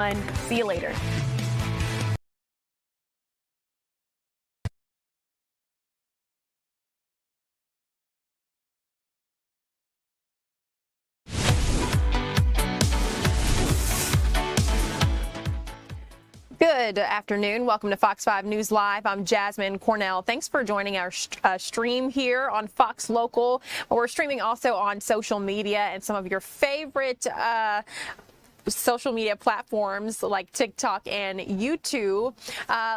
See you later. Good afternoon. Welcome to Fox 5 News Live. I'm Jasmine Cornell. Thanks for joining our stream here on Fox Local. We're streaming also on social media and some of your favorite social media platforms like TikTok and YouTube.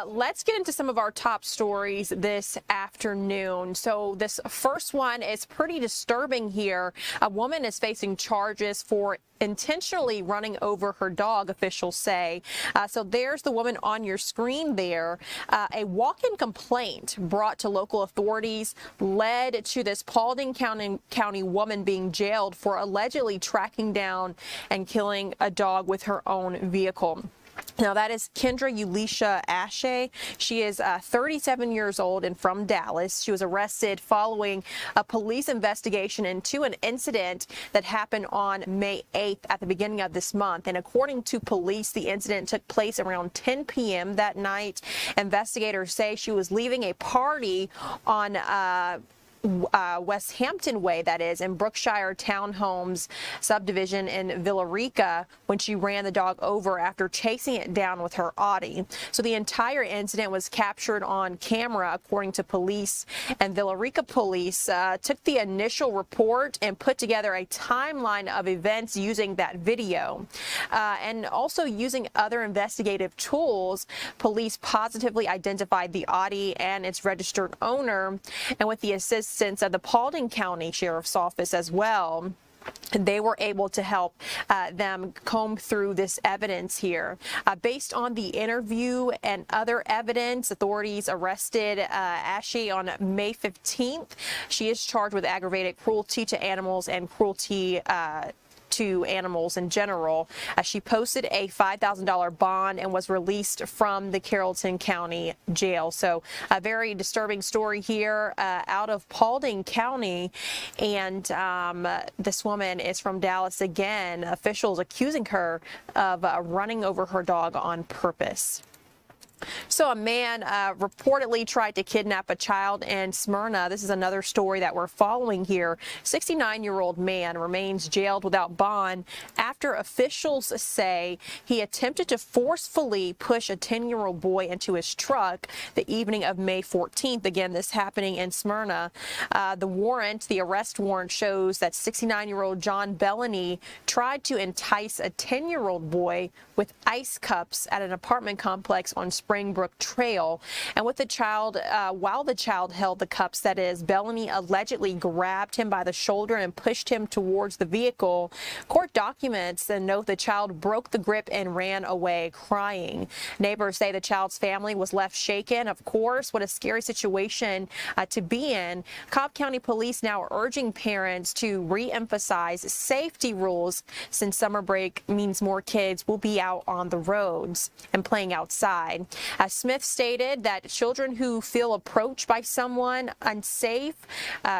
Let's get into some of our top stories this afternoon. So this first one is pretty disturbing here. A woman is facing charges for intentionally running over her dog, officials say. So there's the woman on your screen there. A walk-in complaint brought to local authorities led to this Fulton County woman being jailed for allegedly tracking down and killing a dog with her own vehicle. Now, that is Kendra Ulisha Ashe. She is 37 years old and from Dallas. She was arrested following a police investigation into an incident that happened on May 8th at the beginning of this month. And according to police, the incident took place around 10 p.m. that night. Investigators say she was leaving a party on West Hampton Way, that is, in Brookshire Townhomes subdivision in Villarica, when she ran the dog over after chasing it down with her Audi. So the entire incident was captured on camera, according to police, and Villarica police took the initial report and put together a timeline of events using that video. And also using other investigative tools, police positively identified the Audi and its registered owner, and with the assistance of the Fulton County Sheriff's Office as well, they were able to help them comb through this evidence here. Based on the interview and other evidence, authorities arrested Ashe on May 15th. She is charged with aggravated cruelty to animals and cruelty to animals in general. She posted a $5,000 bond and was released from the Carrollton County Jail. So a very disturbing story here out of Fulton County. And this woman is from Dallas again. Officials accusing her of running over her dog on purpose. So a man reportedly tried to kidnap a child in Smyrna. This is another story that we're following here. 69-year-old man remains jailed without bond after officials say he attempted to forcefully push a 10-year-old boy into his truck the evening of May 14th. Again, this happening in Smyrna. The arrest warrant shows that 69-year-old John Bellany tried to entice a 10-year-old boy with ice cups at an apartment complex on Springbrook Trail. And with the child, while the child held the cups, that is, Bellany allegedly grabbed him by the shoulder and pushed him towards the vehicle. Court documents then note the child broke the grip and ran away crying. Neighbors say the child's family was left shaken. Of course, what a scary situation to be in. Cobb County Police now are urging parents to re-emphasize safety rules since summer break means more kids will be out on the roads and playing outside. Smith stated that children who feel approached by someone unsafe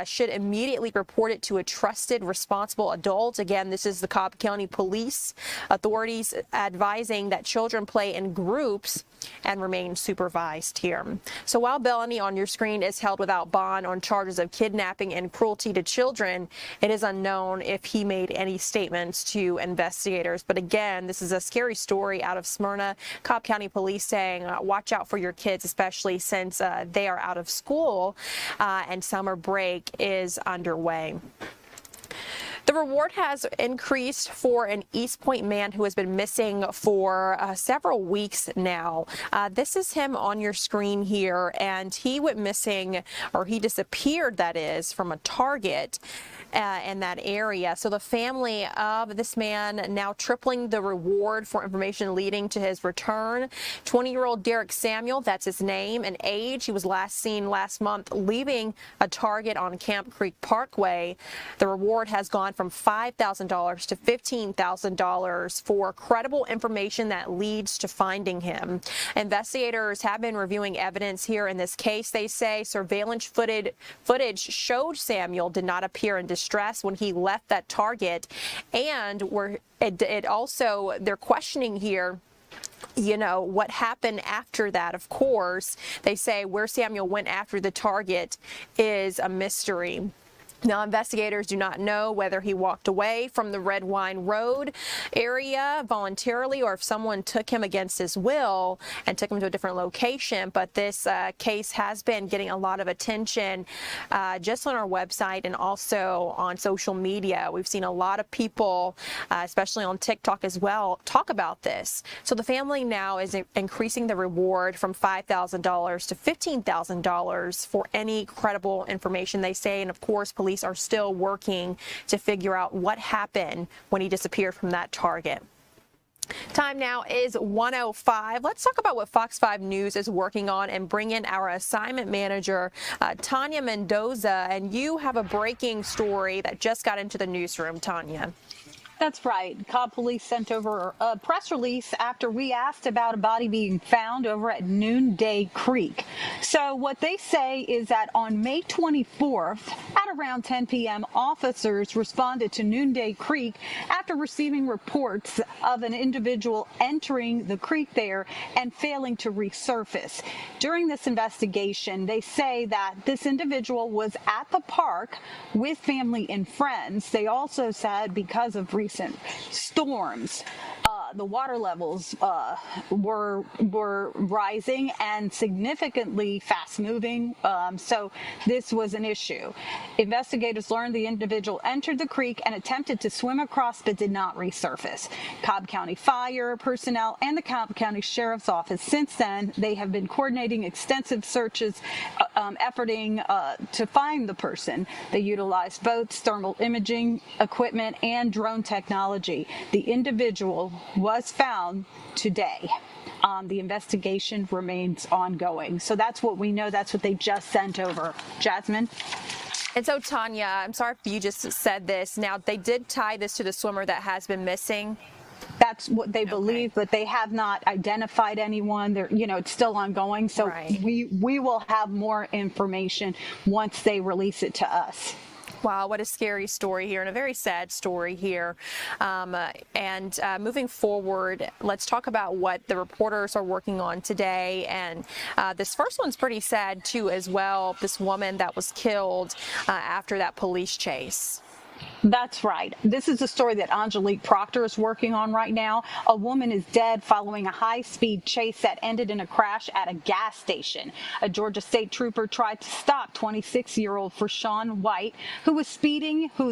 should immediately report it to a trusted, responsible adult. Again, this is the Cobb County Police. Authorities advising that children play in groups and remain supervised here. So while Bellany on your screen is held without bond on charges of kidnapping and cruelty to children, it is unknown if he made any statements to investigators. But again, this is a scary story out of Smyrna. Cobb County Police saying watch out for your kids, especially since they are out of school and summer break is underway. The reward has increased for an East Point man who has been missing for several weeks now. This is him on your screen here, and he went missing, or he disappeared, that is, from a Target in that area. So the family of this man now tripling the reward for information leading to his return. 20-year-old Derek Samuel, that's his name and age. He was last seen last month leaving a Target on Camp Creek Parkway. The reward has gone from $5,000 to $15,000 for credible information that leads to finding him. Investigators have been reviewing evidence here in this case. They say surveillance footage showed Samuel did not appear in distress when he left that Target, and they're questioning here what happened after that. Of course, they say where Samuel went after the target is a mystery. Now, investigators do not know whether he walked away from the Red Wine Road area voluntarily or if someone took him against his will and took him to a different location. But this case has been getting a lot of attention just on our website and also on social media. We've seen a lot of people, especially on TikTok as well, talk about this. So the family now is increasing the reward from $5,000 to $15,000 for any credible information, they say. And of course, police are still working to figure out what happened when he disappeared from that target. Time now is 1:05. Let's talk about what Fox 5 News is working on and bring in our assignment manager, Tanya Mendoza. And you have a breaking story that just got into the newsroom, Tanya. That's right. Cobb Police sent over a press release after we asked about a body being found over at Noonday Creek. So what they say is that on May 24th at around 10 p.m., officers responded to Noonday Creek after receiving reports of an individual entering the creek there and failing to resurface. During this investigation, they say that this individual was at the park with family and friends. They also said because of recent storms, the water levels were rising and significantly fast moving. So this was an issue. Investigators learned the individual entered the creek and attempted to swim across but did not resurface. Cobb County Fire personnel and the Cobb County Sheriff's Office, since then, they have been coordinating extensive searches, efforting to find the person. They utilized boats, thermal imaging equipment, and drone technology. The individual was found today. The investigation remains ongoing. So that's what we know. That's what they just sent over. Jasmine? And so, Tanya, I'm sorry if you just said this. Now, they did tie this to the swimmer that has been missing. That's what they believe, but they have not identified anyone. They're, it's still ongoing. So right. we will have more information once they release it to us. Wow, what a scary story here and a very sad story here. Moving forward, let's talk about what the reporters are working on today. And this first one's pretty sad, too, as well. This woman that was killed after that police chase. That's right. This is a story that Angelique Proctor is working on right now. A woman is dead following a high-speed chase that ended in a crash at a gas station. A Georgia State trooper tried to stop 26-year-old Forshawn White, who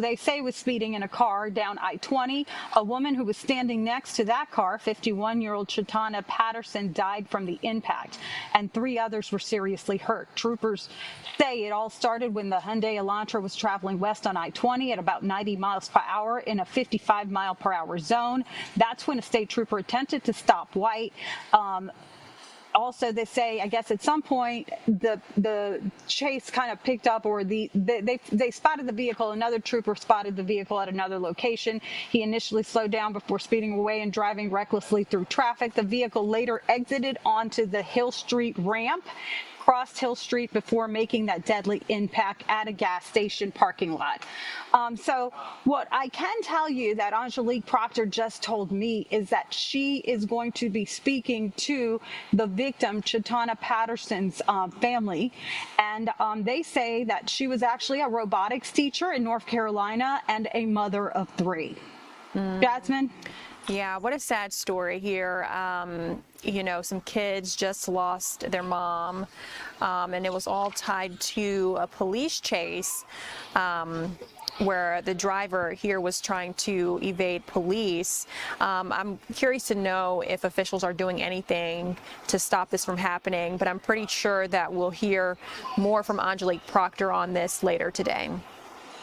they say was speeding in a car down I-20. A woman who was standing next to that car, 51-year-old Chitana Patterson, died from the impact, and 3 others were seriously hurt. Troopers say it all started when the Hyundai Elantra was traveling west on I-20 at about 90 miles per hour in a 55 mile per hour zone. That's when a state trooper attempted to stop White. Also, they say, I guess at some point the chase kind of picked up, or they spotted the vehicle. Another trooper spotted the vehicle at another location. He initially slowed down before speeding away and driving recklessly through traffic. The vehicle later exited onto the Hill Street ramp, crossed Hill Street before making that deadly impact at a gas station parking lot. So what I can tell you that Angelique Proctor just told me is that she is going to be speaking to the victim, Chitana Patterson's family. And they say that she was actually a robotics teacher in North Carolina and a mother of 3. Jasmine? Yeah, what a sad story here. Some kids just lost their mom, and it was all tied to a police chase where the driver here was trying to evade police. I'm curious to know if officials are doing anything to stop this from happening, but I'm pretty sure that we'll hear more from Angelique Proctor on this later today.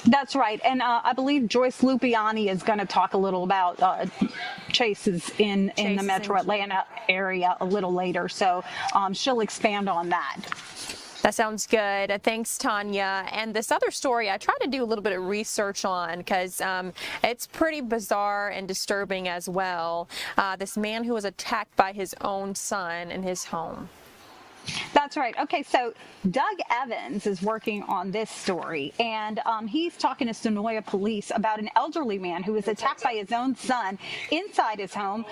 That's right. And I believe Joyce Lupiani is going to talk a little about chases in the Metro Atlanta area a little later. So she'll expand on that. That sounds good. Thanks, Tanya. And this other story, I tried to do a little bit of research on because it's pretty bizarre and disturbing as well. This man who was attacked by his own son in his home. That's right. Okay, so Doug Evans is working on this story, and he's talking to Sonoya police about an elderly man who was attacked by his own son inside his home.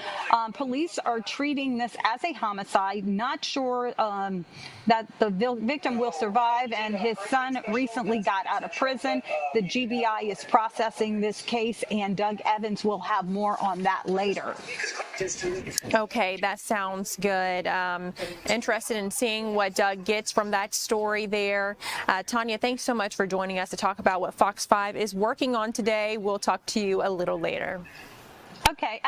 Police are treating this as a homicide, not sure that the victim will survive, and his son recently got out of prison. The GBI is processing this case, and Doug Evans will have more on that later. Okay, that sounds good. Interested in seeing what Doug gets from that story there. Tanya, thanks so much for joining us to talk about what Fox 5 is working on today. We'll talk to you a little later. Okay,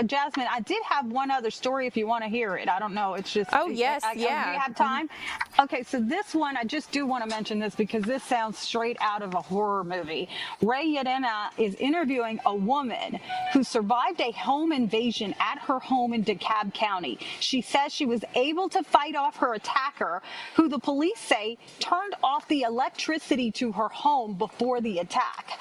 Jasmine, I did have one other story if you want to hear it. I don't know. It's just. Oh, yes, yeah. Do you have time? Okay, so this one, I just do want to mention this because this sounds straight out of a horror movie. Ray Yadena is interviewing a woman who survived a home invasion at her home in DeKalb County. She says she was able to fight off her attacker, who the police say turned off the electricity to her home before the attack.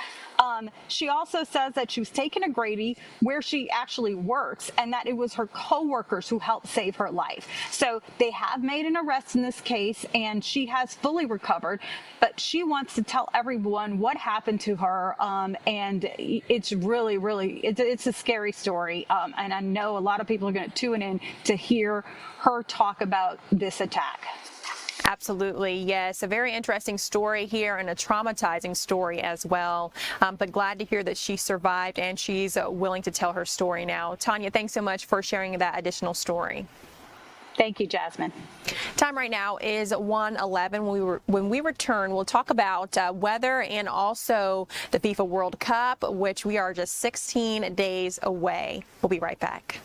She also says that she was taken to Grady, where she actually works, and that it was her co-workers who helped save her life. So they have made an arrest in this case, and she has fully recovered, but she wants to tell everyone what happened to her, and it's really, it's a scary story, and I know a lot of people are going to tune in to hear her talk about this attack. Absolutely, yes. A very interesting story here and a traumatizing story as well. But glad to hear that she survived and she's willing to tell her story now. Tanya, thanks so much for sharing that additional story. Thank you, Jasmine. Time right now is 1:11. When we return, we'll talk about weather and also the FIFA World Cup, which we are just 16 days away. We'll be right back.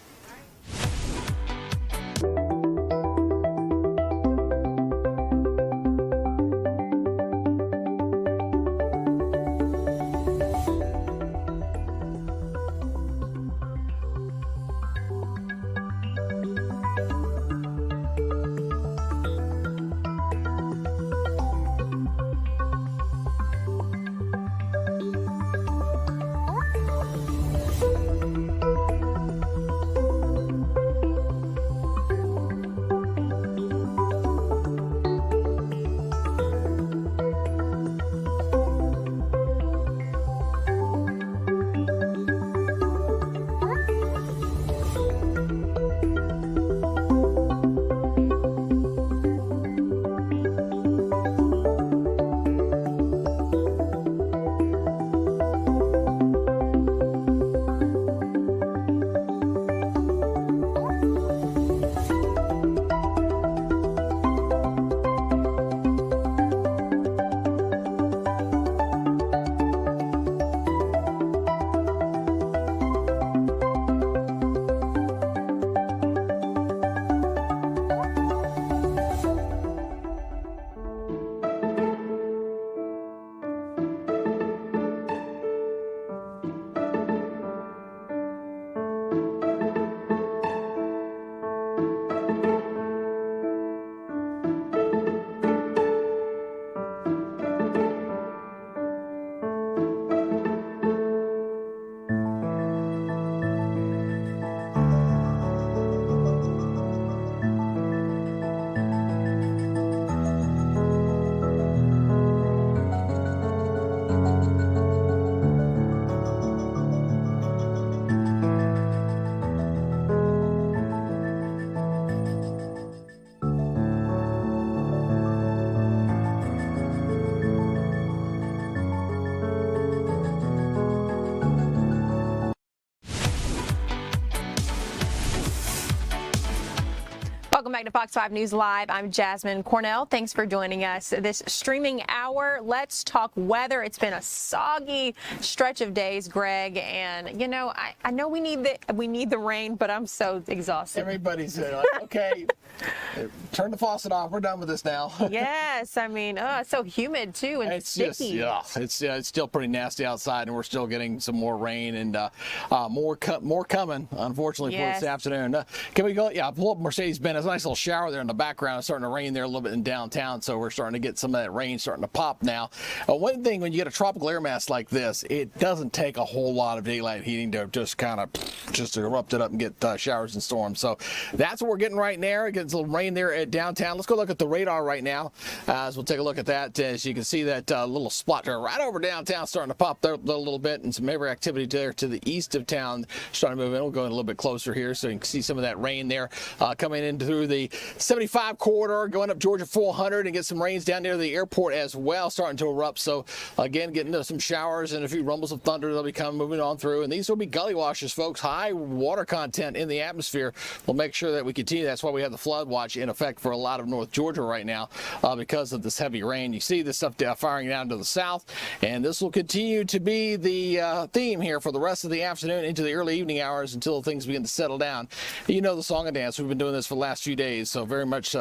Welcome back to Fox 5 News Live. I'm Jasmine Cornell. Thanks for joining us this streaming hour. Let's talk weather. It's been a soggy stretch of days, Greg, and you know I know we need the rain, but I'm so exhausted. Everybody's like, okay, turn the faucet off. We're done with this now. Yes, I mean, it's so humid too and it's sticky. Just, it's still pretty nasty outside, and we're still getting some more rain and more coming, unfortunately, Yes. for this afternoon. Can we go? Yeah, pull up Mercedes-Benz. nice little shower there in the background. It's starting to rain there a little bit in downtown, so we're starting to get some of that rain starting to pop now. One thing, when you get a tropical air mass like this, it doesn't take a whole lot of daylight heating to just kind of just erupt it up and get showers and storms. So that's what we're getting right now. Getting a little rain there at downtown. Let's go look at the radar right now as we'll take a look at that. As you can see that little spot there right over downtown starting to pop there a little bit, and some heavy activity there to the east of town starting to move in. We'll go in a little bit closer here so you can see some of that rain there coming in through the 75 corridor, going up Georgia 400, and get some rains down near the airport as well, starting to erupt. So again, getting into some showers and a few rumbles of thunder. They'll be moving on through, and these will be gully washes, folks. High water content in the atmosphere will make sure that we continue. That's why we have the flood watch in effect for a lot of North Georgia right now because of this heavy rain. You see this stuff firing down to the south, and this will continue to be the theme here for the rest of the afternoon into the early evening hours until things begin to settle down. You know the song and dance. We've been doing this for the last few days, so very much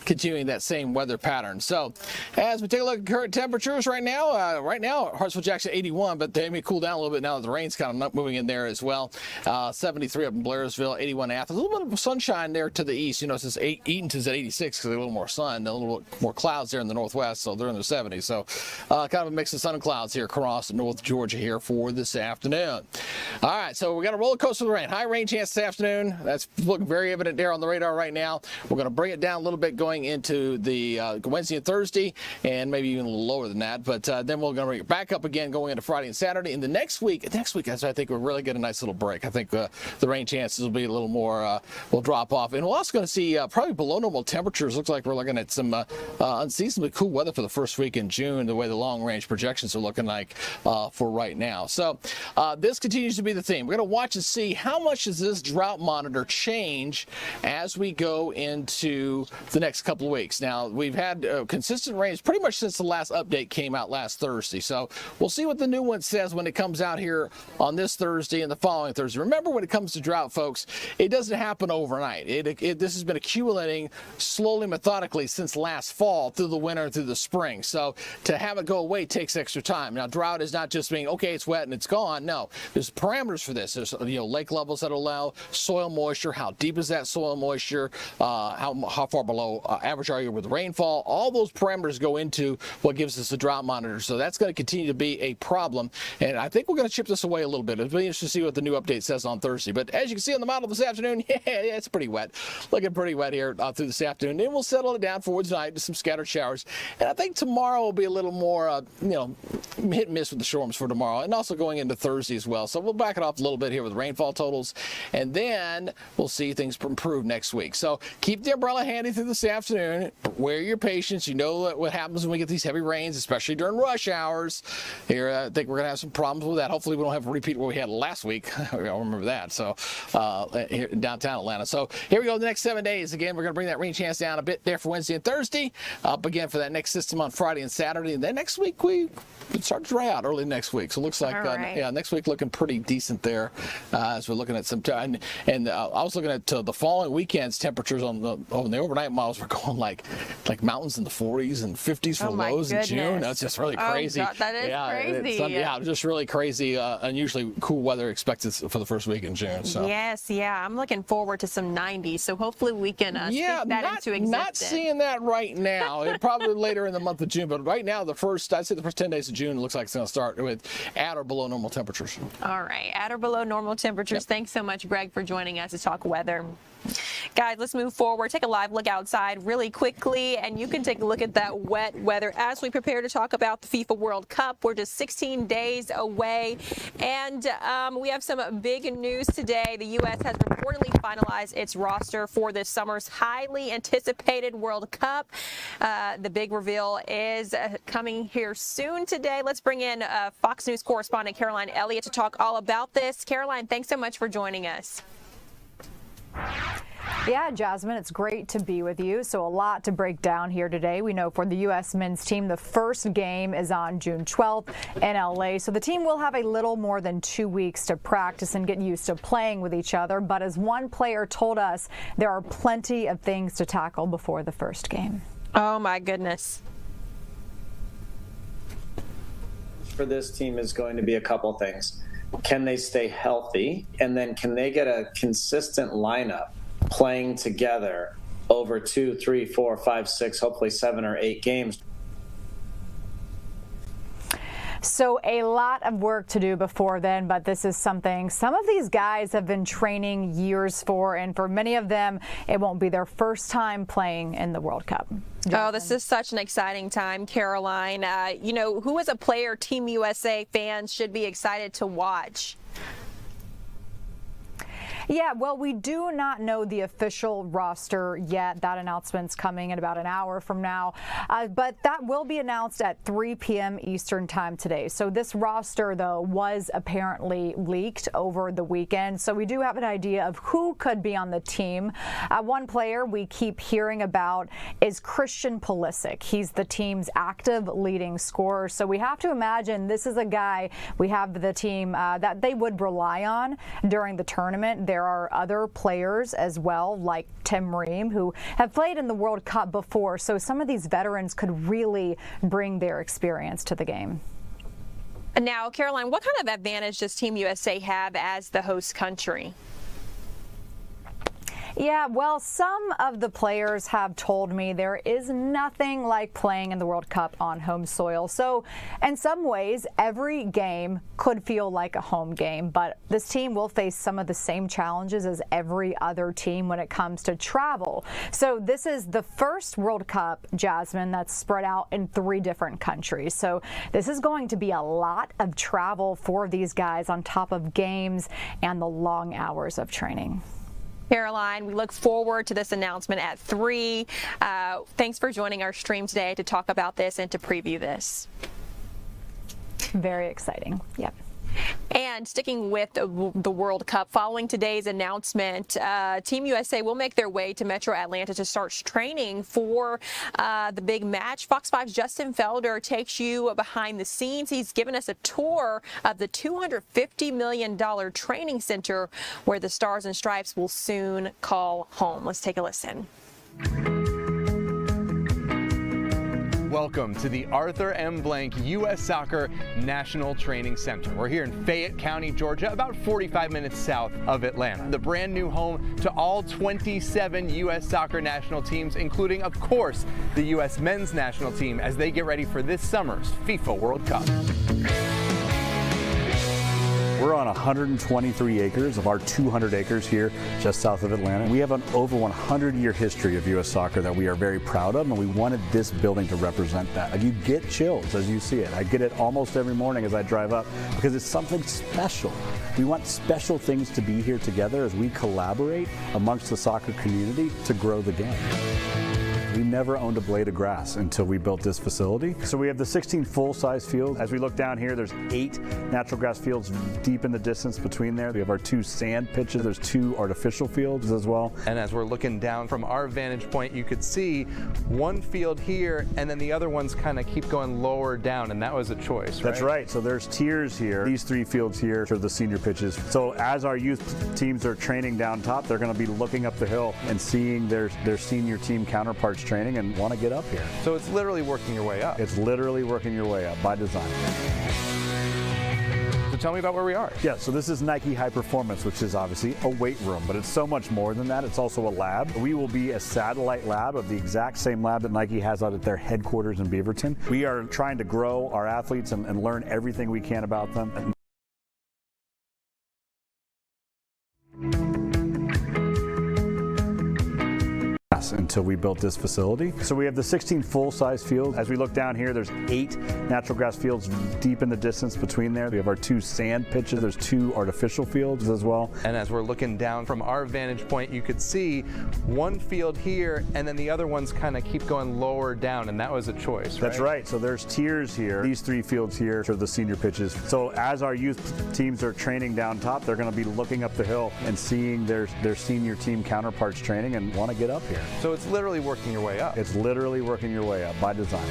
continuing that same weather pattern. So as we take a look at current temperatures right now, Hartsville-Jackson 81, but they may cool down a little bit now that the rain's kind of moving in there as well. 73 up in Blairsville, 81 Athens. A little bit of sunshine there to the east. You know, since Eaton's at 86 because a little more sun, a little more clouds there in the northwest, so they're in the 70s. So kind of a mix of sun and clouds here across North Georgia here for this afternoon. All right, so we got a roller coaster of rain. High rain chance this afternoon. That's looking very evident there on the radar right now. We're going to bring it down a little bit going into the Wednesday and Thursday, and maybe even a little lower than that. But then we're going to bring it back up again going into Friday and Saturday. And the next week, I think we'll really get a nice little break. I think the rain chances will be a little more, will drop off. And we're also going to see probably below normal temperatures. Looks like we're looking at some unseasonably cool weather for the first week in June, the way the long-range projections are looking like for right now. So this continues to be the theme. We're going to watch and see how much does this drought monitor change as we go into the next couple of weeks. Now, we've had consistent rains pretty much since the last update came out last Thursday. So we'll see what the new one says when it comes out here on this Thursday and the following Thursday. Remember, when it comes to drought, folks, it doesn't happen overnight. This has been accumulating slowly, methodically since last fall through the winter and through the spring. So to have it go away takes extra time. Now, drought is not just being, okay, it's wet and it's gone. No, there's parameters for this. There's lake levels that allow soil moisture. How deep is that soil moisture? How far below average are you with rainfall? All those parameters go into what gives us a drought monitor. So that's going to continue to be a problem. And I think we're going to chip this away a little bit. It'll be interesting to see what the new update says on Thursday. But as you can see on the model this afternoon, yeah, it's pretty wet. Looking pretty wet here through this afternoon. Then we'll settle it down for tonight to some scattered showers. And I think tomorrow will be a little more, hit and miss with the storms for tomorrow, and also going into Thursday as well. So we'll back it off a little bit here with rainfall totals, and then we'll see things improve next week. So keep the umbrella handy through this afternoon. Wear your patience. You know what happens when we get these heavy rains, especially during rush hours. Here, I think we're going to have some problems with that. Hopefully we don't have a repeat what we had last week. I remember that. So here in downtown Atlanta. So here we go. The next 7 days. Again, we're going to bring that rain chance down a bit there for Wednesday and Thursday. Up again for that next system on Friday and Saturday. And then next week we start to dry out early next week. So it looks like next week looking pretty decent there as we're looking at some time. And I was looking at the following weekend's temperatures on the overnight models were going like mountains in the 40s and 50s for lows in June. That's just really crazy. God, that is crazy. Just really crazy, unusually cool weather expected for the first week in June. So. Yes, I'm looking forward to some 90s. So hopefully we can speak that into existence. Not seeing that right now. Probably later in the month of June, but right now I'd say the first 10 days of June looks like it's going to start with at or below normal temperatures. All right, at or below normal temperatures. Yep. Thanks so much, Greg, for joining us to talk weather. Guys, let's move forward. Take a live look outside really quickly, and you can take a look at that wet weather as we prepare to talk about the FIFA World Cup. We're just 16 days away, and we have some big news today. The U.S. has reportedly finalized its roster for this summer's highly anticipated World Cup. The big reveal is coming here soon today. Let's bring in Fox News correspondent Caroline Elliott to talk all about this. Caroline, thanks so much for joining us. Yeah, Jasmine, it's great to be with you. So a lot to break down here today. We know for the U.S. men's team, the first game is on June 12th in L.A. So the team will have a little more than 2 weeks to practice and get used to playing with each other. But as one player told us, there are plenty of things to tackle before the first game. Oh, my goodness. For this team is going to be a couple things. Can they stay healthy? And then can they get a consistent lineup playing together over 2, 3, 4, 5, 6, hopefully 7 or 8 games. So a lot of work to do before then, but this is something some of these guys have been training years for, and for many of them, it won't be their first time playing in the World Cup. Oh, this is such an exciting time, Caroline. You know, who as a player Team USA fans should be excited to watch? Yeah, well, we do not know the official roster yet. That announcement's coming in about an hour from now, but that will be announced at 3 p.m. Eastern time today. So this roster, though, was apparently leaked over the weekend. So we do have an idea of who could be on the team. One player we keep hearing about is Christian Pulisic. He's the team's active leading scorer. So we have to imagine this is a guy we have the team that they would rely on during the tournament. There are other players as well, like Tim Ream, who have played in the World Cup before. So some of these veterans could really bring their experience to the game. Now, Caroline, what kind of advantage does Team USA have as the host country? Yeah, well, some of the players have told me there is nothing like playing in the World Cup on home soil. So in some ways, every game could feel like a home game, but this team will face some of the same challenges as every other team when it comes to travel. So this is the first World Cup, Jasmine, that's spread out in 3 different countries. So this is going to be a lot of travel for these guys on top of games and the long hours of training. Caroline, we look forward to this announcement at 3. Thanks for joining our stream today to talk about this and to preview this. Very exciting. Yep. And sticking with the World Cup, following today's announcement, Team USA will make their way to Metro Atlanta to start training for the big match. Fox 5's Justin Felder takes you behind the scenes. He's given us a tour of the $250 million training center where the Stars and Stripes will soon call home. Let's take a listen. Welcome to the Arthur M. Blank U.S. Soccer National Training Center. We're here in Fayette County, Georgia, about 45 minutes south of Atlanta. The brand new home to all 27 U.S. Soccer national teams, including, of course, the U.S. men's national team as they get ready for this summer's FIFA World Cup. We're on 123 acres of our 200 acres here just south of Atlanta. We have an over 100-year history of U.S. soccer that we are very proud of, and we wanted this building to represent that. Like, you get chills as you see it. I get it almost every morning as I drive up because it's something special. We want special things to be here together as we collaborate amongst the soccer community to grow the game. We never owned a blade of grass until we built this facility. So we have the 16 full-size fields. As we look down here, there's 8 natural grass fields deep in the distance between there. We have our 2 sand pitches. There's 2 artificial fields as well. And as we're looking down from our vantage point, you could see one field here, and then the other ones kind of keep going lower down, and that was a choice, right? That's right. So there's tiers here. These 3 fields here are the senior pitches. So as our youth teams are training down top, they're going to be looking up the hill and seeing their senior team counterparts training and want to get up here. So it's literally working your way up. It's literally working your way up by design. So tell me about where we are. Yeah, so this is Nike High Performance, which is obviously a weight room, but it's so much more than that. It's also a lab. We will be a satellite lab of the exact same lab that Nike has out at their headquarters in Beaverton. We are trying to grow our athletes and learn everything we can about them. Until we built this facility. So we have the 16 full-size fields. As we look down here, there's 8 natural grass fields deep in the distance between there. We have our 2 sand pitches. There's 2 artificial fields as well. And as we're looking down from our vantage point, you could see one field here, and then the other ones kind of keep going lower down, and that was a choice, right? That's right. So there's tiers here. These 3 fields here are the senior pitches. So as our youth teams are training down top, they're going to be looking up the hill and seeing their senior team counterparts training and want to get up here. So it's literally working your way up. It's literally working your way up by design.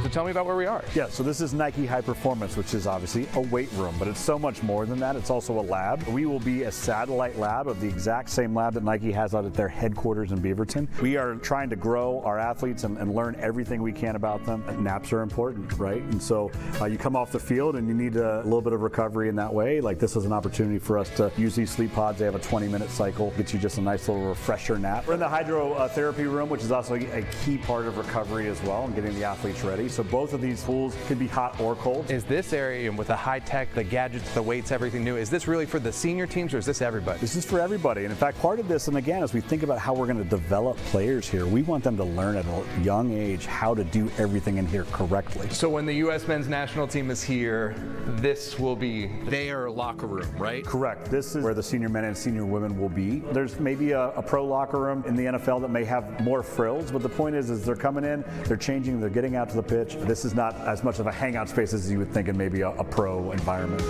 tell me about where we are. Yeah, so this is Nike High Performance, which is obviously a weight room, but it's so much more than that. It's also a lab. We will be a satellite lab of the exact same lab that Nike has out at their headquarters in Beaverton. We are trying to grow our athletes and learn everything we can about them. Naps are important, right? And so you come off the field and you need a little bit of recovery in that way. Like, this is an opportunity for us to use these sleep pods. They have a 20-minute cycle, get you just a nice little refresher nap. We're in the hydrotherapy room, which is also a key part of recovery as well and getting the athletes ready. So both of these pools can be hot or cold. Is this area with the high tech, the gadgets, the weights, everything new, is this really for the senior teams or is this everybody? This is for everybody. And in fact, part of this, and again, as we think about how we're going to develop players here, we want them to learn at a young age how to do everything in here correctly. So when the U.S. men's national team is here, this will be their locker room, right? Correct. This is where the senior men and senior women will be. There's maybe a pro locker room in the NFL that may have more frills, but the point is they're coming in, they're changing, they're getting out to the pitch. This is not as much of a hangout space as you would think in maybe a pro environment.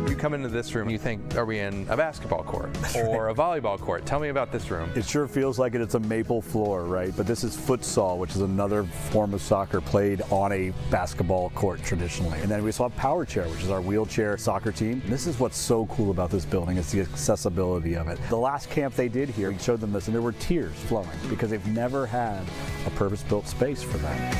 You come into this room, you think, are we in a basketball court or a volleyball court? Tell me about this room. It sure feels like it. It's a maple floor, right? But this is futsal, which is another form of soccer played on a basketball court traditionally. And then we also have Power Chair, which is our wheelchair soccer team. This is what's so cool about this building, is the accessibility of it. The last camp they did here, we showed them this, and there were tears flowing because they've never had a purpose-built space for that.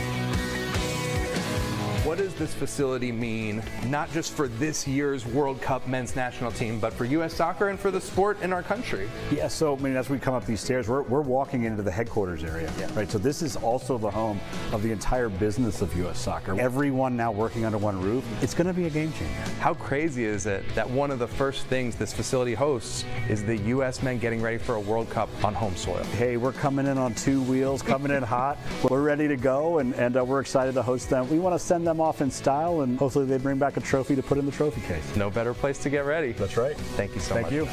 What does this facility mean, not just for this year's World Cup men's national team, but for U.S. soccer and for the sport in our country? Yeah, so I mean, as we come up these stairs, we're walking into the headquarters area, right? So this is also the home of the entire business of U.S. soccer. Everyone now working under one roof. It's going to be a game changer. How crazy is it that one of the first things this facility hosts is the U.S. men getting ready for a World Cup on home soil? Hey, we're coming in on two wheels, coming in hot. We're ready to go, and we're excited to host them. We want to send them off in style, and hopefully they bring back a trophy to put in the trophy case. No better place to get ready. That's right. Thank you so much. Thank you.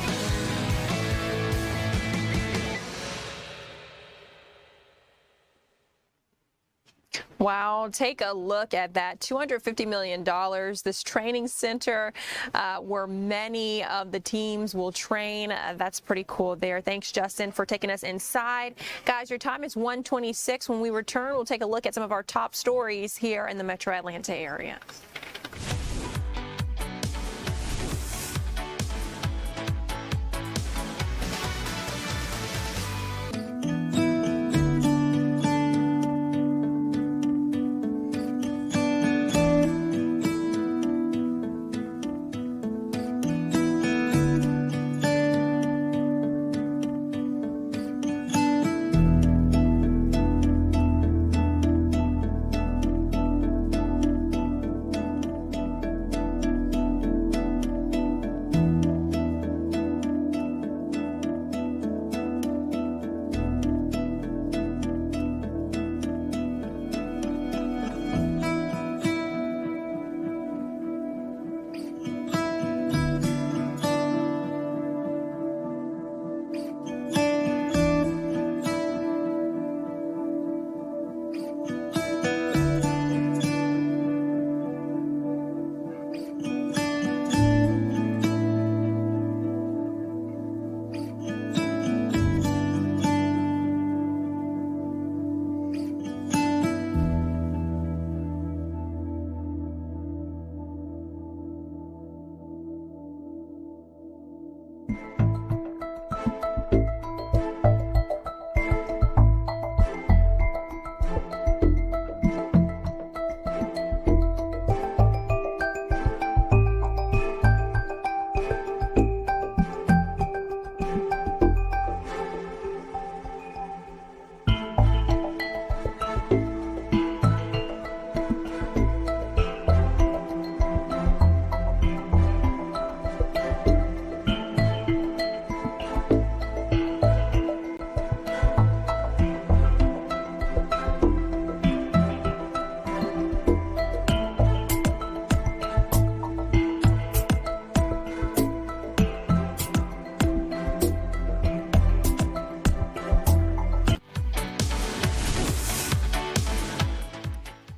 Wow, take a look at that. $250 million, this training center where many of the teams will train. That's pretty cool there. Thanks, Justin, for taking us inside. Guys, your time is 1:26. When we return, we'll take a look at some of our top stories here in the Metro Atlanta area.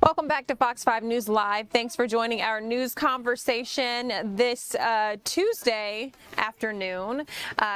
Welcome back to Fox 5 News Live. Thanks for joining our news conversation this Tuesday afternoon,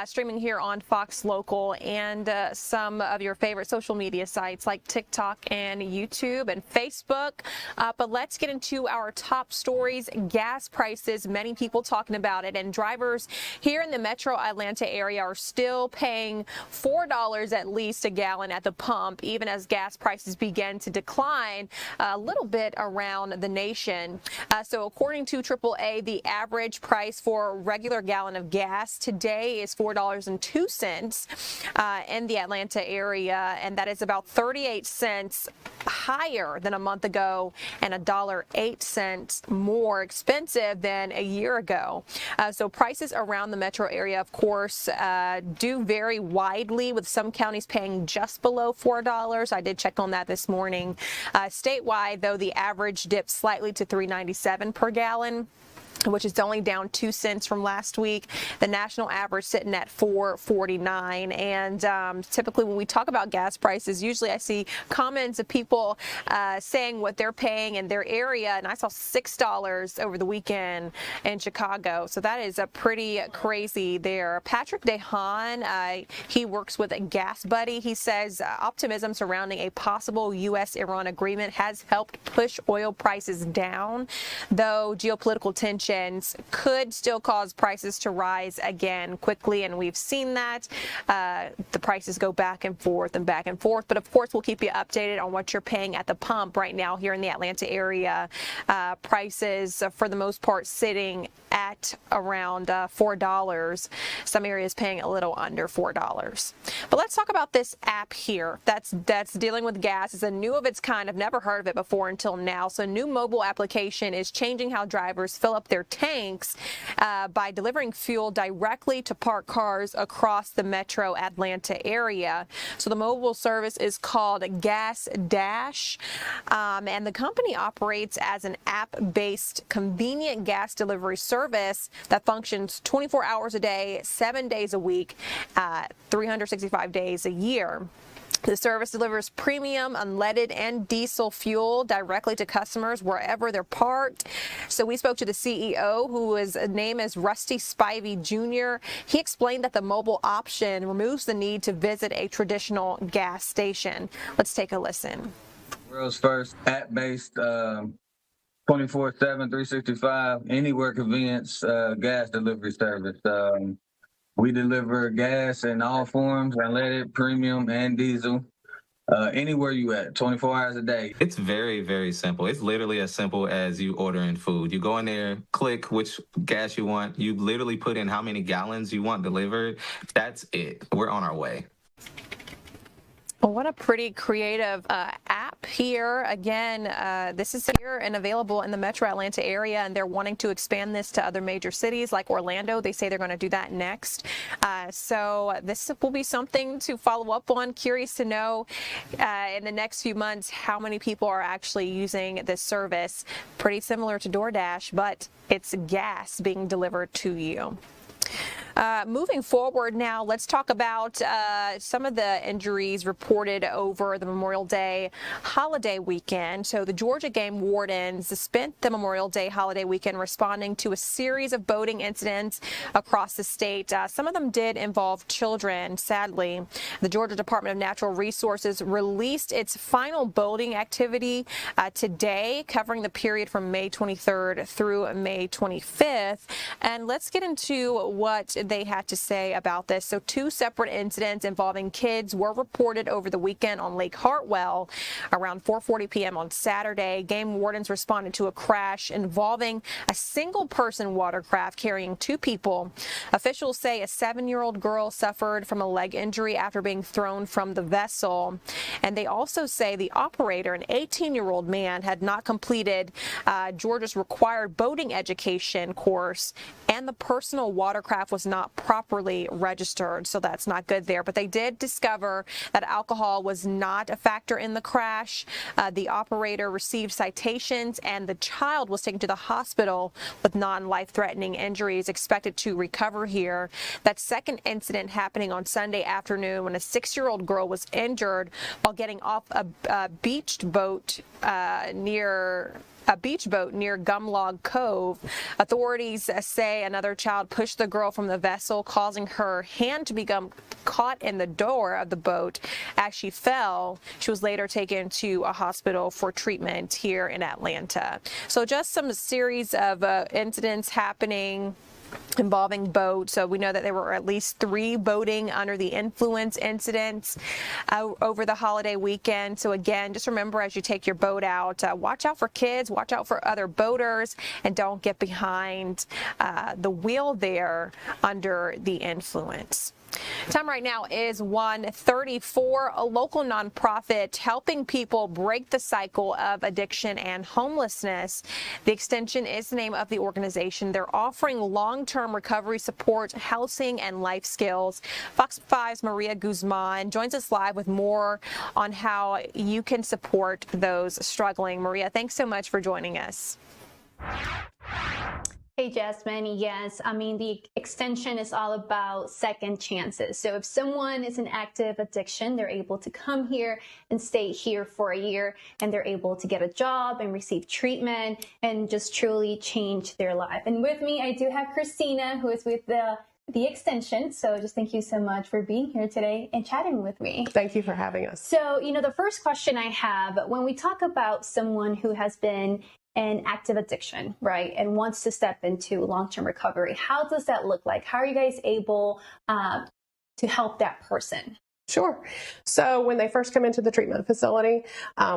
streaming here on Fox Local and some of your favorite social media sites like TikTok and YouTube and Facebook. But let's get into our top stories. Gas prices, many people talking about it, and drivers here in the metro Atlanta area are still paying $4 at least a gallon at the pump, even as gas prices begin to decline a little bit around the nation. So according to AAA, the average price for a regular gallon of gas today is $4.02 in the Atlanta area, and that is about 38 cents higher than a month ago and $1.08 more expensive than a year ago. So prices around the metro area, of course, do vary widely, with some counties paying just below $4. I did check on that this morning. Statewide, though, the average dipped slightly to $3.97 per gallon, which is only down 2 cents from last week. The national average sitting at $4.49. And typically when we talk about gas prices, usually I see comments of people saying what they're paying in their area, and I saw $6 over the weekend in Chicago. So that is a pretty crazy there. Patrick DeHaan, he works with Gas Buddy. He says optimism surrounding a possible U.S.-Iran agreement has helped push oil prices down, though geopolitical tension could still cause prices to rise again quickly, and we've seen that. The prices go back and forth and back and forth, but of course we'll keep you updated on what you're paying at the pump right now here in the Atlanta area. Prices for the most part sitting at around $4. Some areas paying a little under $4. But let's talk about this app here that's dealing with gas. It's a new of its kind. I've never heard of it before until now. So a new mobile application is changing how drivers fill up their tanks by delivering fuel directly to parked cars across the metro Atlanta area. So the mobile service is called Gas Dash, and the company operates as an app-based convenient gas delivery service that functions 24 hours a day, 7 days a week, 365 days a year. The service delivers premium unleaded and diesel fuel directly to customers wherever they're parked. So we spoke to the CEO, whose name is Rusty Spivey Jr. He explained that the mobile option removes the need to visit a traditional gas station. Let's take a listen. World's first app-based 24/7, 365, anywhere convenience gas delivery service. We deliver gas in all forms, unleaded, premium, and diesel, anywhere you at, 24 hours a day. It's very, very simple. It's literally as simple as you ordering food. You go in there, click which gas you want. You literally put in how many gallons you want delivered. That's it. We're on our way. Well, what a pretty creative app here. Again, this is here and available in the metro Atlanta area, and they're wanting to expand this to other major cities like Orlando. They say they're going to do that next. So this will be something to follow up on. Curious to know in the next few months how many people are actually using this service. Pretty similar to DoorDash, but it's gas being delivered to you. Moving forward now, let's talk about some of the injuries reported over the Memorial Day holiday weekend. So the Georgia game wardens spent the Memorial Day holiday weekend responding to a series of boating incidents across the state. Some of them did involve children, sadly. The Georgia Department of Natural Resources released its final boating activity today, covering the period from May 23rd through May 25th. And let's get into what they had to say about this. So 2 separate incidents involving kids were reported over the weekend on Lake Hartwell around 4:40 p.m. on Saturday. Game wardens responded to a crash involving a single-person watercraft carrying 2 people. Officials say a 7-year-old girl suffered from a leg injury after being thrown from the vessel. And they also say the operator, an 18-year-old man, had not completed Georgia's required boating education course, and the personal watercraft was not properly registered, so that's not good there. But they did discover that alcohol was not a factor in the crash. The operator received citations, and the child was taken to the hospital with non-life-threatening injuries, expected to recover here. That second incident happening on Sunday afternoon when a 6-year-old girl was injured while getting off a beached boat near a beach boat near Gumlog Cove. Authorities say another child pushed the girl from the vessel, causing her hand to become caught in the door of the boat. As she fell, she was later taken to a hospital for treatment here in Atlanta. So just some series of incidents happening involving boats. So we know that there were at least 3 boating under the influence incidents over the holiday weekend. So again, just remember, as you take your boat out, watch out for kids, watch out for other boaters, and don't get behind the wheel there under the influence. Time right now is 1:34. A local nonprofit helping people break the cycle of addiction and homelessness. The Extension is the name of the organization. They're offering long-term recovery support, housing, and life skills. Fox 5's Maria Guzman joins us live with more on how you can support those struggling. Maria, thanks so much for joining us. Hey, Jasmine. Yes, I mean, the Extension is all about second chances. So if someone is in active addiction, they're able to come here and stay here for a year, and they're able to get a job and receive treatment and just truly change their life. And with me, I do have Christina, who is with the Extension. So just thank you so much for being here today and chatting with me. Thank you for having us. So, the first question I have, when we talk about someone who has been in active addiction, right, and wants to step into long-term recovery, how does that look like? How are you guys able to help that person? Sure. So when they first come into the treatment facility,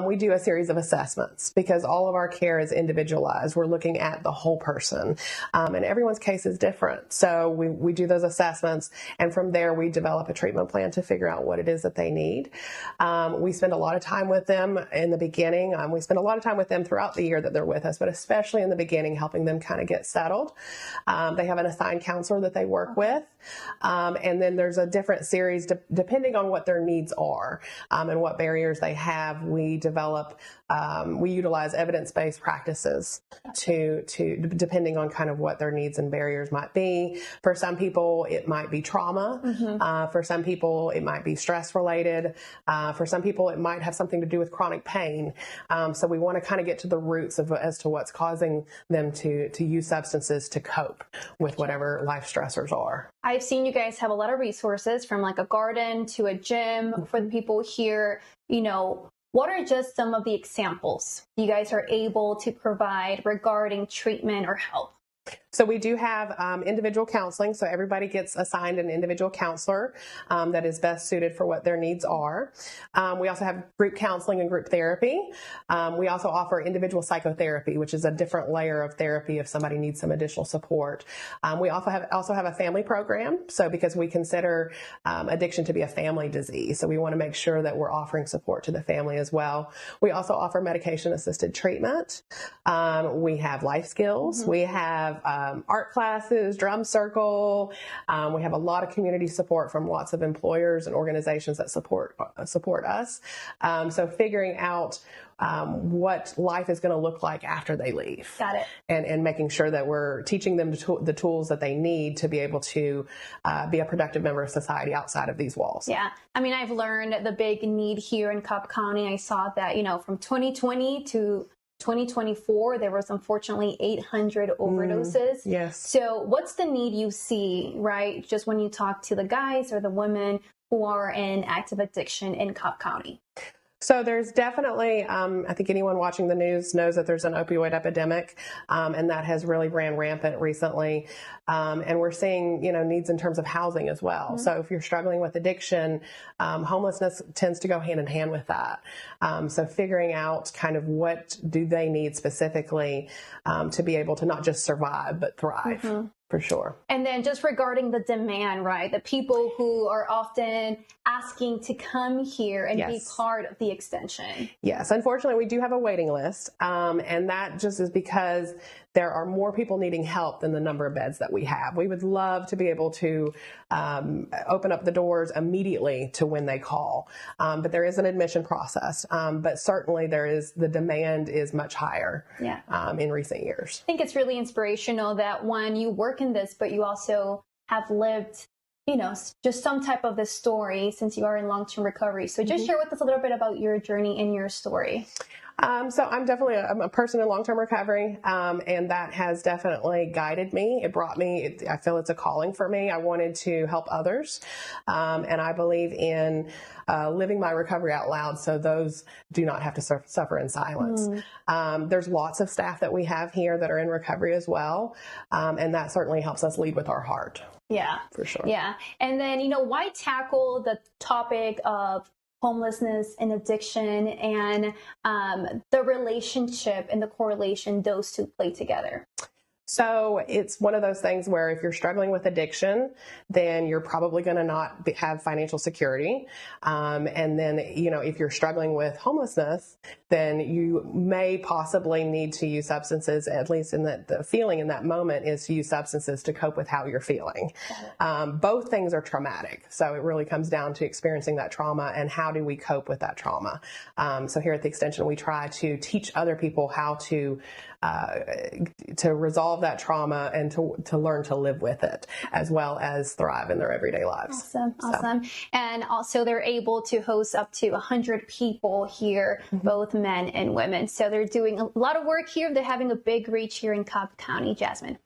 we do a series of assessments because all of our care is individualized. We're looking at the whole person, and everyone's case is different. So we do those assessments, and from there we develop a treatment plan to figure out what it is that they need. We spend a lot of time with them in the beginning. We spend a lot of time with them throughout the year that they're with us, but especially in the beginning, helping them kind of get settled. They have an assigned counselor that they work with, and then there's a different series depending on what their needs are and what barriers they have. We develop, we utilize evidence-based practices to depending on kind of what their needs and barriers might be. For some people, it might be trauma. For some people, it might be stress related. For some people, it might have something to do with chronic pain. So we want to kind of get to the roots of as to what's causing them to use substances to cope with whatever life stressors are. I've seen you guys have a lot of resources, from like a garden to a gym for the people here. What are just some of the examples you guys are able to provide regarding treatment or help? So we do have individual counseling. So everybody gets assigned an individual counselor that is best suited for what their needs are. We also have group counseling and group therapy. We also offer individual psychotherapy, which is a different layer of therapy if somebody needs some additional support. We also have a family program. So because we consider addiction to be a family disease, so we want to make sure that we're offering support to the family as well. We also offer medication-assisted treatment. We have life skills. We have art classes, drum circle. We have a lot of community support from lots of employers and organizations that support us. So figuring out what life is going to look like after they leave. Got it. And making sure that we're teaching them the tools that they need to be able to be a productive member of society outside of these walls. Yeah. I mean, I've learned the big need here in Cobb County. I saw that, from 2020 to 2024, there was unfortunately 800 overdoses. Yes. So what's the need you see, right? Just when you talk to the guys or the women who are in active addiction in Cobb County? So there's definitely, I think anyone watching the news knows that there's an opioid epidemic, and that has really ran rampant recently. And we're seeing, needs in terms of housing as well. So if you're struggling with addiction, homelessness tends to go hand in hand with that. So figuring out kind of what do they need specifically to be able to not just survive, but thrive. For sure. And then just regarding the demand, right? The people who are often asking to come here and be part of the Extension. Yes. Unfortunately, we do have a waiting list. And that just is because there are more people needing help than the number of beds that we have. We would love to be able to open up the doors immediately to when they call. But there is an admission process. But certainly the demand is much higher in recent years. I think it's really inspirational that when you work in this, but you also have lived just some type of the story since you are in long-term recovery. So just share with us a little bit about your journey and your story. So I'm definitely a person in long-term recovery, and that has definitely guided me. It brought me, I feel it's a calling for me. I wanted to help others, and I believe in living my recovery out loud so those do not have to suffer in silence. There's lots of staff that we have here that are in recovery as well, and that certainly helps us lead with our heart. Yeah, for sure. Yeah. And then, why tackle the topic of homelessness and addiction and the relationship and the correlation those two play together? So it's one of those things where if you're struggling with addiction, then you're probably going to not have financial security. And then, if you're struggling with homelessness, then you may possibly need to use substances, at least in the feeling in that moment is to use substances to cope with how you're feeling. Both things are traumatic. So it really comes down to experiencing that trauma and how do we cope with that trauma. So here at the Extension, we try to teach other people how to resolve that trauma and to learn to live with it as well as thrive in their everyday lives. Awesome. And also they're able to host up to 100 people here, both men and women. So they're doing a lot of work here. They're having a big reach here in Cobb County. Jasmine.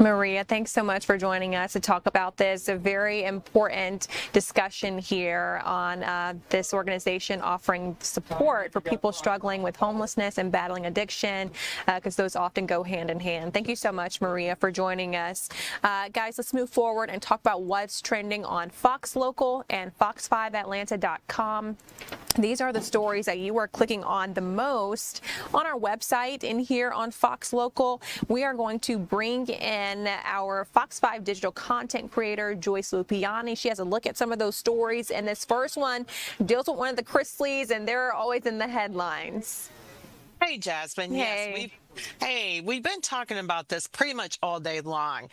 Maria, thanks so much for joining us to talk about this. A very important discussion here on this organization offering support for people struggling with homelessness and battling addiction, because those often go hand in hand. Thank you so much, Maria, for joining us. Guys, let's move forward and talk about what's trending on Fox Local and fox5atlanta.com. These are the stories that you are clicking on the most on our website. In here on Fox Local, we are going to bring in our Fox 5 digital content creator, Joyce Lupiani. She has a look at some of those stories, and this first one deals with one of the Chrisleys, and they're always in the headlines. Hey, Jasmine. Hey. Yes, we've been talking about this pretty much all day long.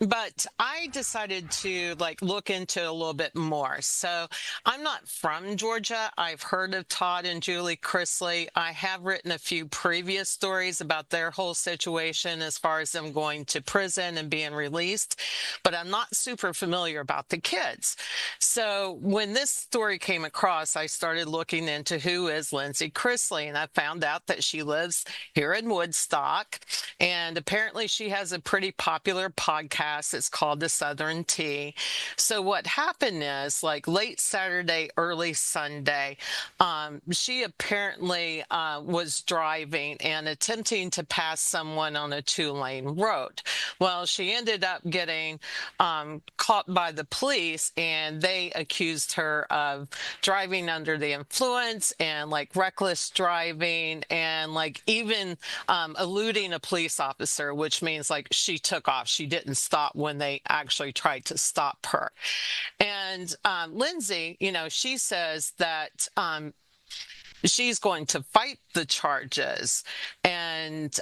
But I decided to look into it a little bit more. So I'm not from Georgia. I've heard of Todd and Julie Chrisley. I have written a few previous stories about their whole situation as far as them going to prison and being released, but I'm not super familiar about the kids. So when this story came across, I started looking into who is Lindsay Chrisley, and I found out that she lives here in Woodstock, and apparently she has a pretty popular podcast. It's called The Southern Tea. So what happened is, late Saturday, early Sunday, she apparently was driving and attempting to pass someone on a 2-lane road. Well, she ended up getting caught by the police, and they accused her of driving under the influence and reckless driving and even eluding a police officer, which means she took off. She didn't stop when they actually tried to stop her. And Lindsay, she says that she's going to fight the charges. And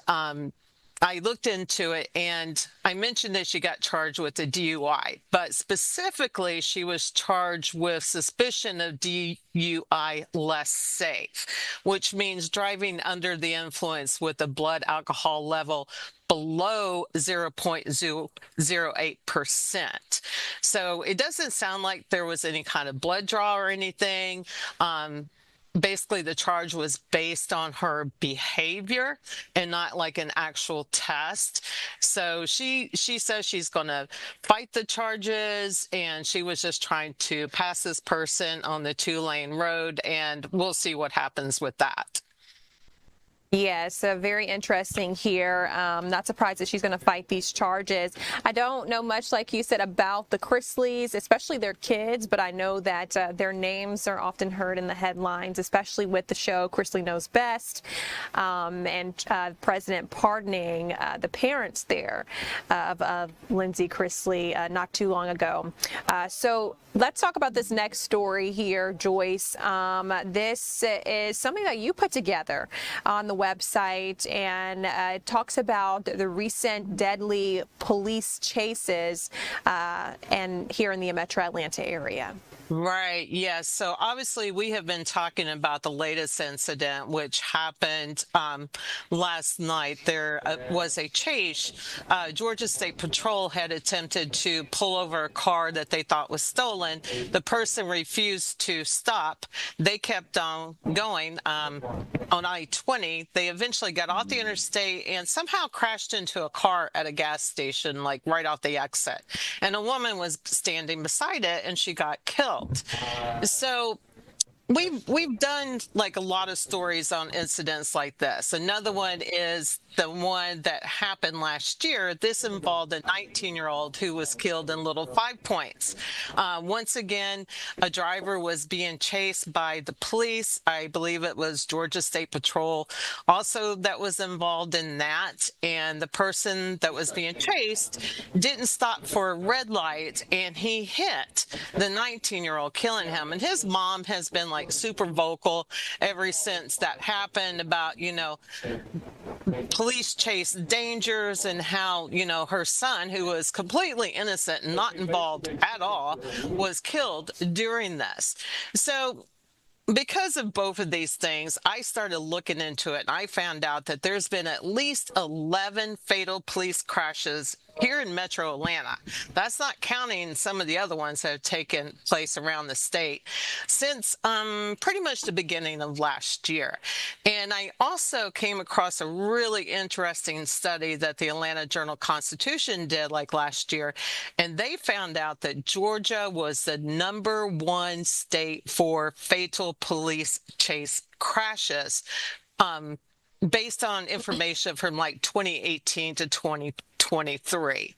I looked into it, and I mentioned that she got charged with a DUI, but specifically she was charged with suspicion of DUI less safe, which means driving under the influence with a blood alcohol level below 0.008%. So it doesn't sound like there was any kind of blood draw or anything. Basically, the charge was based on her behavior and not an actual test. So she says she's going to fight the charges, and she was just trying to pass this person on the 2-lane road, and we'll see what happens with that. Yes, very interesting here. Not surprised that she's going to fight these charges. I don't know much, like you said, about the Chrisleys, especially their kids, but I know that their names are often heard in the headlines, especially with the show Chrisley Knows Best, and President pardoning the parents there of Lindsay Chrisley not too long ago. So let's talk about this next story here, Joyce. This is something that you put together on the website, and it talks about the recent deadly police chases and here in the Metro Atlanta area. Right. Yes. So obviously we have been talking about the latest incident, which happened last night. There was a chase. Georgia State Patrol had attempted to pull over a car that they thought was stolen. The person refused to stop. They kept on going on I-20. They eventually got off the interstate and somehow crashed into a car at a gas station, like right off the exit. And a woman was standing beside it and she got killed. So we've done like a lot of stories on incidents like this. Another one is the one that happened last year. This involved a 19-year-old who was killed in Little Five Points. Once again, a driver was being chased by the police. I believe it was Georgia State Patrol also that was involved in that. And the person that was being chased didn't stop for a red light, and he hit the 19-year-old, killing him. And his mom has been like super vocal ever since that happened about, you know, police chase dangers and how, you know, her son, who was completely innocent and not involved at all, was killed during this. So because of both of these things, I started looking into it, and I found out that there's been at least 11 fatal police crashes here in Metro Atlanta. That's not counting some of the other ones that have taken place around the state since pretty much the beginning of last year. And I also came across a really interesting study that the Atlanta Journal-Constitution did like last year, and they found out that Georgia was the #1 state for fatal police chase crashes, based on information from like 2018 to 2023.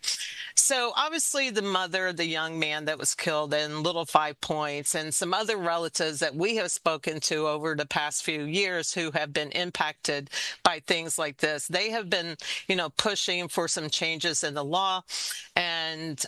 So obviously the mother, the young man that was killed in Little Five Points, and some other relatives that we have spoken to over the past few years who have been impacted by things like this, they have been, you know, pushing for some changes in the law. And,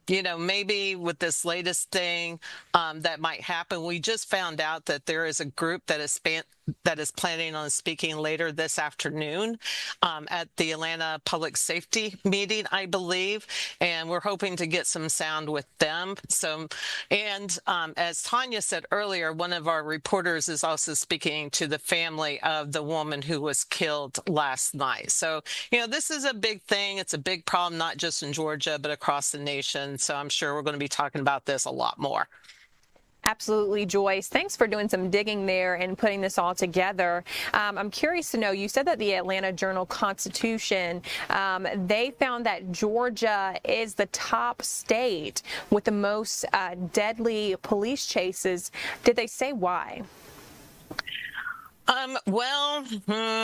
you know, maybe with this latest thing that might happen, we just found out that there is a group that is planning on speaking later this afternoon at the Atlanta Public Safety meeting, I believe, and we're hoping to get some sound with them. So, and as Tanya said earlier, one of our reporters is also speaking to the family of the woman who was killed last night. So, you know, this is a big thing. It's a big problem, not just in Georgia, but across the nation. So I'm sure we're going to be talking about this a lot more. Absolutely, Joyce. Thanks for doing some digging there and putting this all together. I'm curious to know, you said that the Atlanta Journal-Constitution, they found that Georgia is the top state with the most deadly police chases. Did they say why? Well,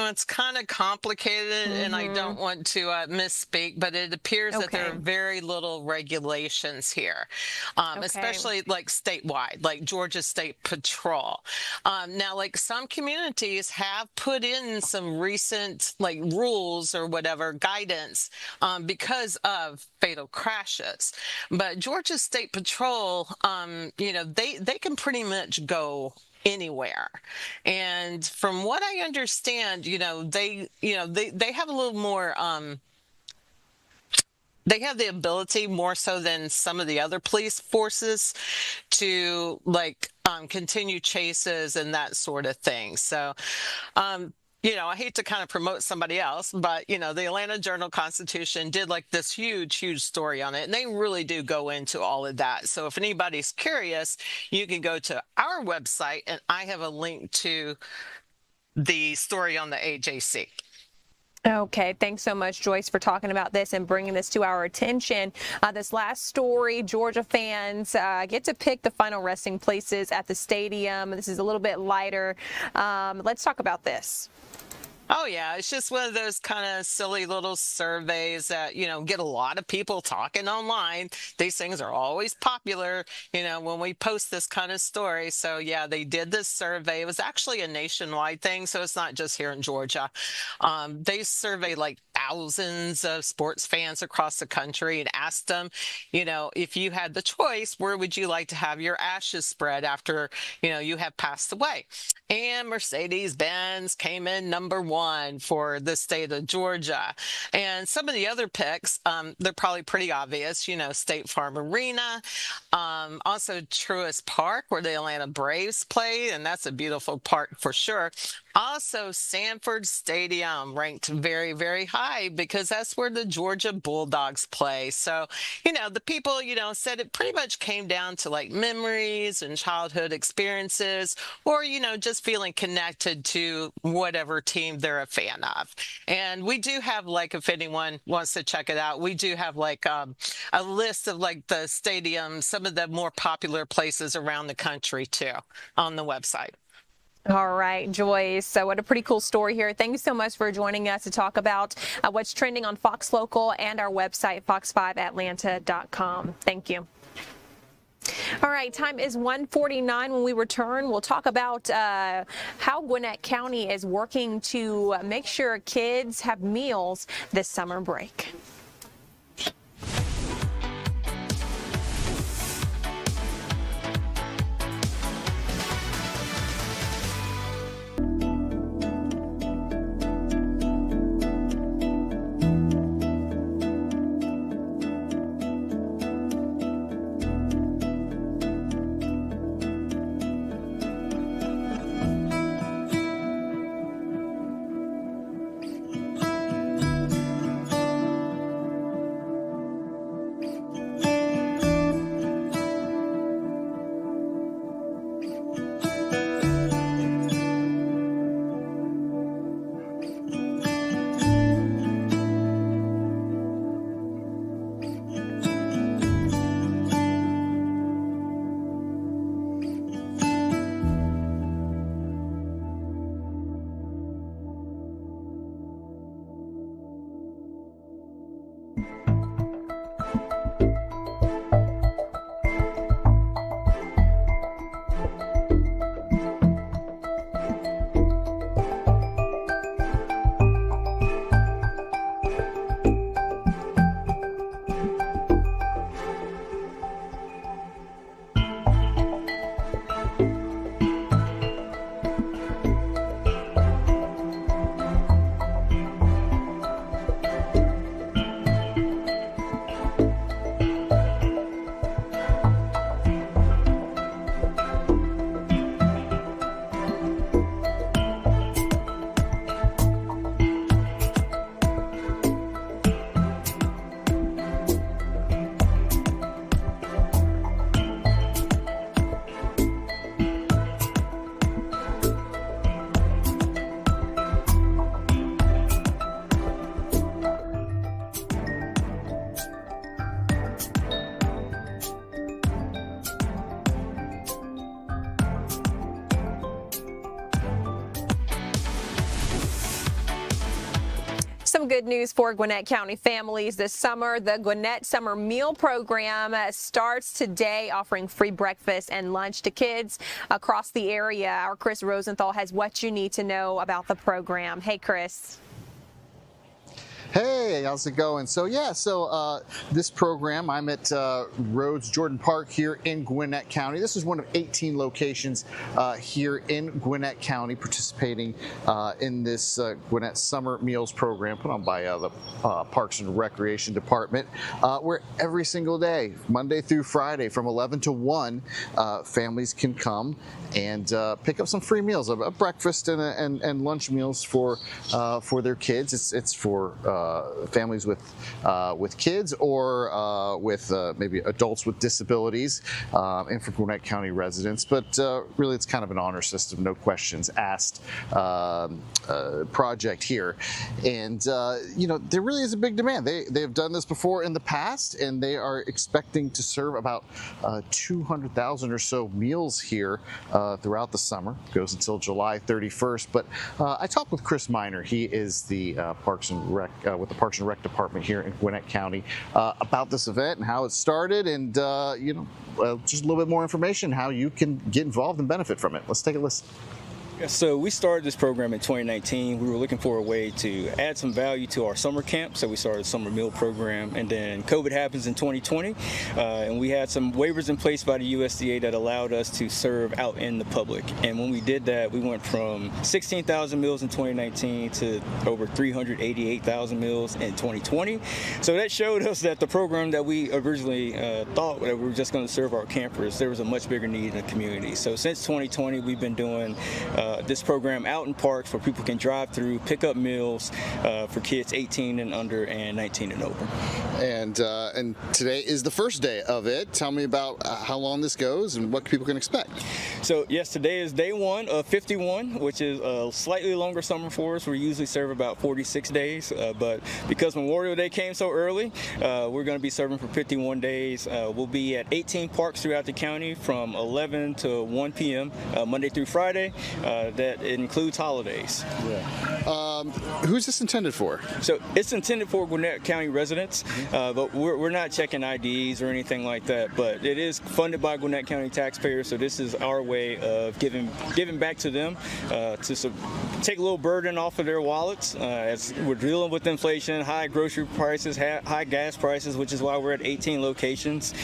it's kind of complicated, and I don't want to misspeak, but it appears that there are very little regulations here, especially like statewide, like Georgia State Patrol. Now, like some communities have put in some recent like rules or whatever guidance because of fatal crashes, but Georgia State Patrol, you know, they can pretty much go anywhere. And from what I understand, you know, they have a little more, they have the ability more so than some of the other police forces to like continue chases and that sort of thing. So, you know, I hate to kind of promote somebody else, but, you know, the Atlanta Journal-Constitution did like this huge story on it, and they really do go into all of that. So if anybody's curious, you can go to our website, and I have a link to the story on the AJC. Okay, thanks so much, Joyce, for talking about this and bringing this to our attention. This last story, Georgia fans get to pick the final resting places at the stadium. This is a little bit lighter. Let's talk about this. Oh, yeah. It's just one of those kind of silly little surveys that, you know, get a lot of people talking online. These things are always popular, you know, when we post this kind of story. So, yeah, they did this survey. It was actually a nationwide thing, so it's not just here in Georgia. They survey like thousands of sports fans across the country and asked them, if you had the choice, where would you like to have your ashes spread after, you have passed away? And Mercedes-Benz came in #1 for the state of Georgia. And some of the other picks, they're probably pretty obvious, State Farm Arena, also Truist Park, where the Atlanta Braves played, and that's a beautiful park for sure. Also, Sanford Stadium ranked very, very high because that's where the Georgia Bulldogs play. So, the people, said it pretty much came down to like memories and childhood experiences, or, just feeling connected to whatever team they're a fan of. And we do have, like, if anyone wants to check it out, we do have like a list of like the stadiums, some of the more popular places around the country too, on the website. All right, Joyce. So what a pretty cool story here. Thank you so much for joining us to talk about what's trending on Fox Local and our website, fox5atlanta.com. Thank you. All right, time is 1:49. When we return, we'll talk about how Gwinnett County is working to make sure kids have meals this summer break. Some good news for Gwinnett County families this summer. The Gwinnett Summer Meal Program starts today, offering free breakfast and lunch to kids across the area. Our Chris Rosenthal has what you need to know about the program. Hey, Chris. Hey, how's it going? So this program, I'm at Rhodes Jordan Park here in Gwinnett County. This is one of 18 locations here in Gwinnett County participating in this Gwinnett Summer Meals Program put on by the Parks and Recreation Department, where every single day, Monday through Friday from 11 to 1, families can come and pick up some free meals, a breakfast and lunch meals for their kids. It's for families with kids or with maybe adults with disabilities, and for Gwinnett County residents. But really, it's kind of an honor system, no questions asked project here. And there really is a big demand. They have done this before in the past, and they are expecting to serve about 200,000 or so meals here throughout the summer. It goes until July 31st. But I talked with Chris Miner. He is the Parks and Rec with the Parks and Rec Department here in Gwinnett County about this event and how it started, and just a little bit more information how you can get involved and benefit from it. Let's take a listen. So we started this program in 2019. We were looking for a way to add some value to our summer camp, so we started a summer meal program, and then COVID happens in 2020, and we had some waivers in place by the USDA that allowed us to serve out in the public. And when we did that, we went from 16,000 meals in 2019 to over 388,000 meals in 2020. So that showed us that the program that we originally thought that we were just going to serve our campers, there was a much bigger need in the community. So since 2020, we've been doing this program out in parks where people can drive through, pick up meals for kids 18 and under and 19 and over. And today is the first day of it. Tell me about how long this goes and what people can expect. So yes, today is day one of 51, which is a slightly longer summer for us. We usually serve about 46 days, but because Memorial Day came so early, we're going to be serving for 51 days. We'll be at 18 parks throughout the county from 11 to 1 p.m. Monday through Friday. That includes holidays. Yeah. Who's this intended for? So it's intended for Gwinnett County residents, but we're not checking IDs or anything like that. But it is funded by Gwinnett County taxpayers, so this is our way of giving back to them to take a little burden off of their wallets as we're dealing with inflation, high grocery prices, high gas prices, which is why we're at 18 locations.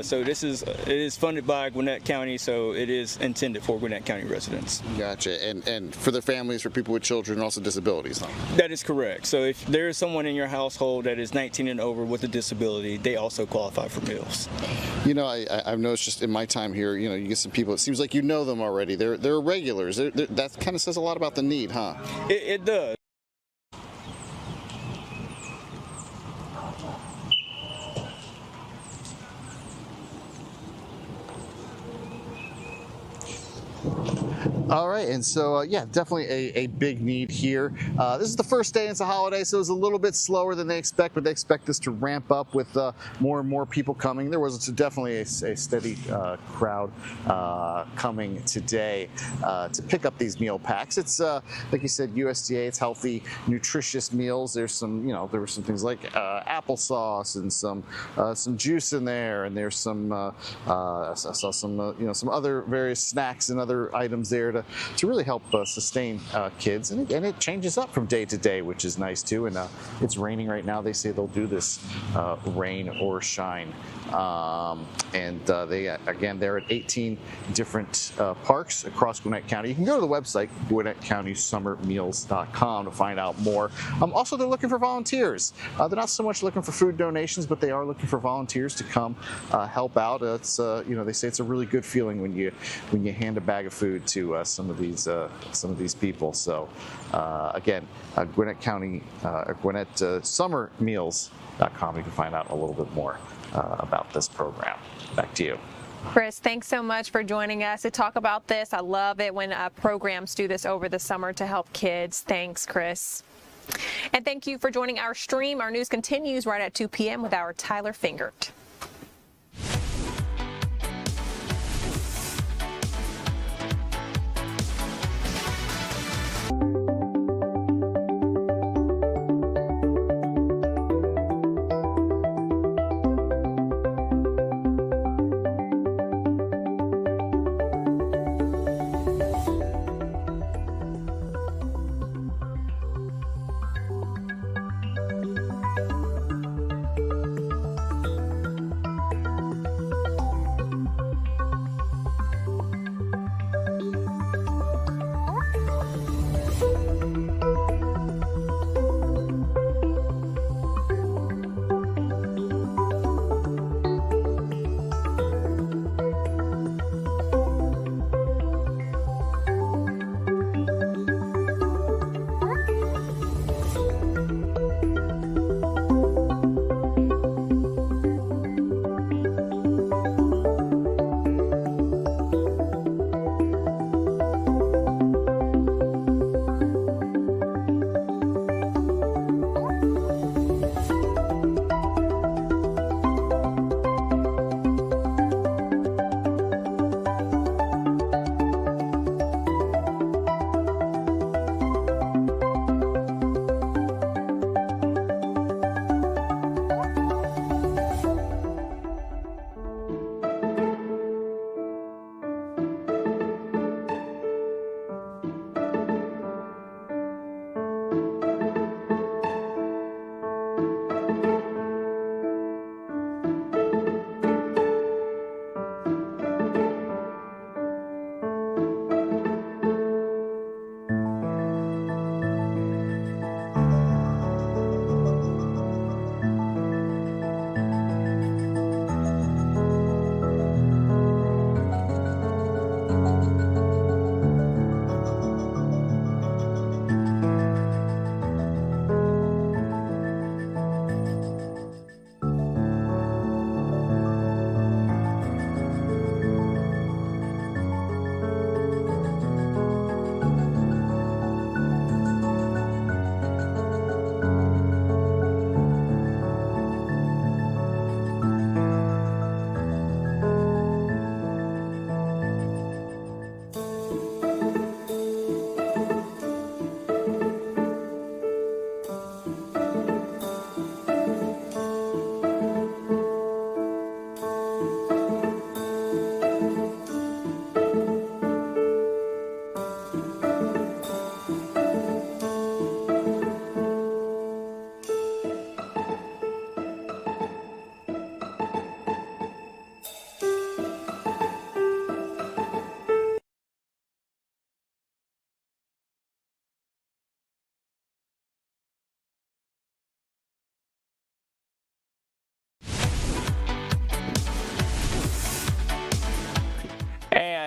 So it is funded by Gwinnett County, so it is intended for Gwinnett County residents. Gotcha. And for their families, for people with children, and also disabilities, huh? That is correct. So if there is someone in your household that is 19 and over with a disability, they also qualify for meals. You know, I've noticed just in my time here, you know, you get some people, it seems like you know them already. They're regulars. That kind of says a lot about the need, huh? It does. All right, and so yeah, definitely a big need here. This is the first day, it's a holiday, so it's a little bit slower than they expect, but they expect this to ramp up with more and more people coming. There was definitely a steady crowd coming today to pick up these meal packs. It's like you said, USDA. It's healthy, nutritious meals. There's some, there were some things like applesauce and some juice in there, and there's some I saw some some other various snacks and other items there to really help sustain kids, and it changes up from day to day, which is nice too. And it's raining right now. They say they'll do this rain or shine, and they're at 18 different parks across Gwinnett County. You can go to the website GwinnettCountySummerMeals.com to find out more. Also, they're looking for volunteers. They're not so much looking for food donations, but they are looking for volunteers to come help out. It's they say it's a really good feeling when you hand a bag of food to some of these people. So again, Gwinnett County, Gwinnett SummerMeals.com. You can find out a little bit more about this program. Back to you. Chris, thanks so much for joining us to talk about this. I love it when programs do this over the summer to help kids. Thanks, Chris. And thank you for joining our stream. Our news continues right at 2 p.m. with our Tyler Fingert.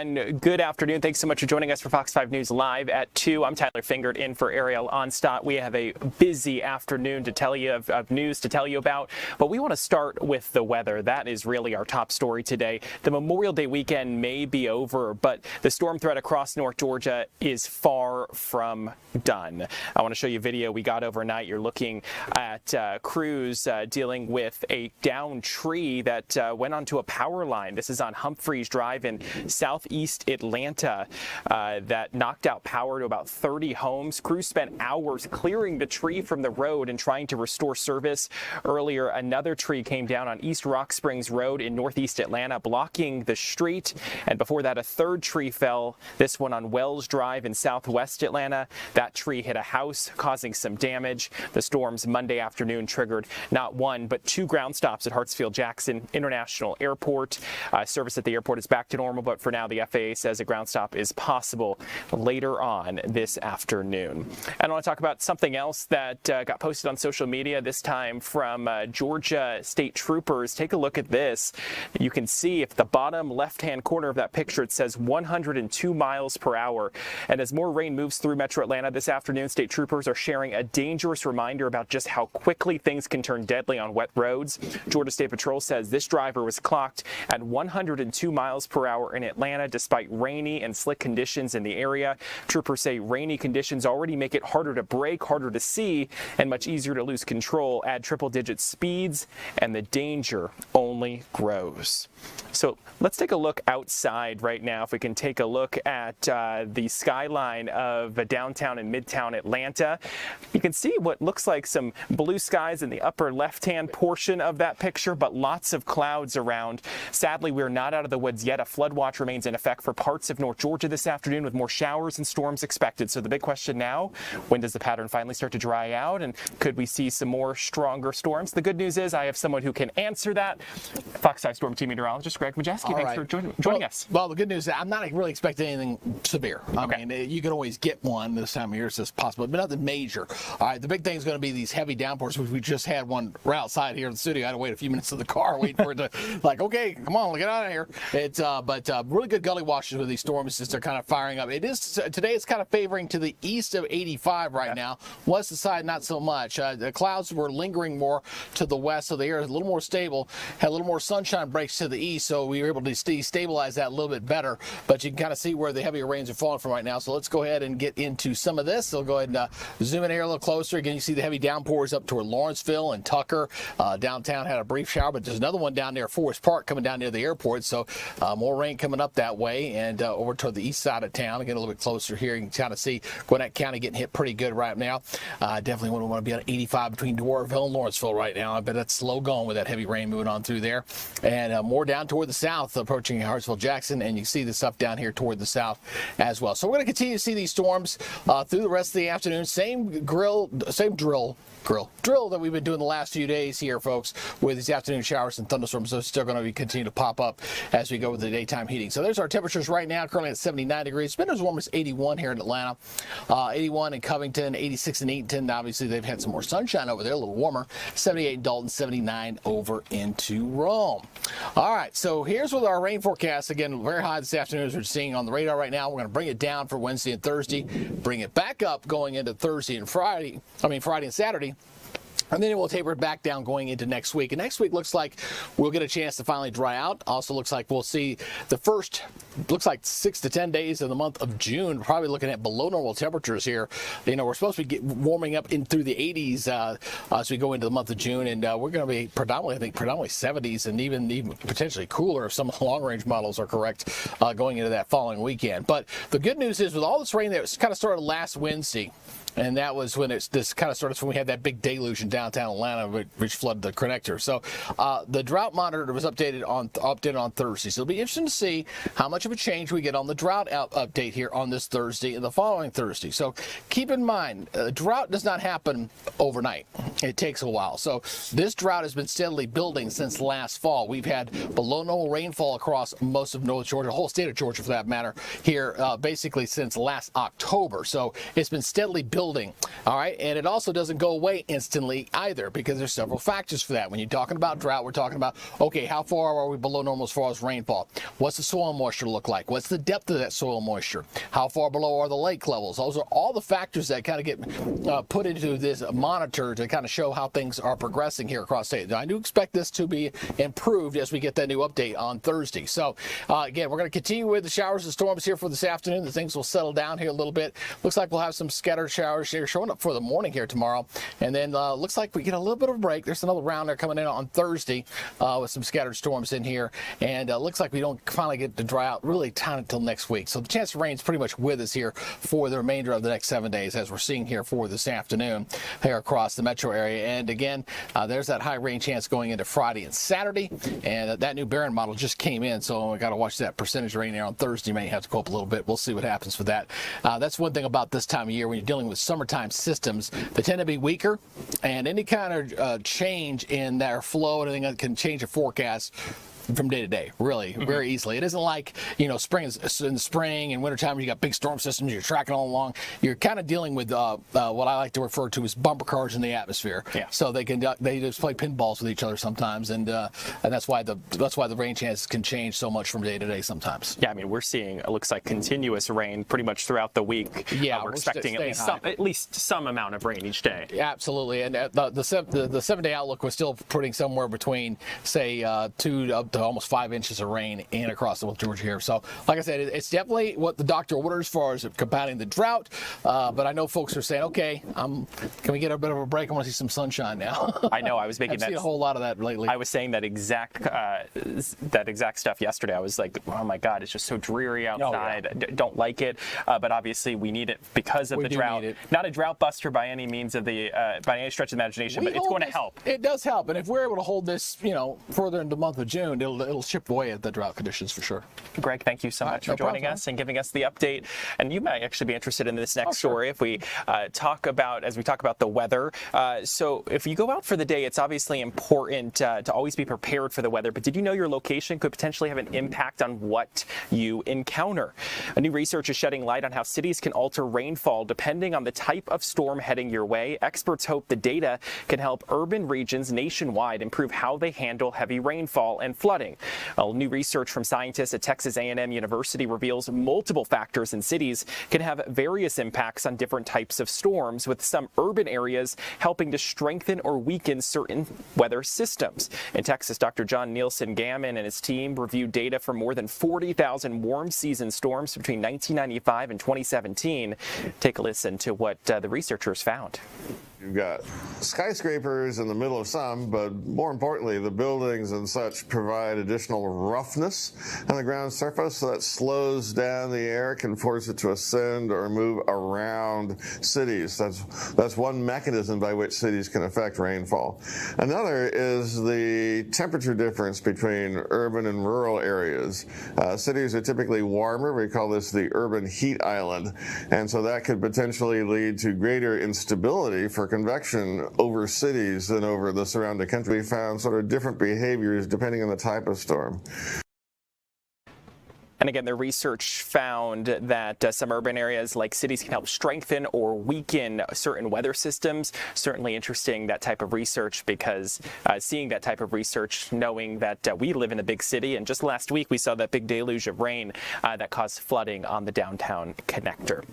everyone. Good afternoon. Thanks so much for joining us for Fox 5 News Live at 2. I'm Tyler Fingert in for Ariel Onstott. We have a busy afternoon to tell you of news to tell you about, but we want to start with the weather. That is really our top story today. The Memorial Day weekend may be over, but the storm threat across North Georgia is far from done. I want to show you a video we got overnight. You're looking at crews dealing with a downed tree that went onto a power line. This is on Humphreys Drive in southeast Atlanta that knocked out power to about 30 homes. Crews spent hours clearing the tree from the road and trying to restore service. Earlier, another tree came down on East Rock Springs Road in northeast Atlanta, blocking the street. And before that, a third tree fell, this one on Wells Drive in southwest Atlanta. That tree hit a house, causing some damage. The storms Monday afternoon triggered not one, but 2 ground stops at Hartsfield-Jackson International Airport. Service at the airport is back to normal, but for now the FAA says a ground stop is possible later on this afternoon. And I want to talk about something else that got posted on social media, this time from Georgia State Troopers. Take a look at this. You can see if the bottom left-hand corner of that picture, it says 102 miles per hour. And as more rain moves through Metro Atlanta this afternoon, State Troopers are sharing a dangerous reminder about just how quickly things can turn deadly on wet roads. Georgia State Patrol says this driver was clocked at 102 miles per hour in Atlanta despite rainy and slick conditions in the area. Troopers say rainy conditions already make it harder to brake, harder to see, and much easier to lose control. Add triple-digit speeds, and the danger only grows. So let's take a look outside right now. If we can take a look at the skyline of downtown and midtown Atlanta, you can see what looks like some blue skies in the upper left-hand portion of that picture, but lots of clouds around. Sadly, we're not out of the woods yet. A flood watch remains in effect for parts of North Georgia this afternoon with more showers and storms expected. So the big question now, when does the pattern finally start to dry out, and could we see some more stronger storms? The good news is I have someone who can answer that. Fox 5 Storm Team Meteorologist Greg Majeski, thanks for joining us. Well, the good news is I'm not really expecting anything severe. I mean, you can always get one this time of year, so it's possible, but nothing major. All right, the big thing is going to be these heavy downpours, which we just had one right outside here in the studio. I had to wait a few minutes in the car waiting for it to, like, okay, come on, get out of here. It's but really good gully washes with these storms as they're kind of firing up. It is today. It's kind of favoring to the east of 85 right now. West side, not so much. The clouds were lingering more to the west, so the air is a little more stable. Had a little more sunshine breaks to the east, so we were able to stabilize that a little bit better. But you can kind of see where the heavier rains are falling from right now. So let's go ahead and get into some of this. So go ahead and zoom in here a little closer. Again, you see the heavy downpours up toward Lawrenceville and Tucker. Downtown had a brief shower, but there's another one down near Forest Park coming down near the airport. So more rain coming up that way and over toward the east side of town. Again, a little bit closer here. You can kind of see Gwinnett County getting hit pretty good right now. Definitely wouldn't want to be on 85 between Dwarville and Lawrenceville right now. I bet that's slow going with that heavy rain moving on through there. And more down toward the south, approaching Hartsfield-Jackson, and you see the stuff down here toward the south as well. So we're going to continue to see these storms through the rest of the afternoon. Same drill that we've been doing the last few days here, folks, with these afternoon showers and thunderstorms. Those are still going to continue to pop up as we go with the daytime heating. So there's our temperatures right now, currently at 79 degrees. It's been as warm as 81 here in Atlanta, 81 in Covington, 86 in Eatonton. Obviously, they've had some more sunshine over there, a little warmer. 78 in Dalton, 79 over into Rome. All right, so here's with our rain forecast. Again, very high this afternoon as we're seeing on the radar right now. We're going to bring it down for Wednesday and Thursday, bring it back up going into Thursday and Friday and Saturday. And then it will taper back down going into next week. And next week looks like we'll get a chance to finally dry out. Also looks like we'll see the first, looks like 6 to 10 days of the month of June. Probably looking at below normal temperatures here. You know, we're supposed to be warming up in through the 80s as we go into the month of June. And we're going to be predominantly 70s and even potentially cooler if some of the long-range models are correct going into that following weekend. But the good news is with all this rain that was kind of started last Wednesday, and that was when this kind of started when we had that big deluge in downtown Atlanta, which flooded the connector. So the drought monitor was updated on Thursday. So it'll be interesting to see how much of a change we get on the drought update here on this Thursday and the following Thursday. So keep in mind, drought does not happen overnight. It takes a while. So this drought has been steadily building since last fall. We've had below normal rainfall across most of North Georgia, the whole state of Georgia for that matter, here basically since last October. So it's been steadily building building. All right, and it also doesn't go away instantly either, because there's several factors for that. When you're talking about drought, we're talking about, okay, how far are we below normal as far as rainfall? What's the soil moisture look like? What's the depth of that soil moisture? How far below are the lake levels? Those are all the factors that kind of get put into this monitor to kind of show how things are progressing here across the state. I do expect this to be improved as we get that new update on Thursday. So again, we're going to continue with the showers and storms here for this afternoon. The things will settle down here a little bit. Looks like we'll have some scattered showers here showing up for the morning here tomorrow. And then looks like we get a little bit of a break. There's another round there coming in on Thursday with some scattered storms in here. And looks like we don't finally get to dry out really time until next week. So the chance of rain is pretty much with us here for the remainder of the next 7 days, as we're seeing here for this afternoon here across the metro area. And again, there's that high rain chance going into Friday and Saturday. And that new Barron model just came in, so we got to watch that percentage rain there on Thursday. May have to go up a little bit. We'll see what happens with that. That's one thing about this time of year when you're dealing with summertime systems. They tend to be weaker, and any kind of change in their flow and anything that can change a forecast from day to day, really, very easily. It isn't like, spring is in the spring and wintertime, you got big storm systems, you're tracking all along. You're kind of dealing with what I like to refer to as bumper cars in the atmosphere. Yeah. So they just play pinballs with each other sometimes, and that's why the rain chances can change so much from day to day sometimes. Yeah, I mean, we're seeing, it looks like continuous rain pretty much throughout the week. Yeah, we're expecting at least some amount of rain each day. Yeah, absolutely. And the 7-day outlook was still putting somewhere between, say, 2 up to almost 5 inches of rain in across the Georgia here. So, like I said, it's definitely what the doctor orders as far as combating the drought. But I know folks are saying, okay, can we get a bit of a break? I want to see some sunshine now. I know. I was making I've seen a whole lot of that lately. I was saying that exact stuff yesterday. I was like, oh my God, it's just so dreary outside. Oh, yeah. Don't like it. But obviously, we need it because of the drought. Not a drought buster by any means of the by any stretch of the imagination, but it's going to help. It does help, and if we're able to hold this, further into the month of June, it'll chip away at the drought conditions for sure. Greg, thank you so much for joining us and giving us the update. And you might actually be interested in this next story if we talk about the weather. So if you go out for the day, it's obviously important to always be prepared for the weather. But did you know your location could potentially have an impact on what you encounter? A new research is shedding light on how cities can alter rainfall depending on the type of storm heading your way. Experts hope the data can help urban regions nationwide improve how they handle heavy rainfall and flooding. Well, new research from scientists at Texas A&M University reveals multiple factors in cities can have various impacts on different types of storms, with some urban areas helping to strengthen or weaken certain weather systems. In Texas, Dr. John Nielsen Gammon and his team reviewed data from more than 40,000 warm season storms between 1995 and 2017. Take a listen to what the researchers found. You've got skyscrapers in the middle of some, but more importantly, the buildings and such provide additional roughness on the ground surface, so that slows down the air, can force it to ascend or move around cities. That's one mechanism by which cities can affect rainfall. Another is the temperature difference between urban and rural areas. Cities are typically warmer. We call this the urban heat island, and so that could potentially lead to greater instability for convection over cities than over the surrounding country. We found sort of different behaviors depending on the type of storm. And again, the research found that some urban areas like cities can help strengthen or weaken certain weather systems. Certainly interesting, that type of research, because seeing that type of research, knowing that we live in a big city, and just last week we saw that big deluge of rain that caused flooding on the downtown connector.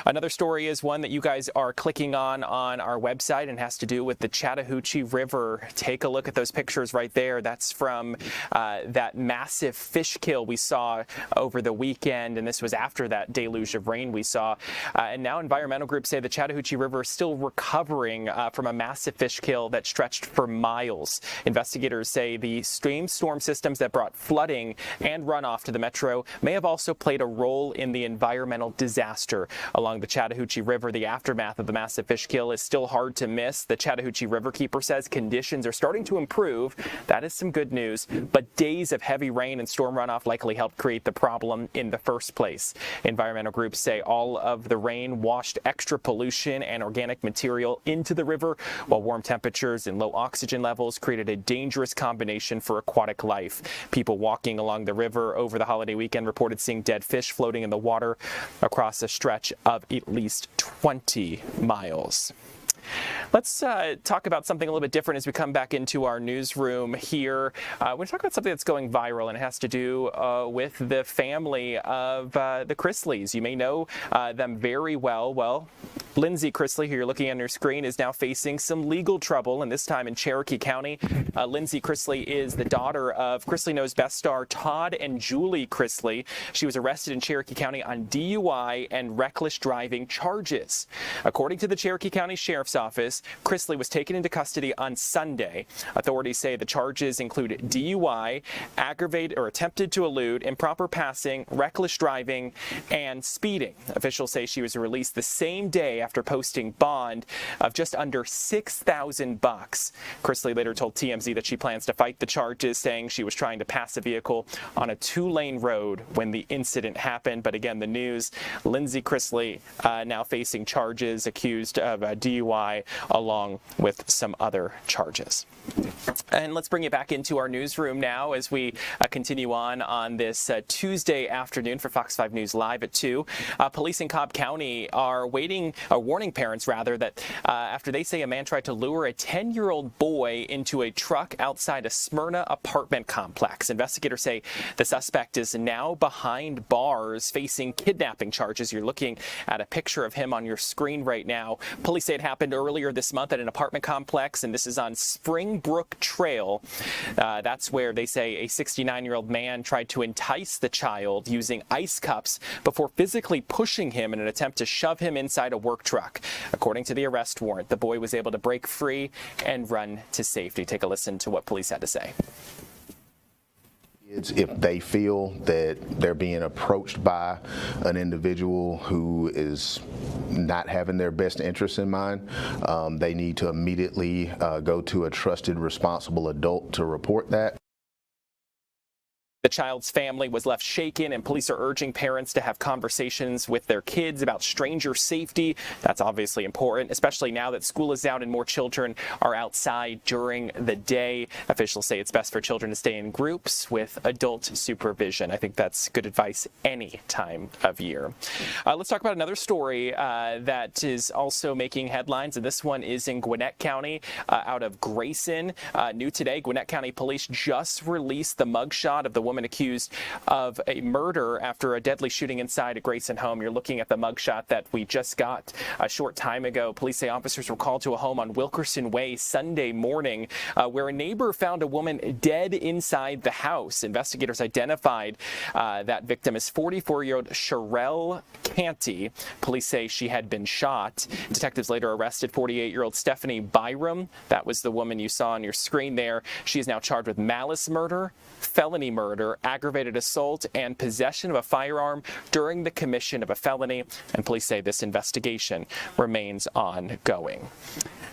Another story is one that you guys are clicking on our website and has to do with the Chattahoochee River. Take a look at those pictures right there. That's from that massive fish kill we saw over the weekend, and this was after that deluge of rain we saw. And now environmental groups say the Chattahoochee River is still recovering from a massive fish kill that stretched for miles. Investigators say the stream storm systems that brought flooding and runoff to the metro may have also played a role in the environmental disaster along the Chattahoochee River. The aftermath of the massive fish kill is still hard to miss. The Chattahoochee Riverkeeper says conditions are starting to improve. That is some good news, but days of heavy rain and storm runoff likely helped create the problem in the first place. Environmental groups say all of the rain washed extra pollution and organic material into the river, while warm temperatures and low oxygen levels created a dangerous combination for aquatic life. People walking along the river over the holiday weekend reported seeing dead fish floating in the water across a stretch of at least 20 miles. Let's talk about something a little bit different as we come back into our newsroom here. We're going to talk about something that's going viral, and it has to do with the family of the Chrisleys. You may know them very well. Well, Lindsay Chrisley, who you're looking on your screen, is now facing some legal trouble, and this time in Cherokee County. Lindsay Chrisley is the daughter of Chrisley Knows Best star Todd and Julie Chrisley. She was arrested in Cherokee County on DUI and reckless driving charges. According to the Cherokee County Sheriff's Office, Chrisley was taken into custody on Sunday. Authorities say the charges include DUI, aggravated or attempted to elude, improper passing, reckless driving, and speeding. Officials say she was released the same day after posting bond of just under $6,000. Chrisley later told TMZ that she plans to fight the charges, saying she was trying to pass a vehicle on a 2-lane road when the incident happened. But again, the news, Lindsay Chrisley now facing charges, accused of DUI along with some other charges. And let's bring it back into our newsroom now as we continue on this Tuesday afternoon for Fox 5 News Live at 2. Police in Cobb County are warning parents that after they say a man tried to lure a 10-year-old boy into a truck outside a Smyrna apartment complex. Investigators say the suspect is now behind bars facing kidnapping charges. You're looking at a picture of him on your screen right now. Police say it happened earlier this month at an apartment complex, and this is on Springbrook Trail. That's where they say a 69-year-old man tried to entice the child using ice cups before physically pushing him in an attempt to shove him inside a work truck. According to the arrest warrant, the boy was able to break free and run to safety. Take a listen to what police had to say. If they feel that they're being approached by an individual who is not having their best interests in mind, they need to immediately go to a trusted, responsible adult to report that. The child's family was left shaken, and police are urging parents to have conversations with their kids about stranger safety. That's obviously important, especially now that school is out and more children are outside during the day. Officials say it's best for children to stay in groups with adult supervision. I think that's good advice any time of year. Let's talk about another story that is also making headlines, and this one is in Gwinnett County out of Grayson. New today, Gwinnett County Police just released the mugshot of the woman accused of a murder after a deadly shooting inside a Grayson home. You're looking at the mugshot that we just got a short time ago. Police say officers were called to a home on Wilkerson Way Sunday morning where a neighbor found a woman dead inside the house. Investigators identified that victim as 44-year-old Sherelle Canty. Police say she had been shot. Detectives later arrested 48-year-old Stephanie Byram. That was the woman you saw on your screen there. She is now charged with malice murder, felony murder, aggravated assault, and possession of a firearm during the commission of a felony. And police say this investigation remains ongoing.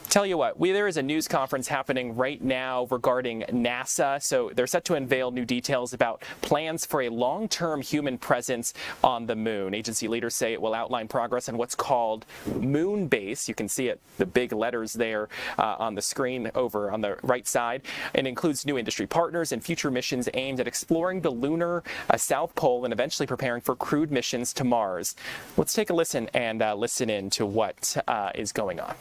Tell you what, there is a news conference happening right now regarding NASA. So they're set to unveil new details about plans for a long-term human presence on the moon. Agency leaders say it will outline progress on what's called moon base. You can see it, the big letters there on the screen over on the right side. It includes new industry partners and future missions aimed at exploring the lunar South Pole and eventually preparing for crewed missions to Mars. Let's take a listen and listen in to what is going on.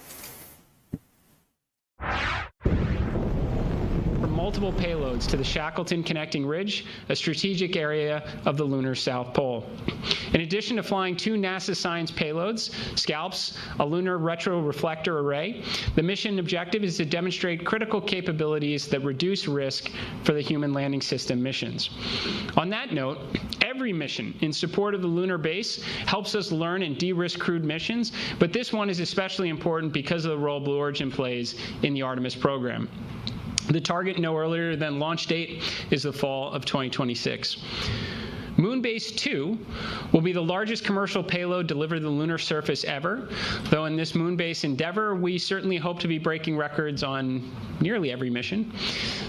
Multiple payloads to the Shackleton Connecting Ridge, a strategic area of the lunar South Pole. In addition to flying 2 NASA science payloads, SCALPs, a lunar retroreflector array, the mission objective is to demonstrate critical capabilities that reduce risk for the human landing system missions. On that note, every mission in support of the lunar base helps us learn and de-risk crewed missions, but this one is especially important because of the role Blue Origin plays in the Artemis program. The target no earlier than launch date is the fall of 2026. Moonbase 2 will be the largest commercial payload delivered to the lunar surface ever, though in this Moonbase endeavor, we certainly hope to be breaking records on nearly every mission.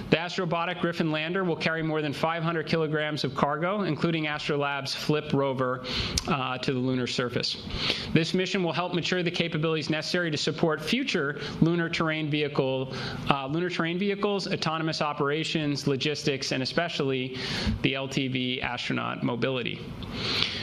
The Astrobotic Griffin lander will carry more than 500 kilograms of cargo, including Astrolab's FLIP rover, to the lunar surface. This mission will help mature the capabilities necessary to support future lunar terrain vehicles, autonomous operations, logistics, and especially the LTV astronaut mobility.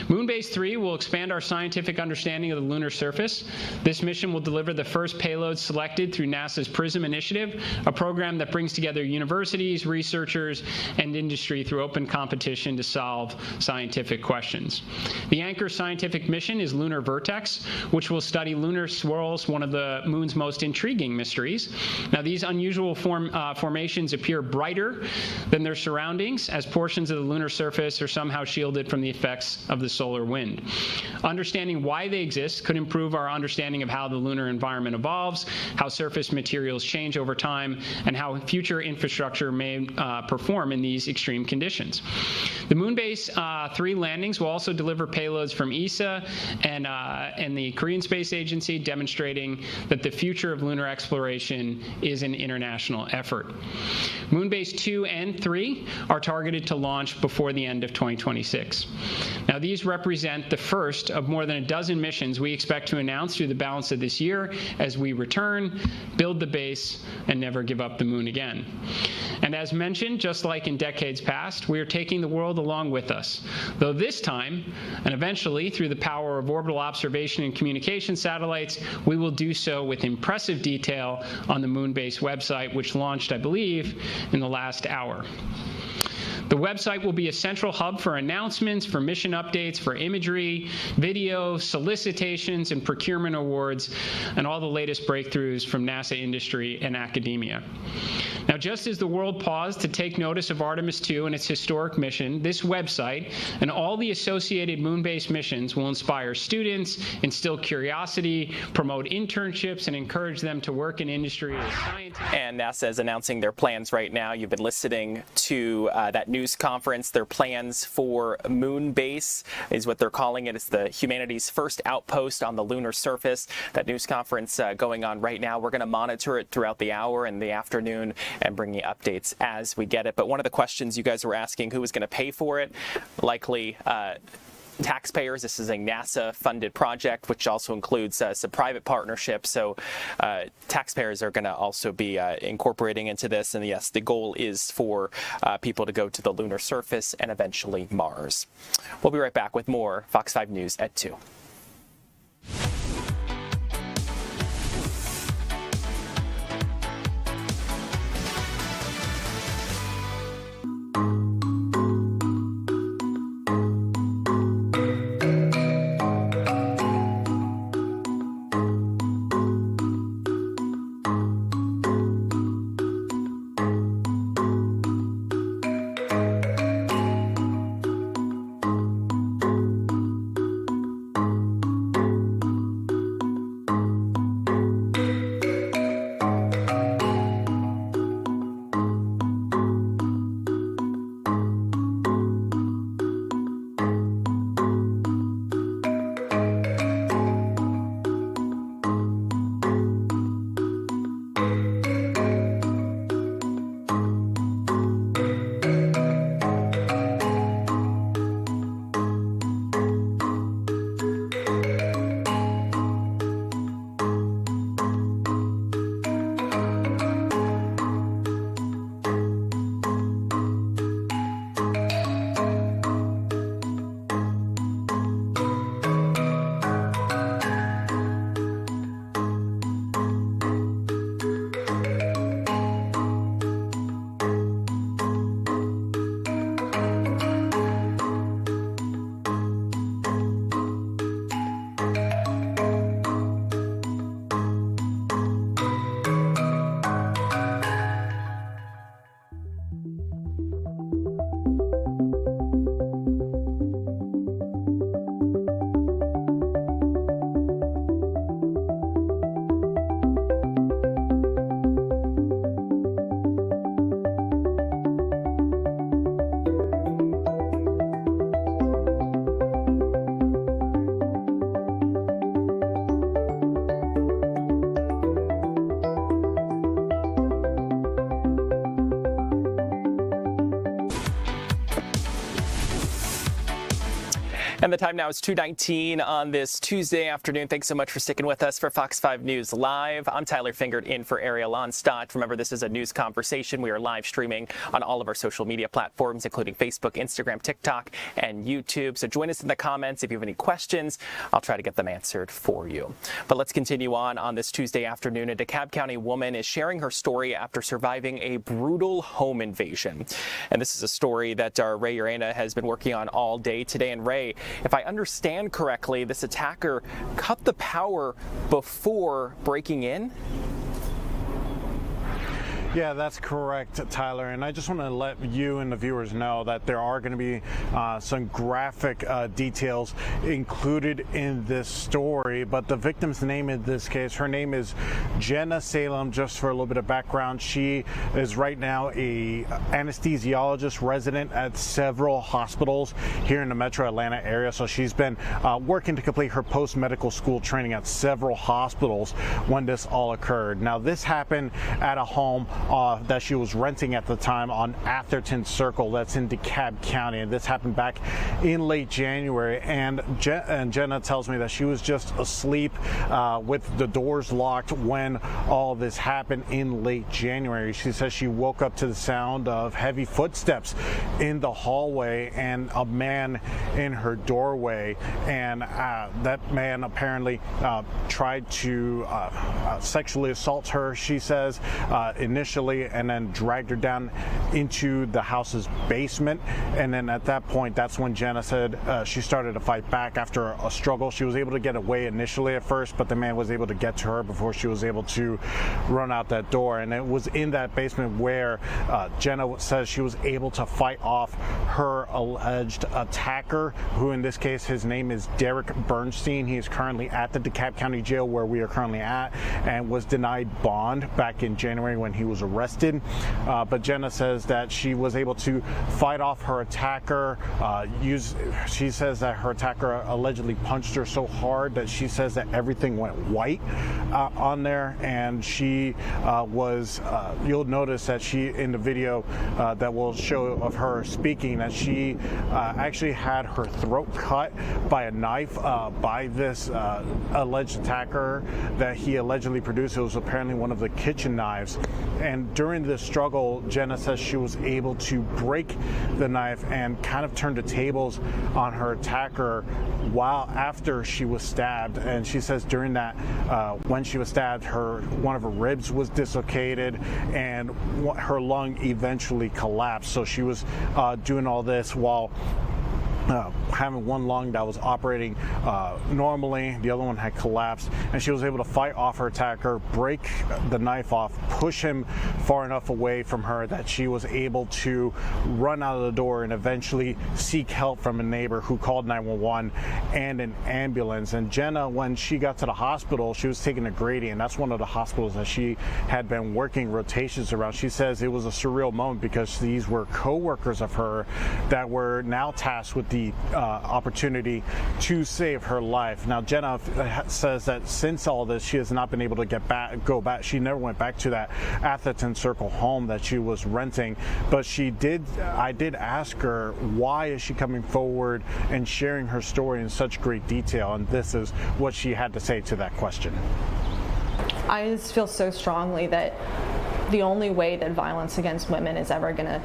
Moonbase 3 will expand our scientific understanding of the lunar surface. This mission will deliver the first payload selected through NASA's PRISM initiative, a program that brings together universities, researchers, and industry through open competition to solve scientific questions. The anchor scientific mission is Lunar Vertex, which will study lunar swirls, one of the moon's most intriguing mysteries. Now, these unusual formations appear brighter than their surroundings, as portions of the lunar surface are somehow shielded from the effects of the solar wind. Understanding why they exist could improve our understanding of how the lunar environment evolves, how surface materials change over time, and how future infrastructure may perform in these extreme conditions. The Moonbase 3 landings will also deliver payloads from ESA and the Korean Space Agency, demonstrating that the future of lunar exploration is an international effort. Moonbase 2 and 3 are targeted to launch before the end of 2026. Now, these represent the first of more than a dozen missions we expect to announce through the balance of this year as we return, build the base, and never give up the moon again. And as mentioned, just like in decades past, we are taking the world along with us, though this time, and eventually through the power of orbital observation and communication satellites, we will do so with impressive detail on the Moonbase website, which launched, I believe, in the last hour. The website will be a central hub for announcements, for mission updates, for imagery, video, solicitations, and procurement awards, and all the latest breakthroughs from NASA industry and academia. Now, just as the world paused to take notice of Artemis II and its historic mission, this website and all the associated moon-based missions will inspire students, instill curiosity, promote internships, and encourage them to work in industry as scientists. And NASA is announcing their plans right now. You've been listening to that news conference. Their plans for Moonbase is what they're calling it. It's the humanity's first outpost on the lunar surface. That news conference going on right now. We're going to monitor it throughout the hour and the afternoon and bring you updates as we get it. But one of the questions you guys were asking, who was going to pay for it? Likely taxpayers. This is a NASA-funded project, which also includes some private partnerships. So taxpayers are going to also be incorporating into this. And yes, the goal is for people to go to the lunar surface and eventually Mars. We'll be right back with more Fox 5 News at 2. And the time now is 2:19 on this Tuesday afternoon. Thanks so much for sticking with us for Fox 5 News Live. I'm Tyler Fingert in for Ariel Onstadt. Remember, this is a news conversation. We are live streaming on all of our social media platforms, including Facebook, Instagram, TikTok, and YouTube. So join us in the comments if you have any questions. I'll try to get them answered for you. But let's continue on this Tuesday afternoon. A DeKalb County woman is sharing her story after surviving a brutal home invasion. And this is a story that our Ray Urena has been working on all day today. And Ray, if I understand correctly, this attacker cut the power before breaking in? Yeah, that's correct, Tyler. And I just want to let you and the viewers know that there are going to be some graphic details included in this story. But the victim's name in this case, her name is Jenna Salem. Just for a little bit of background, she is right now a anesthesiologist resident at several hospitals here in the Metro Atlanta area. So she's been working to complete her post-medical school training at several hospitals when this all occurred. Now, this happened at a home that she was renting at the time on Atherton Circle, that's in DeKalb County, and this happened back in late January. And Jenna tells me that she was just asleep with the doors locked when all this happened in late January. She says she woke up to the sound of heavy footsteps in the hallway and a man in her doorway, and that man apparently tried to sexually assault her, she says, initially, and then dragged her down into the house's basement. And then at that point, that's when Jenna said she started to fight back after a struggle. She was able to get away initially at first, but the man was able to get to her before she was able to run out that door. And it was in that basement where Jenna says she was able to fight off her alleged attacker, who in this case, his name is Derek Bernstein. He is currently at the DeKalb County Jail where we are currently at, and was denied bond back in January when he was arrested. But Jenna says that she was able to fight off her attacker. She says that her attacker allegedly punched her so hard that she says that everything went white on there. And she you'll notice that she, in the video that will show of her speaking, that she actually had her throat cut by a knife by this alleged attacker that he allegedly produced. It was apparently one of the kitchen knives. And during this struggle, Jenna says she was able to break the knife and kind of turn the tables on her attacker after she was stabbed. And she says during that, when she was stabbed, one of her ribs was dislocated and her lung eventually collapsed. So she was doing all this while having one lung that was operating normally, the other one had collapsed, and she was able to fight off her attacker, break the knife off, push him far enough away from her that she was able to run out of the door and eventually seek help from a neighbor who called 911 and an ambulance. And Jenna, when she got to the hospital, she was taken to Grady, and that's one of the hospitals that she had been working rotations around. She says it was a surreal moment because these were co-workers of her that were now tasked with the opportunity to save her life. Now, Jenna says that since all this, she has not been able to go back. She never went back to that Atherton Circle home that she was renting, but I did ask her, why is she coming forward and sharing her story in such great detail? And this is what she had to say to that question. I just feel so strongly that the only way that violence against women is ever going to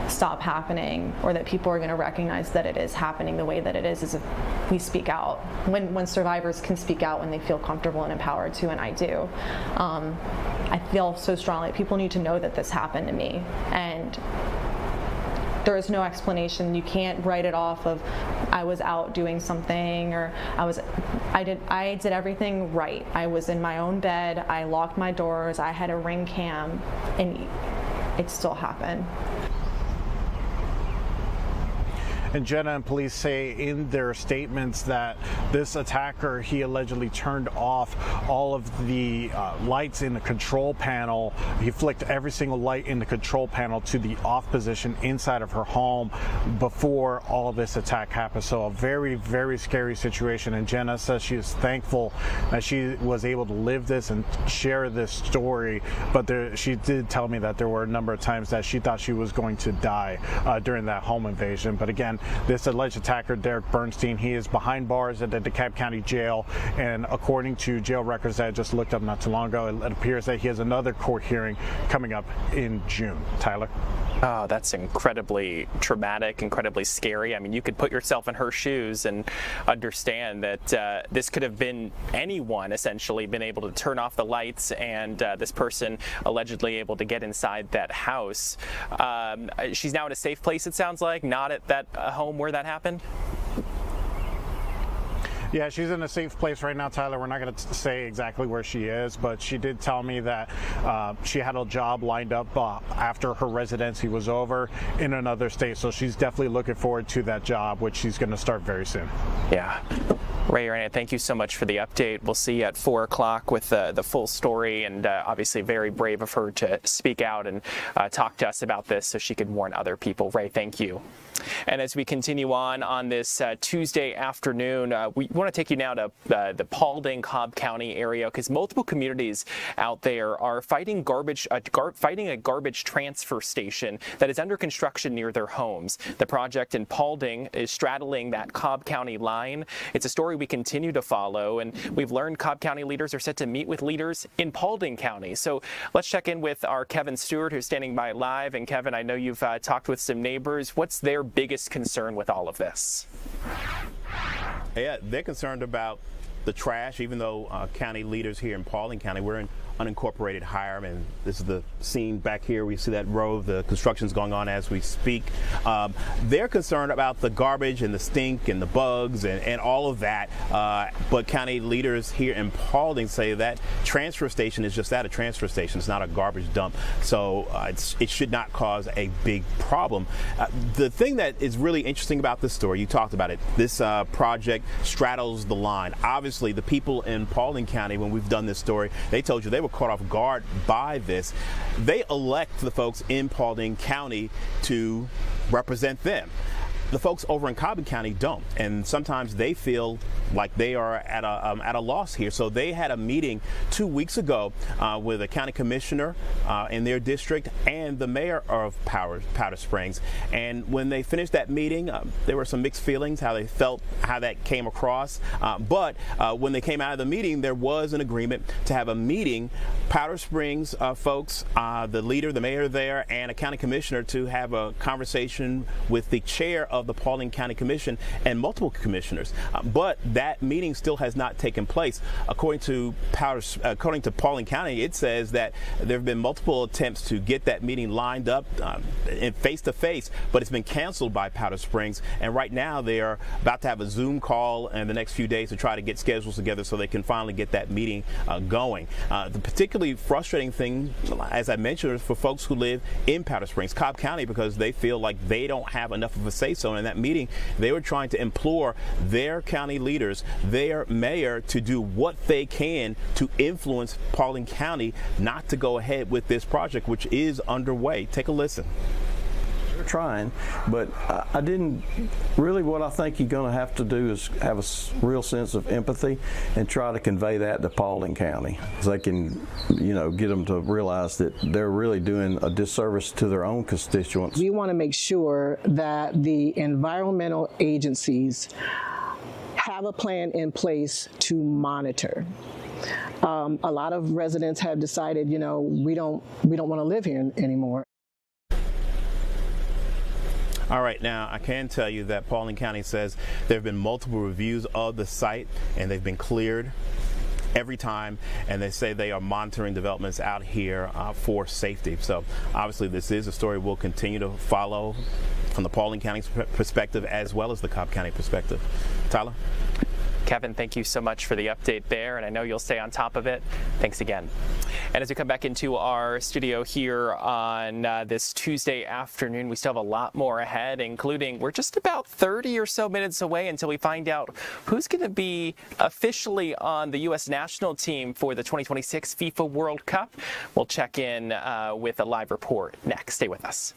stop happening, or that people are going to recognize that it is happening the way that it is if we speak out. When survivors can speak out when they feel comfortable and empowered to, and I do. I feel so strongly that people need to know that this happened to me, and there is no explanation. You can't write it off of I was out doing something, or I did everything right. I was in my own bed, I locked my doors, I had a Ring cam, and it still happened. And Jenna and police say in their statements that this attacker, he allegedly turned off all of the lights in the control panel. He flicked every single light in the control panel to the off position inside of her home before all of this attack happened. So a very, very scary situation. And Jenna says she is thankful that she was able to live this and share this story. But she did tell me that there were a number of times that she thought she was going to die during that home invasion. But again, this alleged attacker, Derek Bernstein, he is behind bars at the DeKalb County Jail, and according to jail records that I just looked up not too long ago, it appears that he has another court hearing coming up in June. Tyler? Oh, that's incredibly traumatic, incredibly scary. I mean, you could put yourself in her shoes and understand that this could have been anyone, essentially, been able to turn off the lights and this person allegedly able to get inside that house. She's now in a safe place, it sounds like, not at that home where that happened? Yeah, she's in a safe place right now, Tyler. We're not going to say exactly where she is, but she did tell me that she had a job lined up after her residency was over in another state. So she's definitely looking forward to that job, which she's going to start very soon. Yeah. Ray Arana, thank you so much for the update. We'll see you at 4 o'clock with the full story, and obviously very brave of her to speak out and talk to us about this so she could warn other people. Ray, thank you. And as we continue on this Tuesday afternoon, we want to take you now to the Paulding, Cobb County area, because multiple communities out there are fighting a garbage transfer station that is under construction near their homes. The project in Paulding is straddling that Cobb County line. It's a story we continue to follow, and we've learned Cobb County leaders are set to meet with leaders in Paulding County. So let's check in with our Kevin Stewart, who's standing by live. And Kevin, I know you've talked with some neighbors. What's their biggest concern with all of this? Yeah, they're concerned about the trash, even though county leaders here in Paulding County, we're in unincorporated Hiram, and this is the scene back here. We see that row, the construction's going on as we speak. They're concerned about the garbage and the stink and the bugs and all of that, but county leaders here in Paulding say that transfer station is just that, a transfer station. It's not a garbage dump, so it should not cause a big problem. The thing that is really interesting about this story, you talked about it, this project straddles the line. Obviously, the people in Paulding County, when we've done this story, they told you they were caught off guard by this. They elect the folks in Paulding County to represent them. The folks over in Cobb County don't, and sometimes they feel like they are at a loss here. So they had a meeting 2 weeks ago with a county commissioner in their district and the mayor of Powder Springs. And when they finished that meeting, there were some mixed feelings how they felt, how that came across. But when they came out of the meeting, there was an agreement to have a meeting. Powder Springs folks, the leader, the mayor there, and a county commissioner to have a conversation with the chair of the Paulding County Commission and multiple commissioners, but that meeting still has not taken place. According to Paulding County, it says that there have been multiple attempts to get that meeting lined up face to face, but it's been canceled by Powder Springs. And right now they are about to have a Zoom call in the next few days to try to get schedules together so they can finally get that meeting going. The particularly frustrating thing, as I mentioned, is for folks who live in Powder Springs, Cobb County, because they feel like they don't have enough of a say-so. In that meeting, they were trying to implore their county leaders, their mayor, to do what they can to influence Paulding County not to go ahead with this project, which is underway. Take a listen. They're trying, but I didn't really. What I think you're going to have to do is have a real sense of empathy and try to convey that to Paulding County. So they can, get them to realize that they're really doing a disservice to their own constituents. We want to make sure that the environmental agencies have a plan in place to monitor. A lot of residents have decided, we don't want to live here anymore. All right, now I can tell you that Paulding County says there have been multiple reviews of the site and they've been cleared every time, and they say they are monitoring developments out here for safety. So obviously this is a story we'll continue to follow from the Paulding County perspective as well as the Cobb County perspective. Tyler? Kevin, thank you so much for the update there, and I know you'll stay on top of it. Thanks again. And as we come back into our studio here on this Tuesday afternoon, we still have a lot more ahead, including we're just about 30 or so minutes away until we find out who's going to be officially on the U.S. national team for the 2026 FIFA World Cup. We'll check in with a live report next. Stay with us.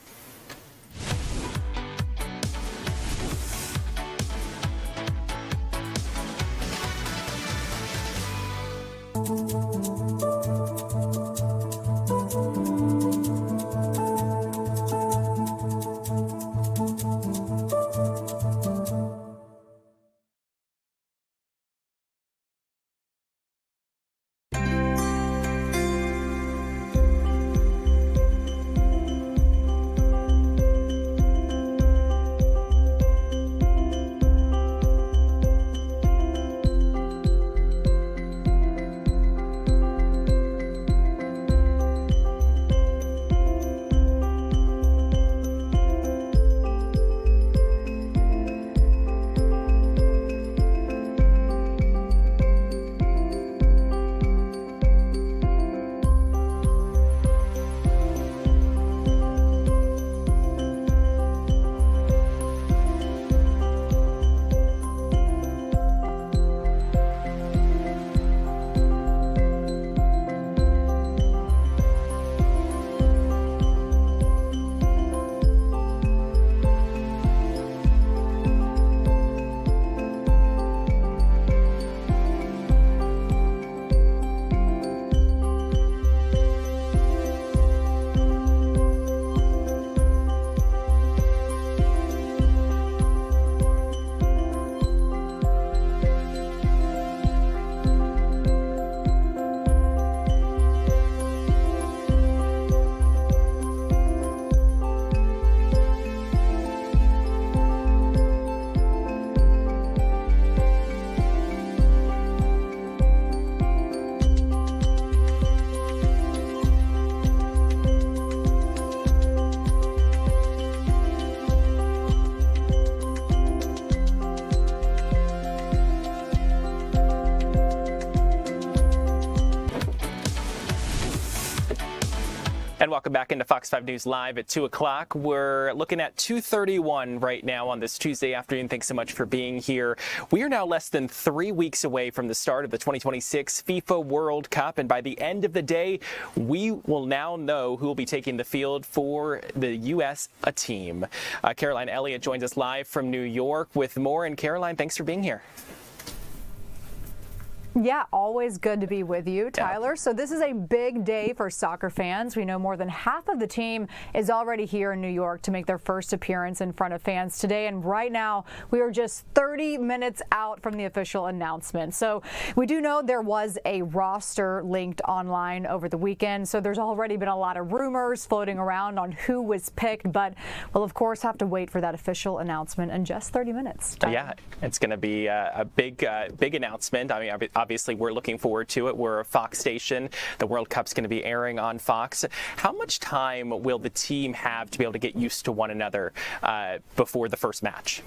And welcome back into Fox 5 News Live at 2 o'clock. We're looking at 2:31 right now on this Tuesday afternoon. Thanks so much for being here. We are now less than 3 weeks away from the start of the 2026 FIFA World Cup. And by the end of the day, we will now know who will be taking the field for the U.S. team. Caroline Elliott joins us live from New York with more. And Caroline, thanks for being here. Yeah, always good to be with you, Tyler. So this is a big day for soccer fans. We know more than half of the team is already here in New York to make their first appearance in front of fans today. And right now, we are just 30 minutes out from the official announcement. So we do know there was a roster linked online over the weekend. So there's already been a lot of rumors floating around on who was picked. But we'll, of course, have to wait for that official announcement in just 30 minutes. Tyler. Yeah, it's going to be a big announcement. I mean, obviously, we're looking forward to it. We're a Fox station. The World Cup's going to be airing on Fox. How much time will the team have to be able to get used to one another before the first match?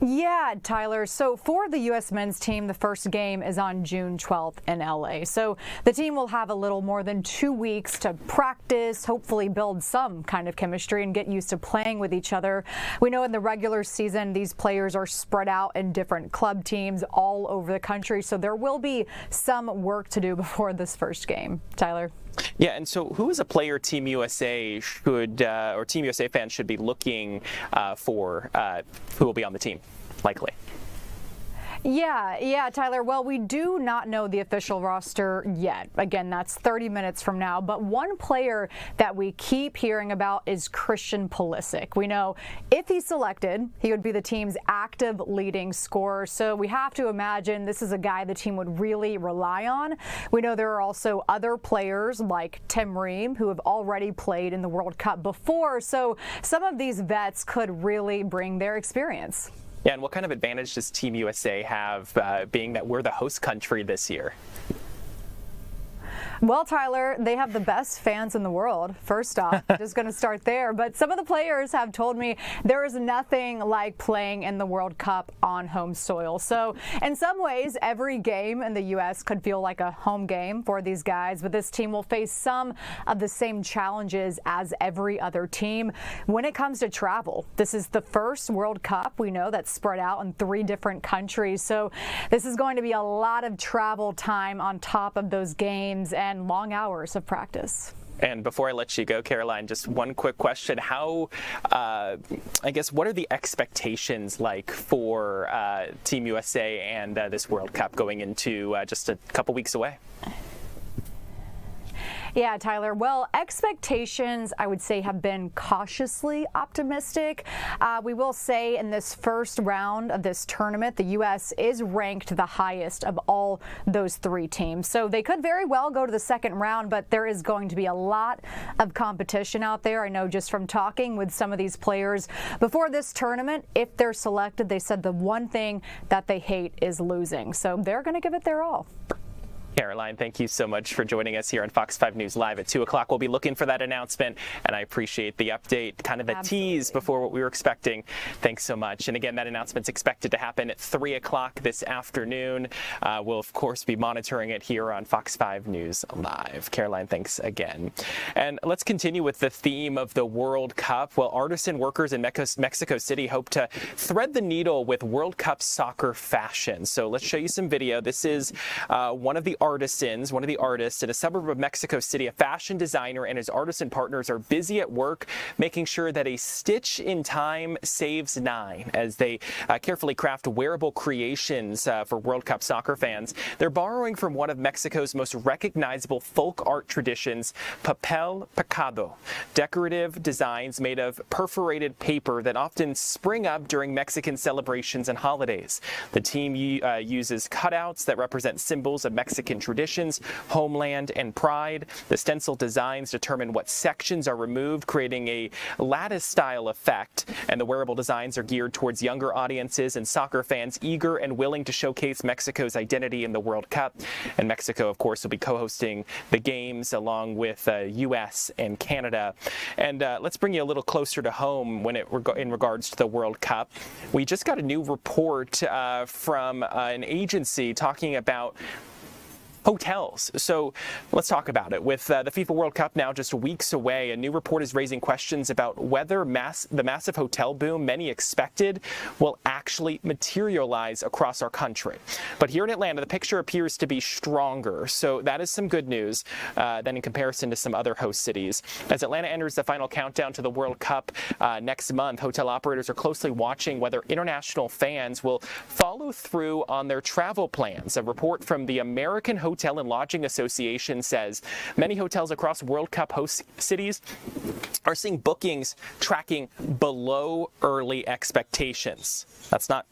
Yeah, Tyler. So for the U.S. men's team, the first game is on June 12th in L.A. So the team will have a little more than 2 weeks to practice, hopefully build some kind of chemistry and get used to playing with each other. We know in the regular season, these players are spread out in different club teams all over the country. So there will be some work to do before this first game. Tyler? Yeah, and so who is a player Team USA should, or Team USA fans should be looking for who will be on the team, likely? Yeah, Tyler. Well, we do not know the official roster yet. Again, that's 30 minutes from now. But one player that we keep hearing about is Christian Pulisic. We know if he's selected, he would be the team's active leading scorer. So we have to imagine this is a guy the team would really rely on. We know there are also other players like Tim Ream who have already played in the World Cup before. So some of these vets could really bring their experience. Yeah, and what kind of advantage does Team USA have, being that we're the host country this year? Well, Tyler, they have the best fans in the world, first off. Just going to start there. But some of the players have told me there is nothing like playing in the World Cup on home soil. So in some ways, every game in the U.S. could feel like a home game for these guys. But this team will face some of the same challenges as every other team when it comes to travel. This is the first World Cup we know that's spread out in 3 different countries. So this is going to be a lot of travel time on top of those games and long hours of practice. And before I let you go, Caroline, just one quick question. How, I guess, what are the expectations like for Team USA and this World Cup going into just a couple weeks away? Yeah, Tyler. Well, expectations, I would say, have been cautiously optimistic. We will say in this first round of this tournament, the U.S. is ranked the highest of all those 3 teams. So they could very well go to the second round, but there is going to be a lot of competition out there. I know just from talking with some of these players before this tournament, if they're selected, they said the one thing that they hate is losing. So they're going to give it their all. Caroline, thank you so much for joining us here on Fox 5 News Live at 2 o'clock. We'll be looking for that announcement, and I appreciate the update, kind of the tease before what we were expecting. Thanks so much. And again, that announcement's expected to happen at 3 o'clock this afternoon. We'll, of course, be monitoring it here on Fox 5 News Live. Caroline, thanks again. And let's continue with the theme of the World Cup. Well, artisan workers in Mexico City hope to thread the needle with World Cup soccer fashion. So let's show you some video. This is one of the artists in a suburb of Mexico City. A fashion designer and his artisan partners are busy at work making sure that a stitch in time saves 9 as they carefully craft wearable creations for World Cup soccer fans. They're borrowing from one of Mexico's most recognizable folk art traditions, papel picado, decorative designs made of perforated paper that often spring up during Mexican celebrations and holidays. The team uses cutouts that represent symbols of Mexican traditions, homeland, and pride. The stencil designs determine what sections are removed, creating a lattice-style effect, and the wearable designs are geared towards younger audiences and soccer fans eager and willing to showcase Mexico's identity in the World Cup. And Mexico, of course, will be co-hosting the games along with U.S. and Canada. And let's bring you a little closer to home in regards to the World Cup. We just got a new report from an agency talking about hotels. So let's talk about it. With the FIFA World Cup now just weeks away, a new report is raising questions about whether the massive hotel boom many expected will actually materialize across our country. But here in Atlanta, the picture appears to be stronger. So that is some good news than in comparison to some other host cities. As Atlanta enters the final countdown to the World Cup next month, hotel operators are closely watching whether international fans will follow through on their travel plans. A report from the American Hotel and Lodging Association says many hotels across World Cup host cities are seeing bookings tracking below early expectations. That's not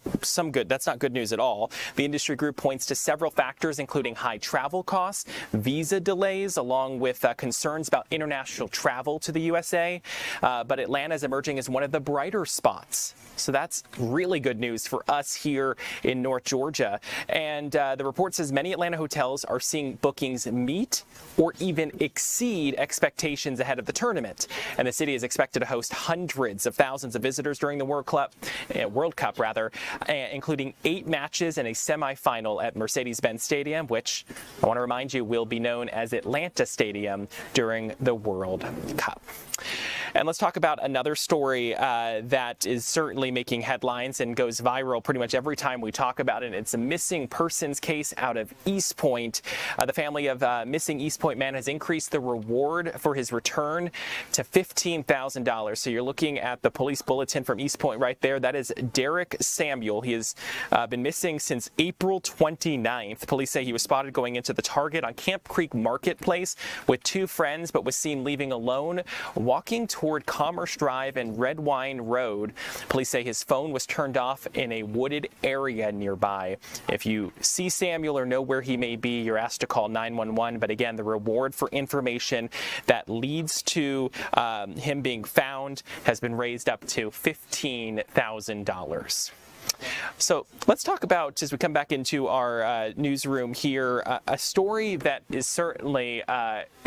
good news at all. The industry group points to several factors, including high travel costs, visa delays, along with concerns about international travel to the USA. But Atlanta is emerging as one of the brighter spots. So that's really good news for us here in North Georgia. And the report says many Atlanta hotels are seeing bookings meet or even exceed expectations ahead of the tournament. And the city is expected to host hundreds of thousands of visitors during the World Cup, including 8 matches and a semifinal at Mercedes-Benz Stadium, which I want to remind you will be known as Atlanta Stadium during the World Cup. And let's talk about another story that is certainly making headlines and goes viral pretty much every time we talk about it. It's a missing persons case out of East Point. The family of missing East Point man has increased the reward for his return to $15,000. So you're looking at the police bulletin from East Point right there. That is Derek Samuel. He has been missing since April 29th. Police say he was spotted going into the Target on Camp Creek Marketplace with 2 friends, but was seen leaving alone, walking toward Commerce Drive and Red Wine Road. Police say his phone was turned off in a wooded area nearby. If you see Samuel or know where he may be, you're asked to call 911. But again, the reward for information that leads to him being found has been raised up to $15,000. So let's talk about, as we come back into our newsroom here, a story that is certainly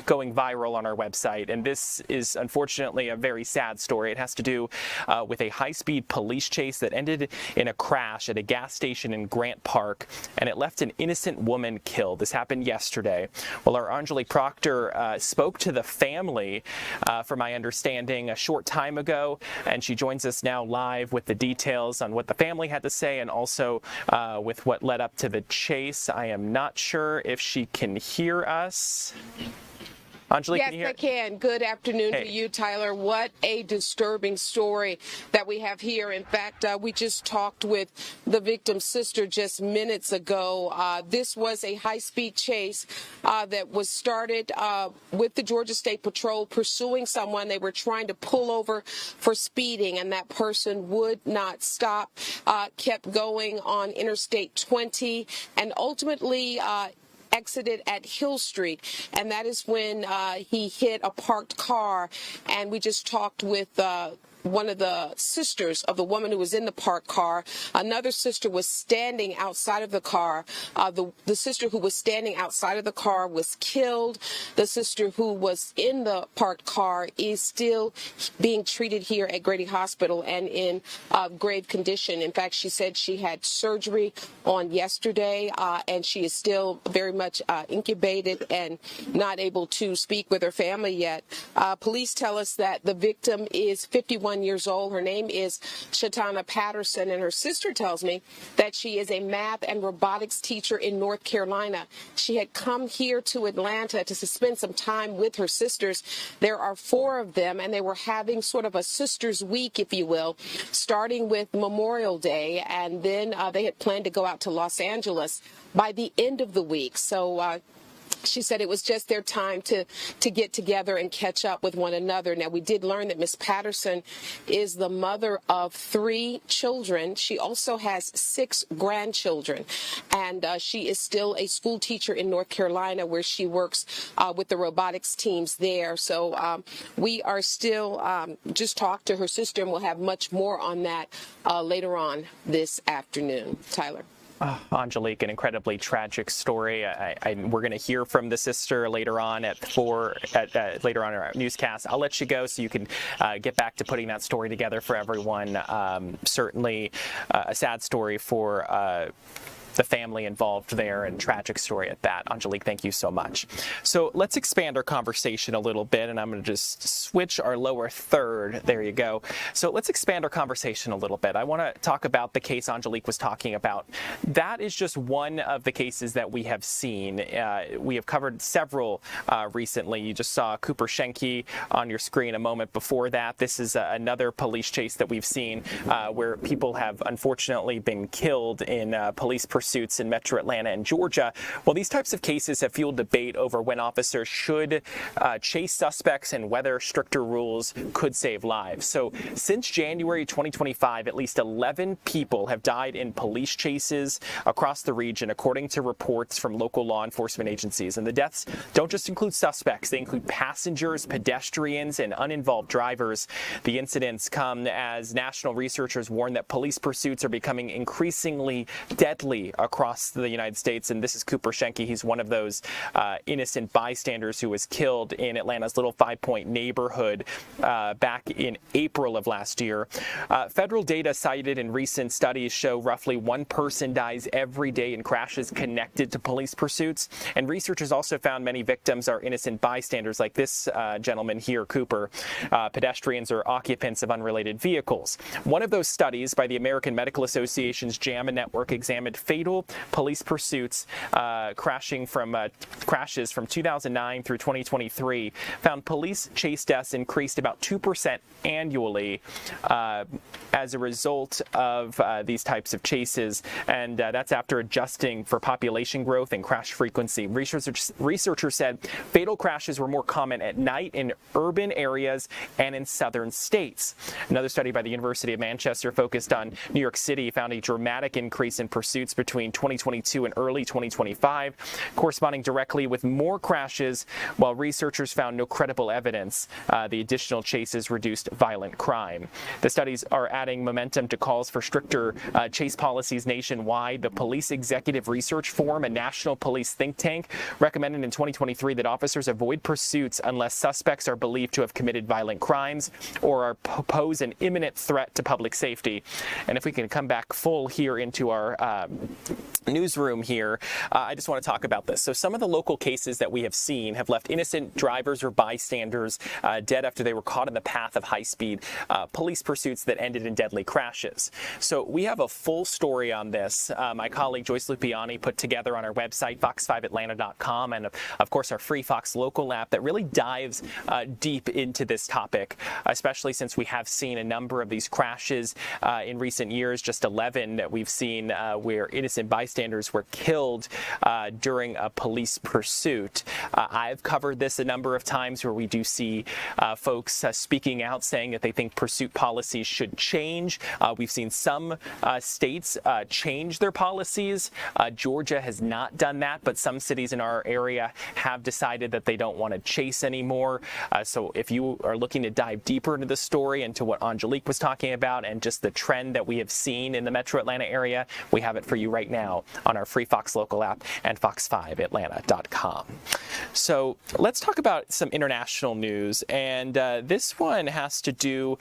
going viral on our website. And this is unfortunately a very sad story. It has to do with a high-speed police chase that ended in a crash at a gas station in Grant Park, and it left an innocent woman killed. This happened yesterday. Well, our Angelique Proctor spoke to the family, from my understanding, a short time ago, and she joins us now live with the details on what the family had to say and also with what led up to the chase. I am not sure if she can hear us. Angelique, yes, can you hear? I can. Good afternoon Hey. to you, Tyler. What a disturbing story that we have here. In fact, we just talked with the victim's sister just minutes ago. This was a high-speed chase that was started with the Georgia State Patrol pursuing someone. They were trying to pull over for speeding, and that person would not stop, kept going on Interstate 20, and ultimately exited at Hill Street, and that is when he hit a parked car. And we just talked with one of the sisters of the woman who was in the parked car. Another sister was standing outside of the car. The sister who was standing outside of the car was killed. The sister who was in the parked car is still being treated here at Grady Hospital and in grave condition. In fact, she said she had surgery on yesterday, and she is still very much incubated and not able to speak with her family yet. Police tell us that the victim is 51 years old. Her name is Shatana Patterson, and her sister tells me that she is a math and robotics teacher in North Carolina. She had come here to Atlanta to spend some time with her sisters. There are 4 of them, and they were having sort of a sisters week, if you will, starting with Memorial Day, and then they had planned to go out to Los Angeles by the end of the week. So she said it was just their time to get together and catch up with one another. Now, we did learn that Miss Patterson is the mother of 3 children. She also has 6 grandchildren, and she is still a school teacher in North Carolina, where she works with the robotics teams there. So we are still just talked to her sister, and we'll have much more on that later on this afternoon. Tyler. Angelique, an incredibly tragic story. We're going to hear from the sister later on at 4, later on in our newscast. I'll let you go so you can get back to putting that story together for everyone. Certainly a sad story for the family involved there, and tragic story at that. Angelique, thank you so much. So let's expand our conversation a little bit, and I'm going to just switch our lower third. There you go. So let's expand our conversation a little bit. I want to talk about the case Angelique was talking about. That is just one of the cases that we have seen. We have covered several recently. You just saw Cooper Schenke on your screen a moment before that. This is another police chase that we've seen where people have unfortunately been killed in police pursuits in Metro Atlanta and Georgia. Well, these types of cases have fueled debate over when officers should chase suspects and whether stricter rules could save lives. So since January 2025, at least 11 people have died in police chases across the region, according to reports from local law enforcement agencies. And the deaths don't just include suspects, they include passengers, pedestrians, and uninvolved drivers. The incidents come as national researchers warn that police pursuits are becoming increasingly deadly across the United States. And this is Cooper Schenke. He's one of those innocent bystanders who was killed in Atlanta's Little Five Point neighborhood back in April of last year. Federal data cited in recent studies show roughly one person dies every day in crashes connected to police pursuits. And researchers also found many victims are innocent bystanders like this gentleman here, Cooper, pedestrians or occupants of unrelated vehicles. One of those studies by the American Medical Association's JAMA network examined fatal police pursuits crashes from 2009 through 2023, found police chase deaths increased about 2% annually as a result of these types of chases, and that's after adjusting for population growth and crash frequency. Researchers said fatal crashes were more common at night in urban areas and in southern states. Another study by the University of Manchester focused on New York City found a dramatic increase in pursuits between 2022 and early 2025, corresponding directly with more crashes, while researchers found no credible evidence the additional chases reduced violent crime. The studies are adding momentum to calls for stricter chase policies nationwide. The Police Executive Research Forum, a national police think tank, recommended in 2023 that officers avoid pursuits unless suspects are believed to have committed violent crimes or pose an imminent threat to public safety. And if we can come back full here into our newsroom here, I just want to talk about this. So some of the local cases that we have seen have left innocent drivers or bystanders dead after they were caught in the path of high-speed police pursuits that ended in deadly crashes. So we have a full story on this. My colleague Joyce Lupiani put together on our website, fox5atlanta.com, and of course our free Fox Local app that really dives deep into this topic, especially since we have seen a number of these crashes in recent years, just 11 that we've seen where innocent bystanders were killed during a police pursuit. I've covered this a number of times where we do see folks speaking out saying that they think pursuit policies should change. We've seen some states change their policies. Georgia has not done that, but some cities in our area have decided that they don't want to chase anymore. So if you are looking to dive deeper into the story, into what Angelique was talking about, and just the trend that we have seen in the Metro Atlanta area, we have it for you right now on our free Fox Local app and fox5atlanta.com. So let's talk about some international news, and this one has to do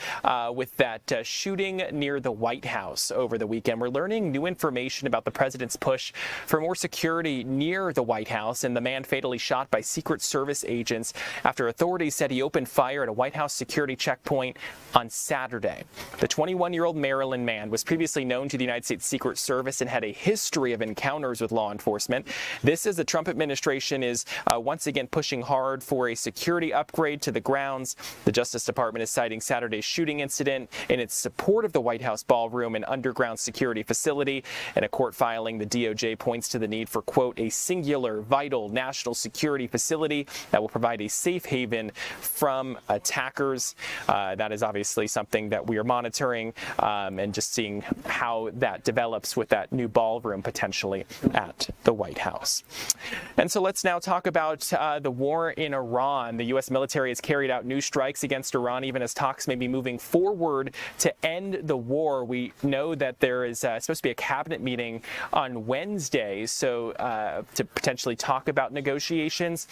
with that shooting near the White House over the weekend. We're learning new information about the president's push for more security near the White House, and the man fatally shot by Secret Service agents after authorities said he opened fire at a White House security checkpoint on Saturday. The 21-year-old Maryland man was previously known to the United States Secret Service and had a history of encounters with law enforcement. This as the Trump administration is once again pushing hard for a security upgrade to the grounds. The Justice Department is citing Saturday's shooting incident in its support of the White House ballroom and underground security facility. In a court filing, the DOJ points to the need for, quote, a singular, vital national security facility that will provide a safe haven from attackers. That is obviously something that we are monitoring and just seeing how that develops with that new ballroom potentially at the White House. And so let's now talk about the war in Iran. The U.S. military has carried out new strikes against Iran, even as talks may be moving forward to end the war. We know that there is supposed to be a cabinet meeting on Wednesday, so to potentially talk about negotiations.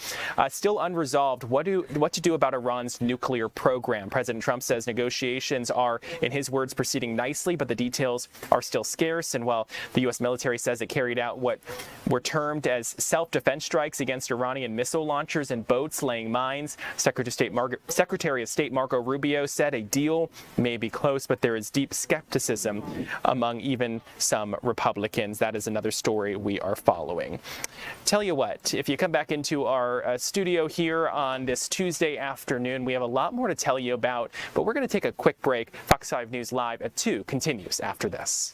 Still unresolved what to do about Iran's nuclear program. President Trump says negotiations are, in his words, proceeding nicely, but the details are still scarce. And while the U.S. military says it carried out what were termed as self-defense strikes against Iranian missile launchers and boats laying mines. Secretary of State Marco Rubio said a deal may be close, but there is deep skepticism among even some Republicans. That is another story we are following. Tell you what, if you come back into our studio here on this Tuesday afternoon, we have a lot more to tell you about, but we're going to take a quick break. Fox 5 News Live at 2 continues after this.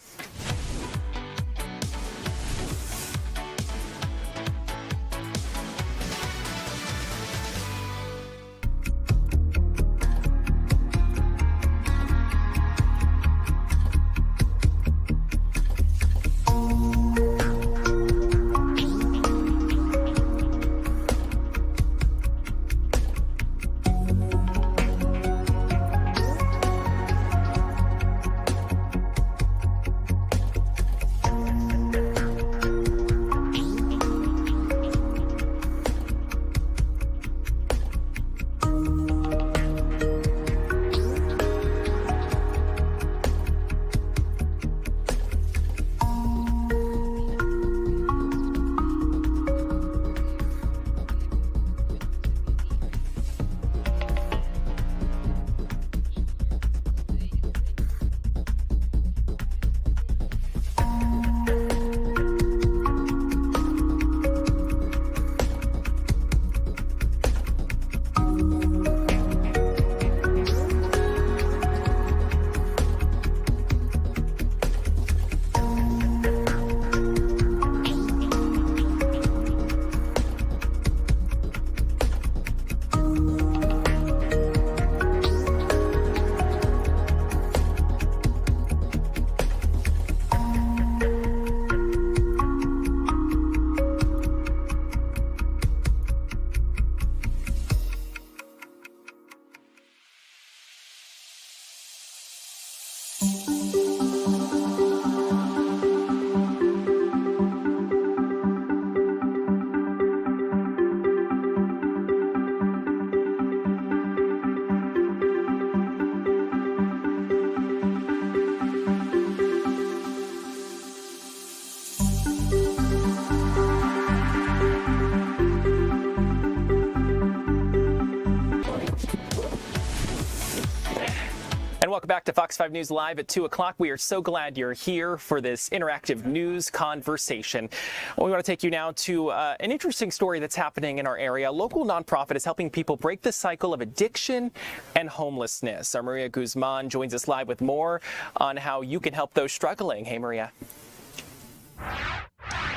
Welcome back to Fox 5 News Live at 2 o'clock. We are so glad you're here for this interactive news conversation. We want to take you now to an interesting story that's happening in our area. A local nonprofit is helping people break the cycle of addiction and homelessness. Our Maria Guzman joins us live with more on how you can help those struggling. Hey, Maria.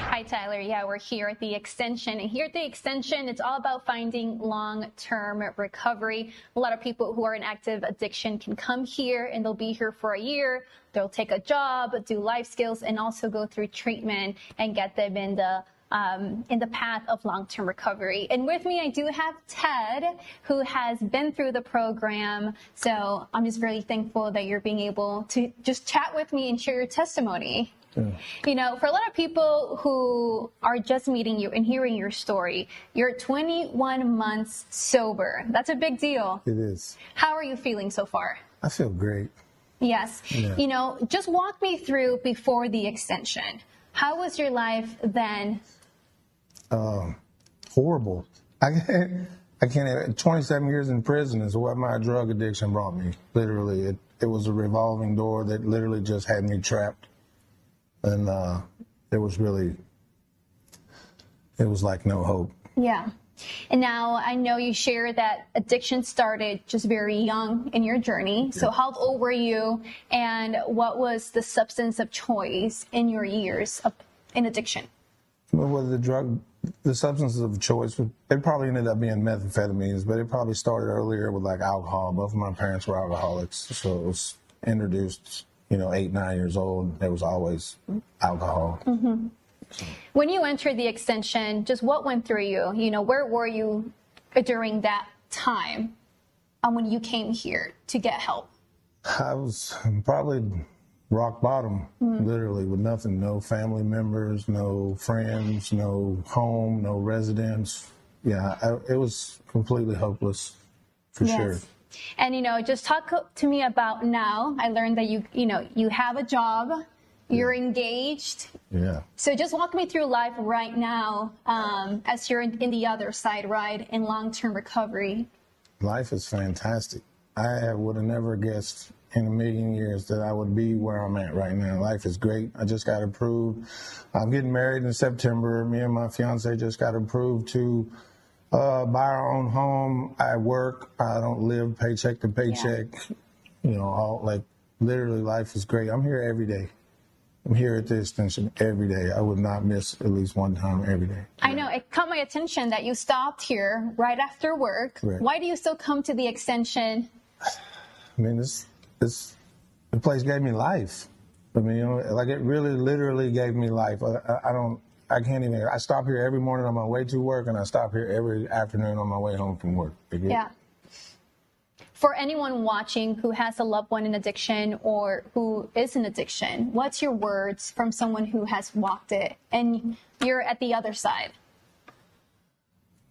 Hi, Tyler. Yeah, we're here at the Extension. And here at the Extension, it's all about finding long-term recovery. A lot of people who are in active addiction can come here and they'll be here for a year. They'll take a job, do life skills, and also go through treatment and get them in the path of long-term recovery. And with me, I do have Ted, who has been through the program. So I'm just really thankful that you're being able to just chat with me and share your testimony. You know, for a lot of people who are just meeting you and hearing your story, you're 21 months sober. That's a big deal. It is. How are you feeling so far? I feel great. Yes. Yeah. You know, just walk me through before the extension. How was your life then? Horrible. I can't. 27 years in prison is what my drug addiction brought me. Literally, it was a revolving door that literally just had me trapped. And it was like no hope. Yeah. And now I know you shared that addiction started just very young in your journey. So how old were you, and what was the substance of choice in your years in addiction? Well, the substances of choice, it probably ended up being methamphetamines, but it probably started earlier with like alcohol. Both of my parents were alcoholics, so it was introduced, 8, 9 years old. There was always alcohol. Mm-hmm. When you entered the extension, just what went through you? Where were you during that time when you came here to get help? I was probably rock bottom, literally, with nothing. No family members, no friends, no home, no residence. Yeah, it was completely hopeless, for sure. And, just talk to me about now. I learned that you have a job, You're engaged. Yeah. So just walk me through life right now as you're in the other side, right, in long-term recovery. Life is fantastic. I would have never guessed in a million years that I would be where I'm at right now. Life is great. I just got approved. I'm getting married in September. Me and my fiance just got approved to buy our own home. I work. I don't live paycheck to paycheck. You know, all like literally life is great. I'm here every day. I'm here at the extension every day. I would not miss at least one time every day. I know it caught my attention that you stopped here right after work. Correct. Why do you still come to the extension? I mean, the place gave me life. I mean, you know, like it really, literally gave me life. I can't even. I stop here every morning on my way to work, and I stop here every afternoon on my way home from work. Yeah. For anyone watching who has a loved one in addiction or who is in addiction, what's your words from someone who has walked it and you're at the other side?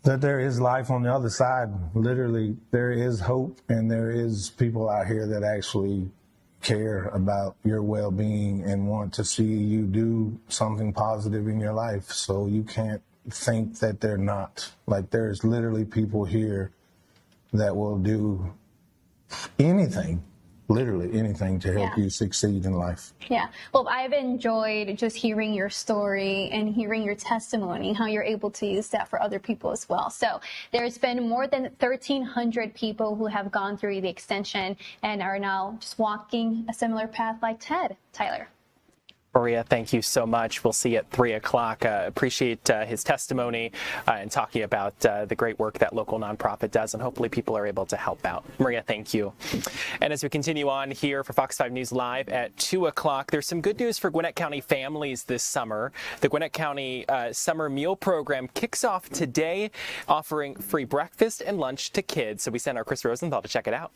That there is life on the other side. Literally, there is hope, and there is people out here that actually care about your well-being and want to see you do something positive in your life. So you can't think that they're not. Like, there's literally people here that will do anything, literally anything to help you succeed in life. Yeah. Well, I've enjoyed just hearing your story and hearing your testimony, how you're able to use that for other people as well. So there's been more than 1,300 people who have gone through the extension and are now just walking a similar path like Ted. Tyler. Maria, thank you so much. We'll see you at 3 o'clock. Appreciate his testimony and talking about the great work that local nonprofit does, and hopefully people are able to help out. Maria, thank you. And as we continue on here for Fox 5 News Live at 2 o'clock, there's some good news for Gwinnett County families this summer. The Gwinnett County Summer Meal Program kicks off today, offering free breakfast and lunch to kids. So we sent our Chris Rosenthal to check it out.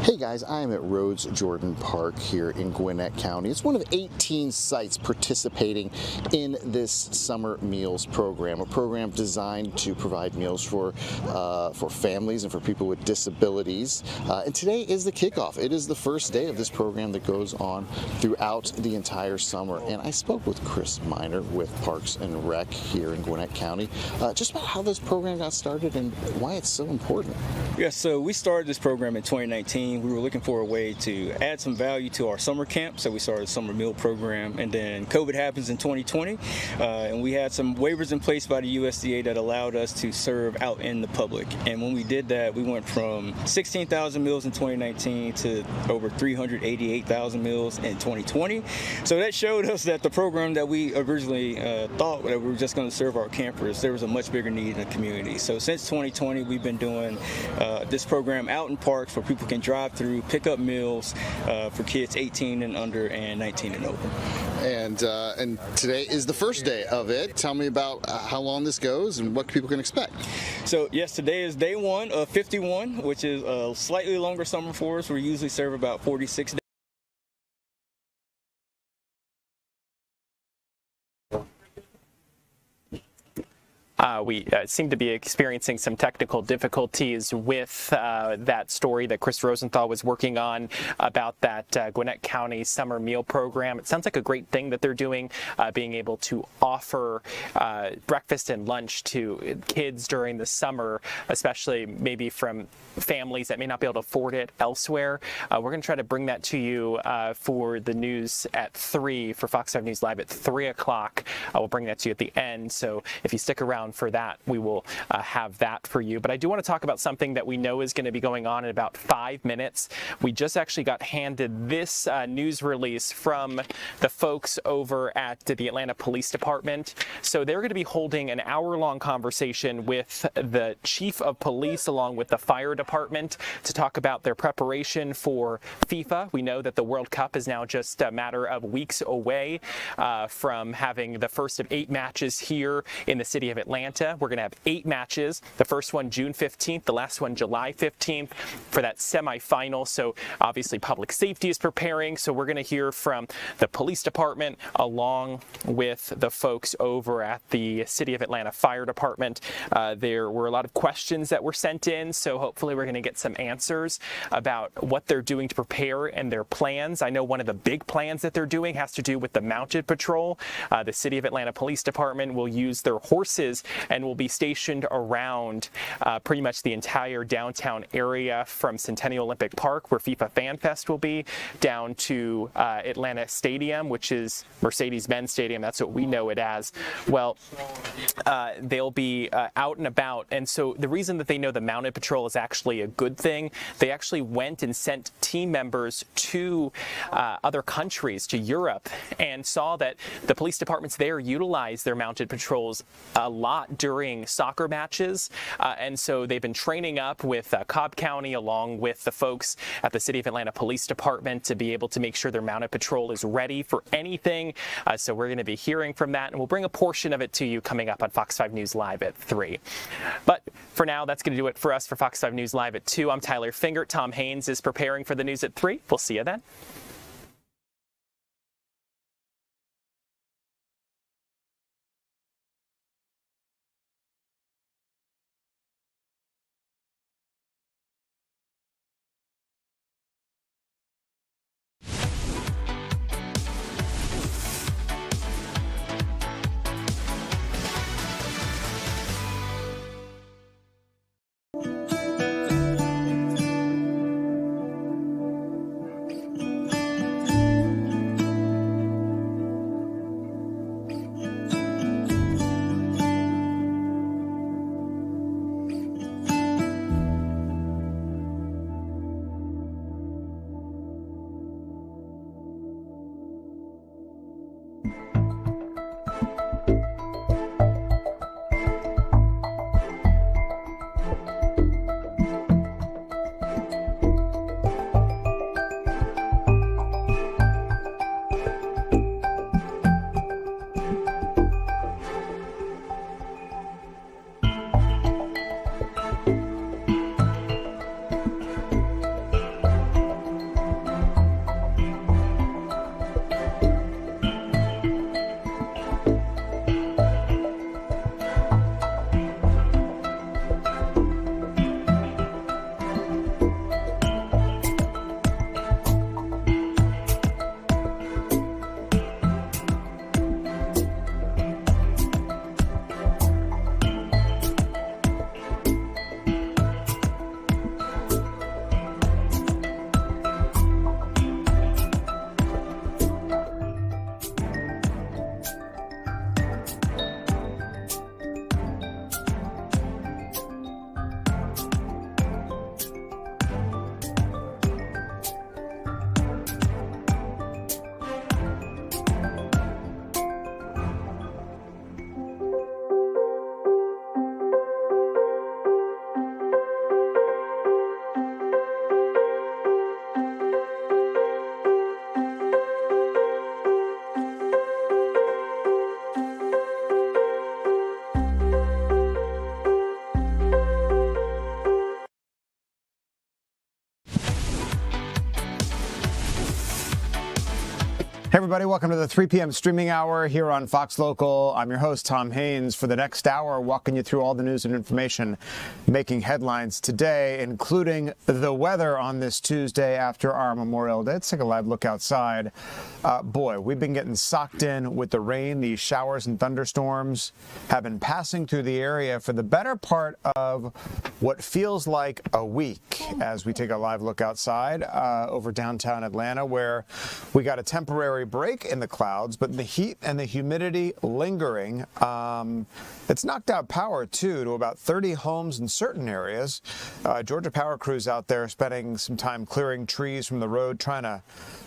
Hey guys, I am at Rhodes Jordan Park here in Gwinnett County. It's one of 18 sites participating in this summer meals program, a program designed to provide meals for families and for people with disabilities. And today is the kickoff. It is the first day of this program that goes on throughout the entire summer. And I spoke with Chris Miner with Parks and Rec here in Gwinnett County just about how this program got started and why it's so important. Yeah, so we started this program in 2019. We were looking for a way to add some value to our summer camp, so we started a summer meal program, and then COVID happens in 2020, and we had some waivers in place by the USDA that allowed us to serve out in the public. And when we did that, we went from 16,000 meals in 2019 to over 388,000 meals in 2020. So that showed us that the program that we originally thought that we were just going to serve our campers, there was a much bigger need in the community. So since 2020, we've been doing this program out in parks where people can drive through, pick up meals for kids 18 and under and 19 and over. And today is the first day of it. Tell me about how long this goes and what people can expect. So yes, today is day one of 51, which is a slightly longer summer for us. We usually serve about 46 days. We seem to be experiencing some technical difficulties with that story that Chris Rosenthal was working on about that Gwinnett County Summer Meal Program. It sounds like a great thing that they're doing, being able to offer breakfast and lunch to kids during the summer, especially maybe from families that may not be able to afford it elsewhere. We're going to try to bring that to you for the news at 3, for Fox 5 News Live at 3 o'clock. We'll bring that to you at the end. So if you stick around for that, we will have that for you. But I do want to talk about something that we know is going to be going on in about 5 minutes. We just actually got handed this news release from the folks over at the Atlanta Police Department. So they're going to be holding an hour-long conversation with the chief of police along with the fire department to talk about their preparation for FIFA. We know that the World Cup is now just a matter of weeks away from having the first of 8 matches here in the city of Atlanta. Atlanta. We're going to have 8 matches. The first one June 15th, the last one July 15th for that semifinal. So obviously public safety is preparing. So we're going to hear from the police department along with the folks over at the City of Atlanta Fire Department. There were a lot of questions that were sent in, so hopefully we're going to get some answers about what they're doing to prepare and their plans. I know one of the big plans that they're doing has to do with the mounted patrol. The City of Atlanta Police Department will use their horses and will be stationed around pretty much the entire downtown area from Centennial Olympic Park, where FIFA Fan Fest will be, down to Atlanta Stadium, which is Mercedes-Benz Stadium. That's what we know it as. Well, they'll be out and about. And so the reason that they know the mounted patrol is actually a good thing, they actually went and sent team members to other countries, to Europe, and saw that the police departments there utilize their mounted patrols a lot during soccer matches. And so they've been training up with Cobb County along with the folks at the City of Atlanta Police Department to be able to make sure their mounted patrol is ready for anything. So we're going to be hearing from that, and we'll bring a portion of it to you coming up on Fox 5 News Live at 3. But for now, that's going to do it for us for Fox 5 News Live at 2. I'm Tyler Fingert. Tom Haynes is preparing for the news at 3. We'll see you then. Hey everybody, welcome to the 3 p.m. streaming hour here on Fox Local. I'm your host, Tom Haynes. For the next hour, walking you through all the news and information making headlines today, including the weather on this Tuesday after our Memorial Day. Let's take a live look outside. Boy, we've been getting socked in with the rain. These showers and thunderstorms have been passing through the area for the better part of what feels like a week as we take a live look outside over downtown Atlanta, where we got a temporary break in the clouds, but the heat and the humidity lingering. It's knocked out power, too, to about 30 homes in certain areas. Georgia Power crews out there spending some time clearing trees from the road, trying to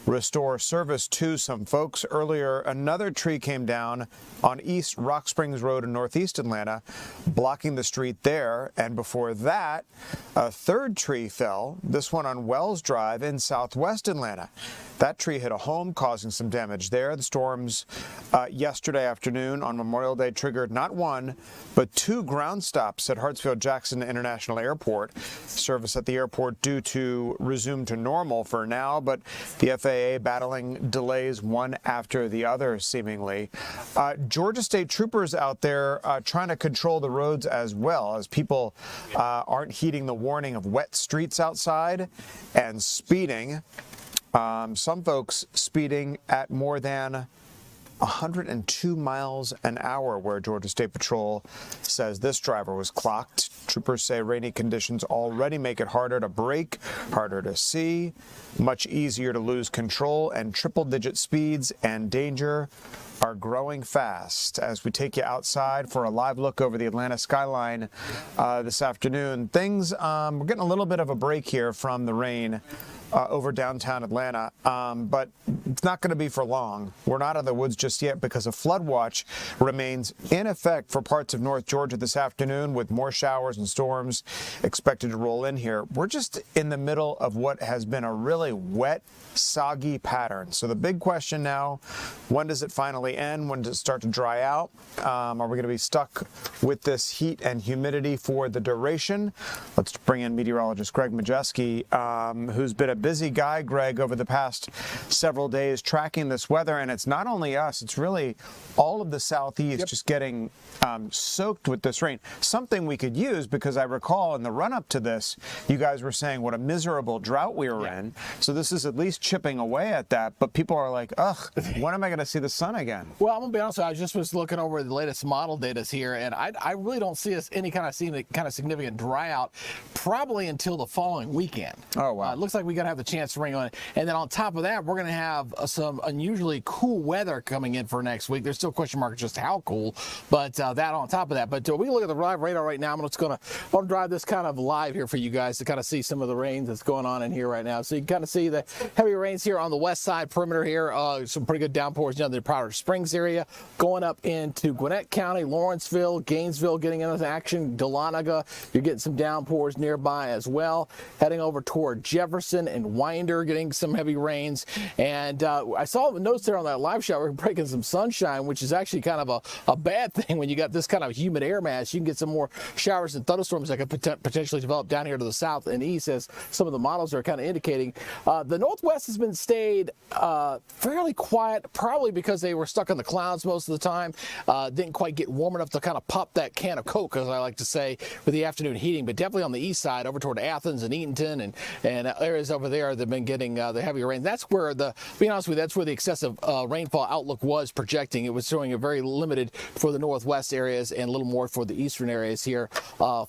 restore service to some folks. Earlier, another tree came down on East Rock Springs Road in northeast Atlanta, blocking the street there. And before that, a third tree fell, this one on Wells Drive in southwest Atlanta. That tree hit a home, causing some damage damage there. The storms yesterday afternoon on Memorial Day triggered not one, but 2 ground stops at Hartsfield-Jackson International Airport. Service at the airport due to resume to normal for now, but the FAA battling delays one after the other, seemingly. Georgia State troopers out there trying to control the roads as well, as people aren't heeding the warning of wet streets outside and speeding. Some folks speeding at more than 102 miles an hour, where Georgia State Patrol says this driver was clocked. Troopers say rainy conditions already make it harder to brake, harder to see, much easier to lose control, and triple-digit speeds and danger are growing fast. As we take you outside for a live look over the Atlanta skyline this afternoon, things, we're getting a little bit of a break here from the rain over downtown Atlanta, but it's not going to be for long. We're not out of the woods just yet because a flood watch remains in effect for parts of North Georgia this afternoon, with more showers and storms expected to roll in here. We're just in the middle of what has been a really wet, soggy pattern. So the big question now, when does it finally end? When does it start to dry out? Are we going to be stuck with this heat and humidity for the duration? Let's bring in meteorologist Greg Majeski, who's been a busy guy, Greg, over the past several days tracking this weather. And it's not only us, it's really all of the Southeast just getting soaked with this rain. Something we could use, because I recall in the run-up to this, you guys were saying what a miserable drought we were in. So this is at least chipping away at that. But people are like, ugh, when am I going to see the sun again? Well, I'm going to be honest with you, I just was looking over the latest model data here, and I really don't see us any kind of significant dry out probably until the following weekend. Oh, wow. It looks like we're going to have the chance to rain on it. And then on top of that, we're going to have some unusually cool weather coming in for next week. There's still question marks just how cool, but that on top of that. But we look at the live radar right now. I'm just going to drive this kind of live here for you guys to kind of see some of the rain that's going on in here right now. So you can kind of see the heavy rains here on the west side perimeter here. Some pretty good downpours down the Powder Springs area, going up into Gwinnett County, Lawrenceville, Gainesville getting into action, Dahlonega. You're getting some downpours nearby as well. Heading over toward Jefferson and Winder, getting some heavy rains. And I saw notes there on that live shot, we're breaking some sunshine, which is actually kind of a bad thing when you got this kind of humid air mass. You can get some more showers and thunderstorms that could potentially develop down here to the south and east, as some of the models are kind of indicating. The Northwest has been stayed fairly quiet, probably because they were stuck in the clouds most of the time. Didn't quite get warm enough to kind of pop that can of Coke, as I like to say, with the afternoon heating. But definitely on the east side, over toward Athens and Eatonton and areas over there, they've been getting the heavier rain. That's where to be honest with you, that's where the excessive rainfall outlook was projecting. It was showing a very limited for the Northwest areas and a little more for the eastern areas here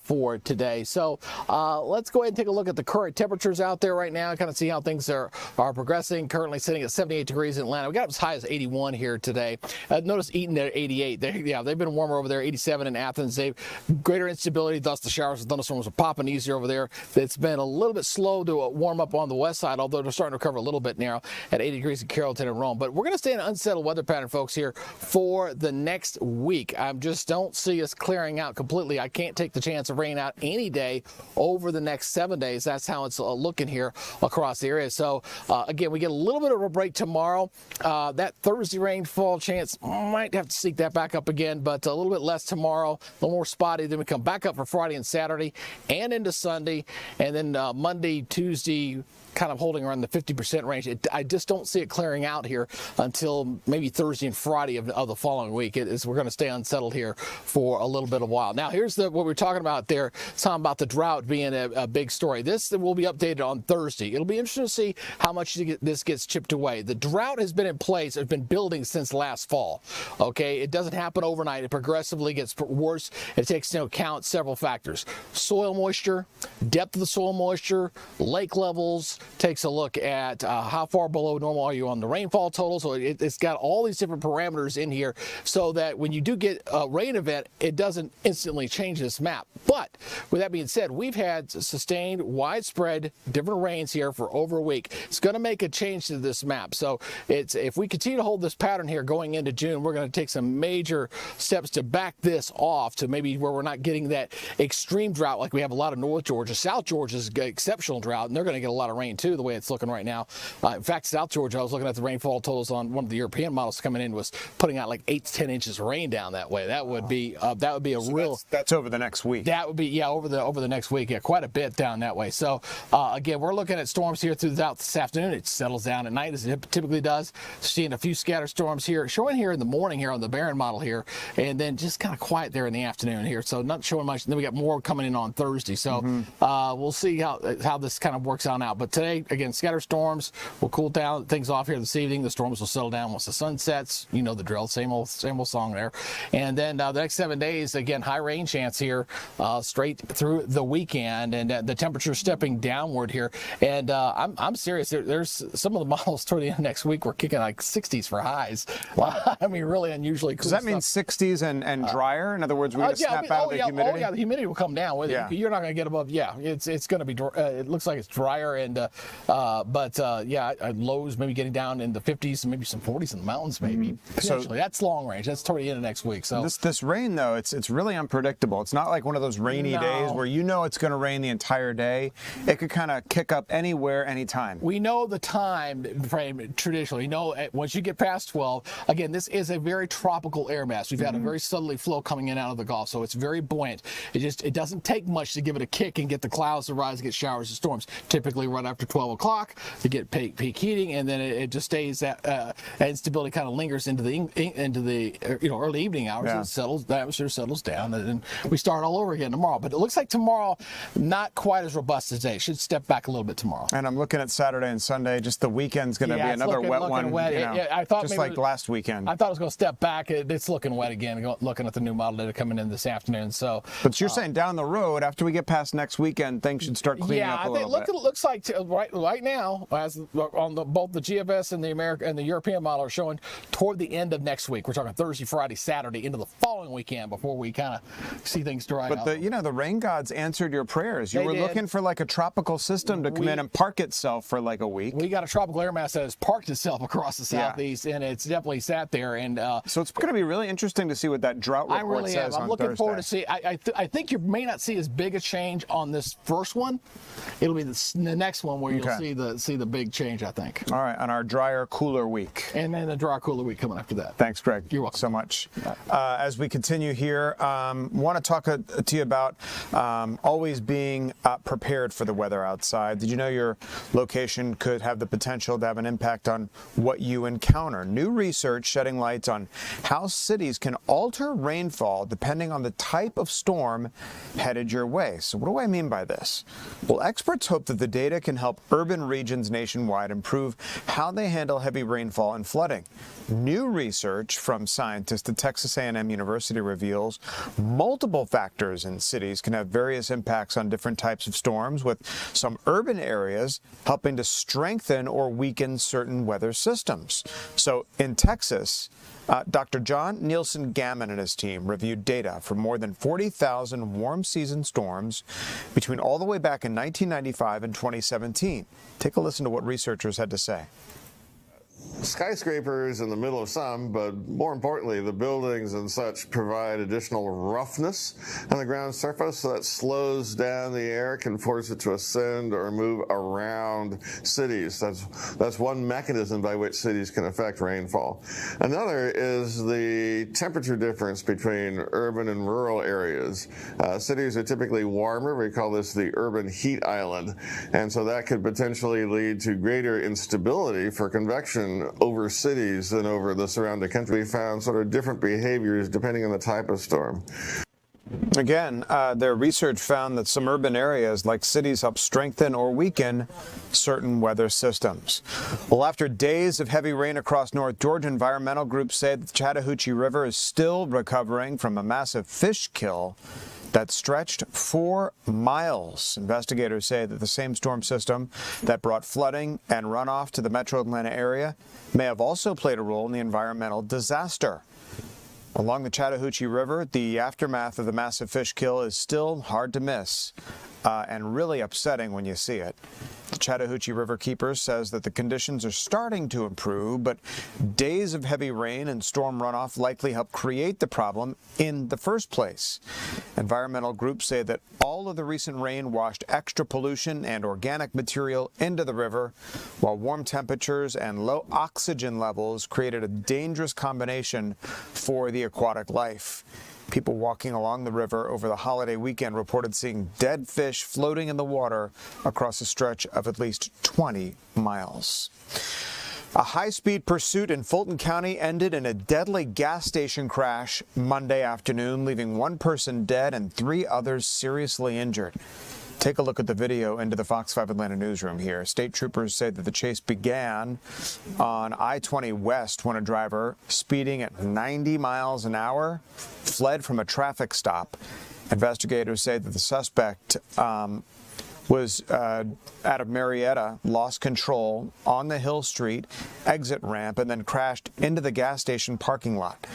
for today. So let's go ahead and take a look at the current temperatures out there right now, kind of see how things are progressing. Currently sitting at 78 degrees in Atlanta. We got as high as 81 here today. Notice Eaton at 88. They've been warmer over there. 87 in Athens. They've greater instability, thus the showers and thunderstorms are popping easier over there. It's been a little bit slow to warm up on the west side, although they're starting to recover a little bit now at 80 degrees in Carrollton and Rome. But we're going to stay in an unsettled weather pattern, folks, here for the next week. I just don't see us clearing out completely. I can't take the chance of rain out any day over the next 7 days. That's how it's looking here across the area. So again, we get a little bit of a break tomorrow. That Thursday rainfall chance might have to seek that back up again, but a little bit less tomorrow, a little more spotty. Then we come back up for Friday and Saturday and into Sunday, and then Monday, Tuesday, kind of holding around the 50% range. I just don't see it clearing out here until maybe Thursday and Friday of the following week. We're going to stay unsettled here for a little bit of a while. Now, here's what we're talking about there, talking about the drought being a big story. This will be updated on Thursday. It'll be interesting to see how much this gets chipped away. The drought has been in place, it's been building since last fall. Okay, it doesn't happen overnight. It progressively gets worse. It takes into account several factors: soil moisture, depth of the soil moisture, lake levels. Takes a look at how far below normal are you on the rainfall total. So it's got all these different parameters in here so that when you do get a rain event, it doesn't instantly change this map. But with that being said, we've had sustained, widespread, different rains here for over a week. It's going to make a change to this map. So if we continue to hold this pattern here going into June, we're going to take some major steps to back this off to maybe where we're not getting that extreme drought like we have a lot of North Georgia. South Georgia's got exceptional drought, and they're going to get a lot of rain rain too, the way it's looking right now. In fact, South Georgia, I was looking at the rainfall totals on one of the European models coming in, was putting out like 8 to 10 inches of rain down that way. That would be a real. That's over the next week. That would be over the next week. Yeah, quite a bit down that way. So again, we're looking at storms here throughout this afternoon. It settles down at night as it typically does. Seeing a few scattered storms here, showing here in the morning here on the Barron model here, and then just kind of quiet there in the afternoon here. So not showing much. And then we got more coming in on Thursday. So we'll see how this kind of works on out. But today, again, scattered storms will cool down things off here this evening. The storms will settle down once the sun sets. You know the drill. Same old song there. And then the next 7 days, again, high rain chance here straight through the weekend, and the temperature stepping downward here. And I'm serious. There's some of the models toward the end of next week. We're kicking like 60s for highs. I mean, really unusually cool. Does that mean 60s and drier? In other words, we're going to snap out of the humidity? Oh, yeah, the humidity will come down with it. You're not going to get above, it's going to be, it looks like it's drier, and lows maybe getting down in the 50s and maybe some 40s in the mountains, maybe. So that's long range. That's toward the end of next week. So this rain, though, it's really unpredictable. It's not like one of those rainy days where you know it's going to rain the entire day. It could kind of kick up anywhere, anytime. We know the time frame traditionally. You know, once you get past 12, again, this is a very tropical air mass. We've had a very southerly flow coming in out of the Gulf, so it's very buoyant. It doesn't take much to give it a kick and get the clouds to rise and get showers and storms. Typically right after 12 o'clock, you get peak heating, and then it just stays that instability kind of lingers into the early evening hours. And the atmosphere settles down, and then we start all over again tomorrow. But it looks like tomorrow not quite as robust as today. Should step back a little bit tomorrow. And I'm looking at Saturday and Sunday. Just the weekend's going to be another wet one. Wet. I thought just like last weekend. I thought it was going to step back. It's looking wet again. Looking at the new model data coming in this afternoon. So, but you're saying down the road, after we get past next weekend, things should start cleaning up a little bit. It looks like right now, as on both the GFS and the American and the European model are showing toward the end of next week. We're talking Thursday, Friday, Saturday into the following weekend before we kind of see things dry out. But the rain gods answered your prayers. You were looking for like a tropical system to come in and park itself for like a week. We got a tropical air mass that has parked itself across the southeast, and it's definitely sat there. And so it's going to be really interesting to see what that drought report says on Thursday. I'm looking forward to see. I think you may not see as big a change on this first one. It'll be the next one where you'll see the big change, I think. All right, on our drier, cooler week. And then the drier, cooler week coming after that. Thanks, Greg. You're welcome so much. As we continue here, want to talk to you about always being prepared for the weather outside. Did you know your location could have the potential to have an impact on what you encounter? New research shedding light on how cities can alter rainfall depending on the type of storm headed your way. So what do I mean by this? Well, experts hope that the data can help urban regions nationwide improve how they handle heavy rainfall and flooding. New research from scientists at Texas A&M University reveals multiple factors in cities can have various impacts on different types of storms, with some urban areas helping to strengthen or weaken certain weather systems. So in Texas, Dr. John Nielsen Gammon and his team reviewed data for more than 40,000 warm season storms between all the way back in 1995 and 2017. Take a listen to what researchers had to say. Skyscrapers in the middle of some, but more importantly, the buildings and such provide additional roughness on the ground surface, so that slows down the air, can force it to ascend or move around cities. That's one mechanism by which cities can affect rainfall. Another is the temperature difference between urban and rural areas. Cities are typically warmer. We call this the urban heat island, and so that could potentially lead to greater instability for convection over cities than over the surrounding country. We found sort of different behaviors depending on the type of storm. Again, their research found that some urban areas, like cities, help strengthen or weaken certain weather systems. Well, after days of heavy rain across North Georgia, environmental groups say that the Chattahoochee River is still recovering from a massive fish kill that stretched 4 miles. Investigators say that the same storm system that brought flooding and runoff to the metro Atlanta area may have also played a role in the environmental disaster. Along the Chattahoochee River, the aftermath of the massive fish kill is still hard to miss. and really upsetting when you see it. The Chattahoochee River Keepers says that the conditions are starting to improve, but days of heavy rain and storm runoff likely helped create the problem in the first place. Environmental groups say that all of the recent rain washed extra pollution and organic material into the river, while warm temperatures and low oxygen levels created a dangerous combination for the aquatic life. People walking along the river over the holiday weekend reported seeing dead fish floating in the water across a stretch of at least 20 miles. A high-speed pursuit in Fulton County ended in a deadly gas station crash Monday afternoon, leaving one person dead and 3 others seriously injured. Take a look at the video into the Fox 5 Atlanta newsroom here. State troopers say that the chase began on I-20 West when a driver speeding at 90 miles an hour fled from a traffic stop. Investigators say that the suspect was out of Marietta, lost control on the Hill Street exit ramp, and then crashed into the gas station parking lot.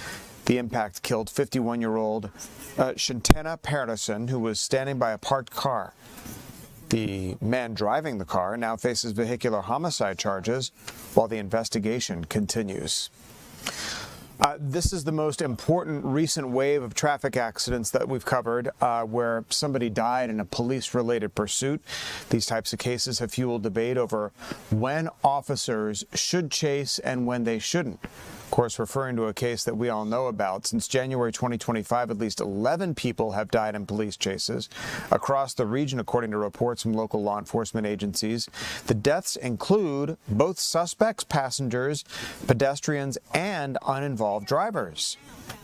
The impact killed 51-year-old Shantana Patterson, who was standing by a parked car. The man driving the car now faces vehicular homicide charges while the investigation continues. This is the most important recent wave of traffic accidents that we've covered, where somebody died in a police-related pursuit. These types of cases have fueled debate over when officers should chase and when they shouldn't. Of course, referring to a case that we all know about. Since January 2025, at least 11 people have died in police chases across the region, according to reports from local law enforcement agencies. The deaths include both suspects, passengers, pedestrians, and uninvolved drivers.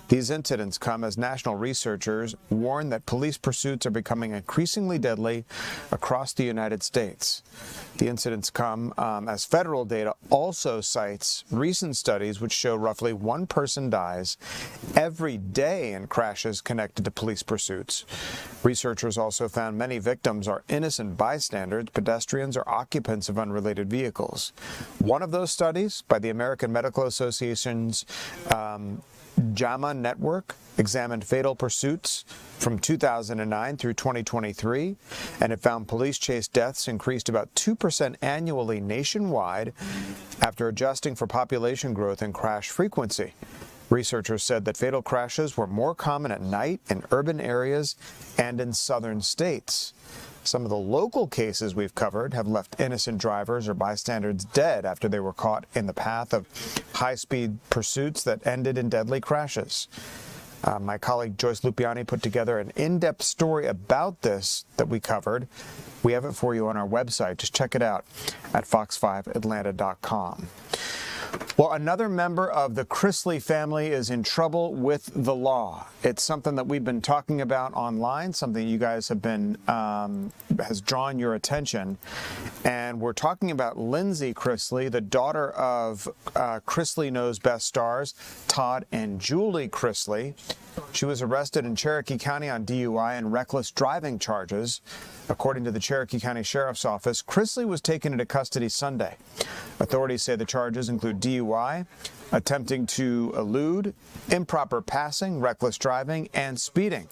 These incidents come as national researchers warn that police pursuits are becoming increasingly deadly across the United States. The incidents come as federal data also cites recent studies which show roughly 1 person dies every day in crashes connected to police pursuits. Researchers also found many victims are innocent bystanders, pedestrians, or occupants of unrelated vehicles. One of those studies, by the American Medical Association's JAMA network, examined fatal pursuits from 2009 through 2023, and it found police chase deaths increased about 2% annually nationwide after adjusting for population growth and crash frequency. Researchers said that fatal crashes were more common at night in urban areas and in southern states. Some of the local cases we've covered have left innocent drivers or bystanders dead after they were caught in the path of high-speed pursuits that ended in deadly crashes. My colleague Joyce Lupiani put together an in-depth story about this that we covered. We have it for you on our website. Just check it out at fox5atlanta.com. Well, another member of the Chrisley family is in trouble with the law. It's something that we've been talking about online, something you guys have been, has drawn your attention. And we're talking about Lindsay Chrisley, the daughter of Chrisley Knows Best stars, Todd and Julie Chrisley. She was arrested in Cherokee County on DUI and reckless driving charges. According to the Cherokee County Sheriff's Office, Chrisley was taken into custody Sunday. Authorities say the charges include DUI, attempting to elude, improper passing, reckless driving, and speeding.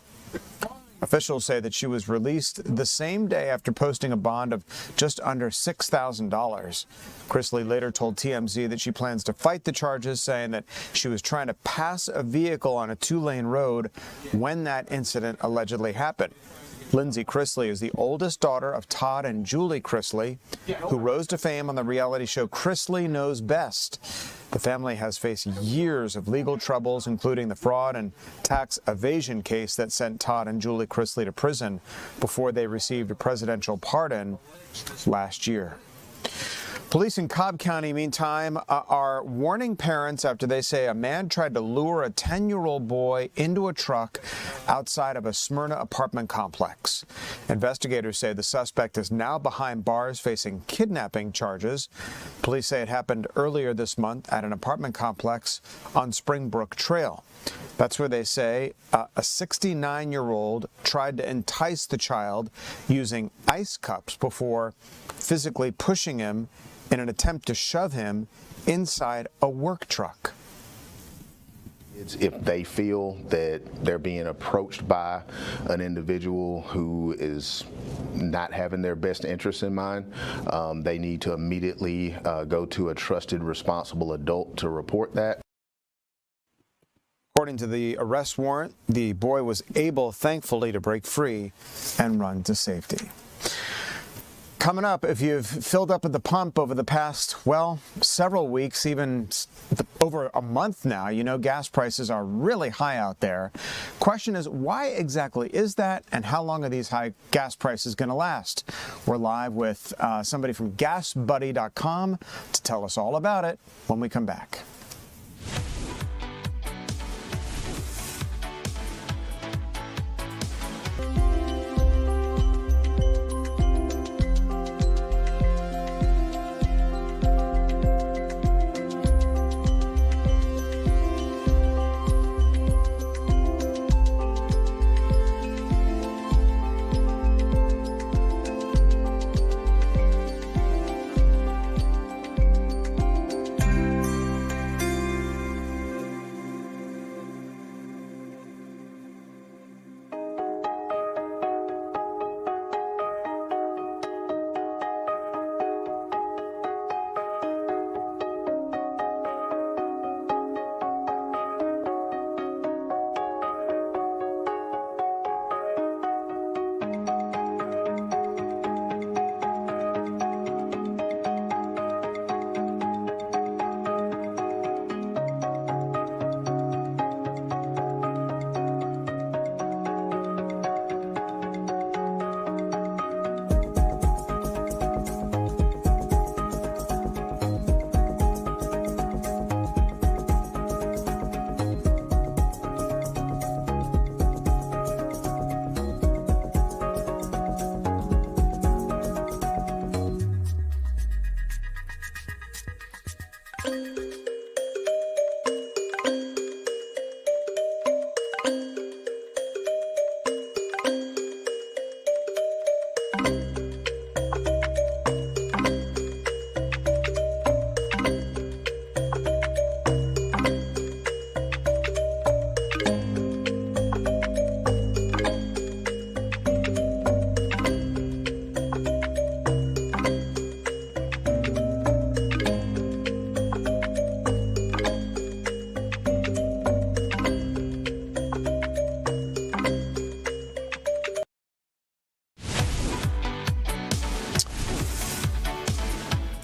Officials say that she was released the same day after posting a bond of just under $6,000. Chrisley later told TMZ that she plans to fight the charges, saying that she was trying to pass a vehicle on a 2-lane road when that incident allegedly happened. Lindsay Chrisley is the oldest daughter of Todd and Julie Chrisley, who rose to fame on the reality show Chrisley Knows Best. The family has faced years of legal troubles, including the fraud and tax evasion case that sent Todd and Julie Chrisley to prison before they received a presidential pardon last year. Police in Cobb County, meantime, are warning parents after they say a man tried to lure a 10-year-old boy into a truck outside of a Smyrna apartment complex. Investigators say the suspect is now behind bars facing kidnapping charges. Police say it happened earlier this month at an apartment complex on Springbrook Trail. That's where they say a 69-year-old tried to entice the child using ice cups before physically pushing him in an attempt to shove him inside a work truck. If they feel that they're being approached by an individual who is not having their best interests in mind, they need to immediately go to a trusted, responsible adult to report that. According to the arrest warrant, the boy was able, thankfully, to break free and run to safety. Coming up, if you've filled up at the pump over the past, well, several weeks, even over a month now, you know gas prices are really high out there. Question is, why exactly is that, and how long are these high gas prices going to last? We're live with somebody from GasBuddy.com to tell us all about it when we come back.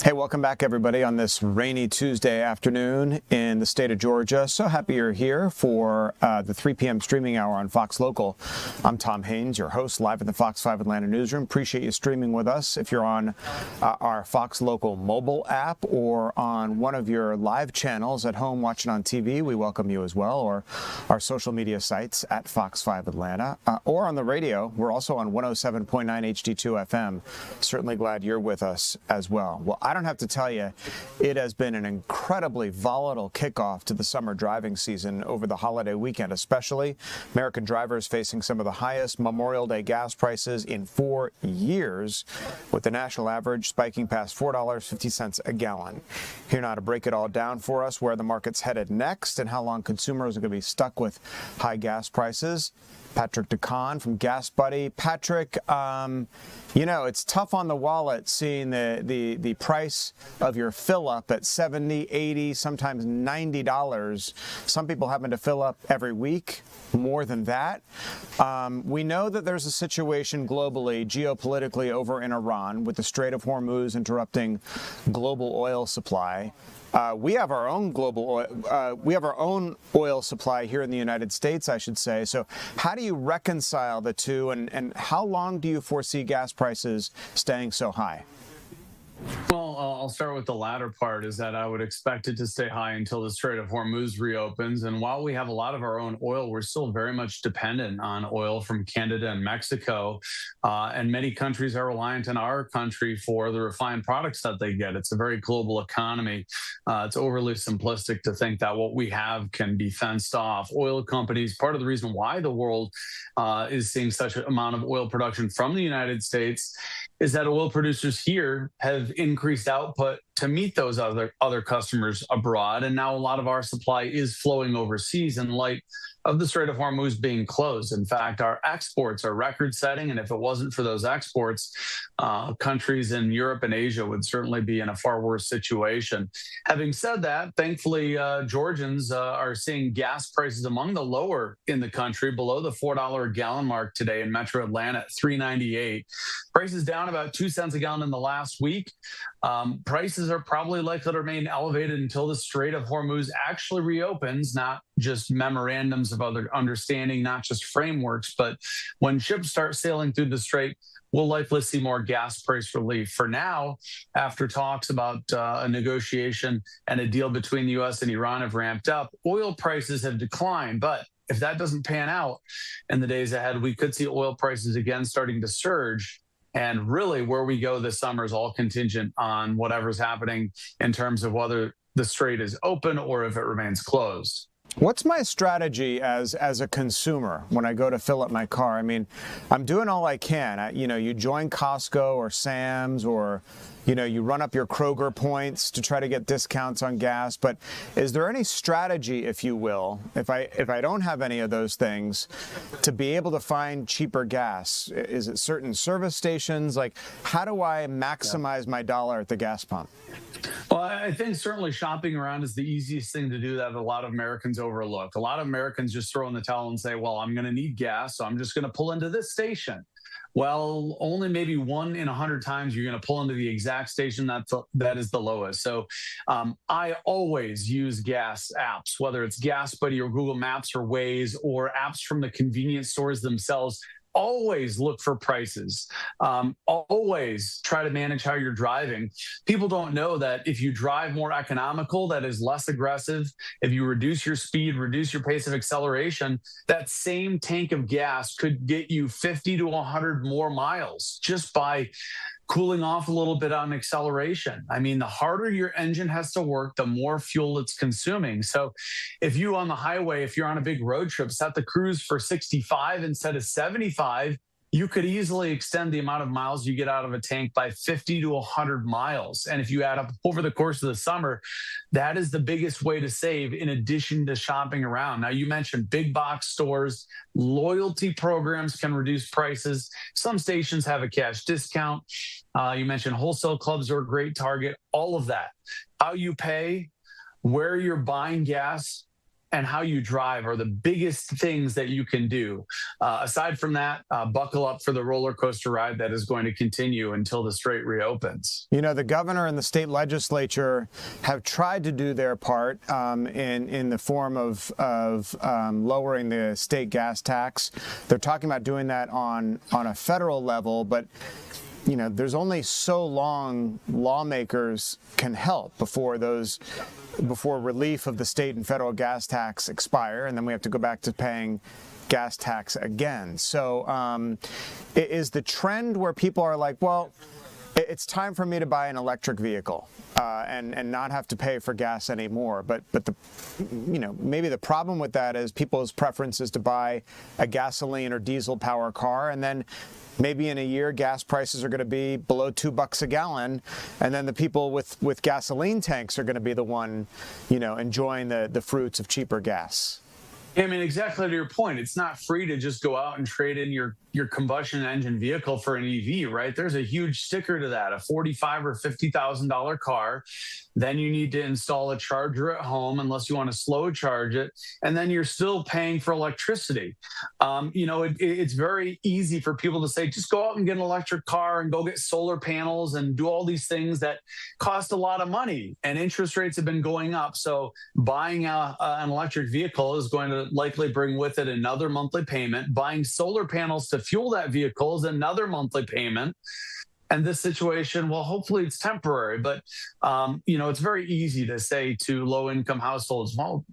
Hey, welcome back, everybody, on this rainy Tuesday afternoon in the state of Georgia. So happy you're here for the 3 p.m. streaming hour on Fox Local. I'm Tom Haynes, your host, live at the Fox 5 Atlanta newsroom. Appreciate you streaming with us. If you're on our Fox Local mobile app or on one of your live channels at home watching on TV, we welcome you as well, or our social media sites at Fox 5 Atlanta, or on the radio. We're also on 107.9 HD2 FM. Certainly glad you're with us as well. Well, I don't have to tell you, it has been an incredibly volatile kickoff to the summer driving season over the holiday weekend, especially. American drivers facing some of the highest Memorial Day gas prices in 4 years, with the national average spiking past $4.50 a gallon. Here now to break it all down for us, where the market's headed next and how long consumers are going to be stuck with high gas prices. Patrick DeCon from Gas Buddy. Patrick, you know, it's tough on the wallet seeing the price of your fill up at $70, $80, sometimes $90. Some people having to fill up every week, more than that. We know that there's a situation globally, geopolitically, over in Iran with the Strait of Hormuz interrupting global oil supply. We have our own oil supply here in the United States, I should say. So how do you reconcile the two, and how long do you foresee gas prices staying so high? Well, I'll start with the latter part, is that I would expect it to stay high until the Strait of Hormuz reopens. And while we have a lot of our own oil, we're still very much dependent on oil from Canada and Mexico. And many countries are reliant on our country for the refined products that they get. It's a very global economy. It's overly simplistic to think that what we have can be fenced off. Oil companies, part of the reason why the world is seeing such an amount of oil production from the United States is that oil producers here have increased output to meet those other customers abroad. And now a lot of our supply is flowing overseas in light of the Strait of Hormuz being closed. In fact, our exports are record setting. And if it wasn't for those exports, countries in Europe and Asia would certainly be in a far worse situation. Having said that, thankfully, Georgians are seeing gas prices among the lower in the country, below the $4 a gallon mark today in Metro Atlanta at $3.98. Prices down about 2 cents a gallon in the last week. Prices are probably likely to remain elevated until the Strait of Hormuz actually reopens, not just memorandums of other understanding, not just frameworks, but when ships start sailing through the strait, we'll likely see more gas price relief. For now, after talks about a negotiation and a deal between the U.S. and Iran have ramped up, oil prices have declined. But if that doesn't pan out in the days ahead, we could see oil prices again starting to surge. And really where we go this summer is all contingent on whatever's happening in terms of whether the strait is open or if it remains closed. What's my strategy as a consumer when I go to fill up my car? I mean, I'm doing all I can. You join Costco or Sam's, or you run up your Kroger points to try to get discounts on gas. But is there any strategy, if you will, if I don't have any of those things, to be able to find cheaper gas? Is it certain service stations? Like, how do I maximize my dollar at the gas pump? Well, I think certainly shopping around is the easiest thing to do that a lot of Americans overlook. A lot of Americans just throw in the towel and say, well, I'm going to need gas, so I'm just going to pull into this station. Well, only maybe 1 in 100 times you're going to pull into the exact station that is the lowest. So I always use gas apps, whether it's Gas Buddy or Google Maps or Waze or apps from the convenience stores themselves. Always look for prices. Always try to manage how you're driving. People don't know that if you drive more economical, that is less aggressive. If you reduce your speed, reduce your pace of acceleration, that same tank of gas could get you 50 to 100 more miles just by cooling off a little bit on acceleration. I mean, the harder your engine has to work, the more fuel it's consuming. So if you on the highway, if you're on a big road trip, set the cruise for 65 instead of 75, you could easily extend the amount of miles you get out of a tank by 50 to 100 miles. And if you add up over the course of the summer, that is the biggest way to save in addition to shopping around. Now, you mentioned big box stores, loyalty programs can reduce prices. Some stations have a cash discount. You mentioned wholesale clubs are a great target, all of that. How you pay, where you're buying gas, and how you drive are the biggest things that you can do. Aside from that, buckle up for the roller coaster ride that is going to continue until the strait reopens. The governor and the state legislature have tried to do their part in the form of lowering the state gas tax. Are talking about doing that on a federal level, but there's only so long lawmakers can help before relief of the state and federal gas tax expire, and then we have to go back to paying gas tax again. So is the trend where people are like, well, it's time for me to buy an electric vehicle and not have to pay for gas anymore? But maybe the problem with that is people's preference is to buy a gasoline or diesel power car, and then maybe in a year gas prices are going to be below $2 a gallon, and then the people with gasoline tanks are going to be the one, enjoying the fruits of cheaper gas. I mean, exactly to your point. It's not free to just go out and trade in your combustion engine vehicle for an EV, right? There's a huge sticker to that, a $45,000 or $50,000 car. Then you need to install a charger at home unless you want to slow charge it. And then you're still paying for electricity. It's very easy for people to say, just go out and get an electric car and go get solar panels and do all these things that cost a lot of money. And interest rates have been going up. So buying an electric vehicle is going to likely bring with it another monthly payment. Buying solar panels to fuel that vehicle is another monthly payment. And this situation, well, hopefully it's temporary, but, it's very easy to say to low-income households, well,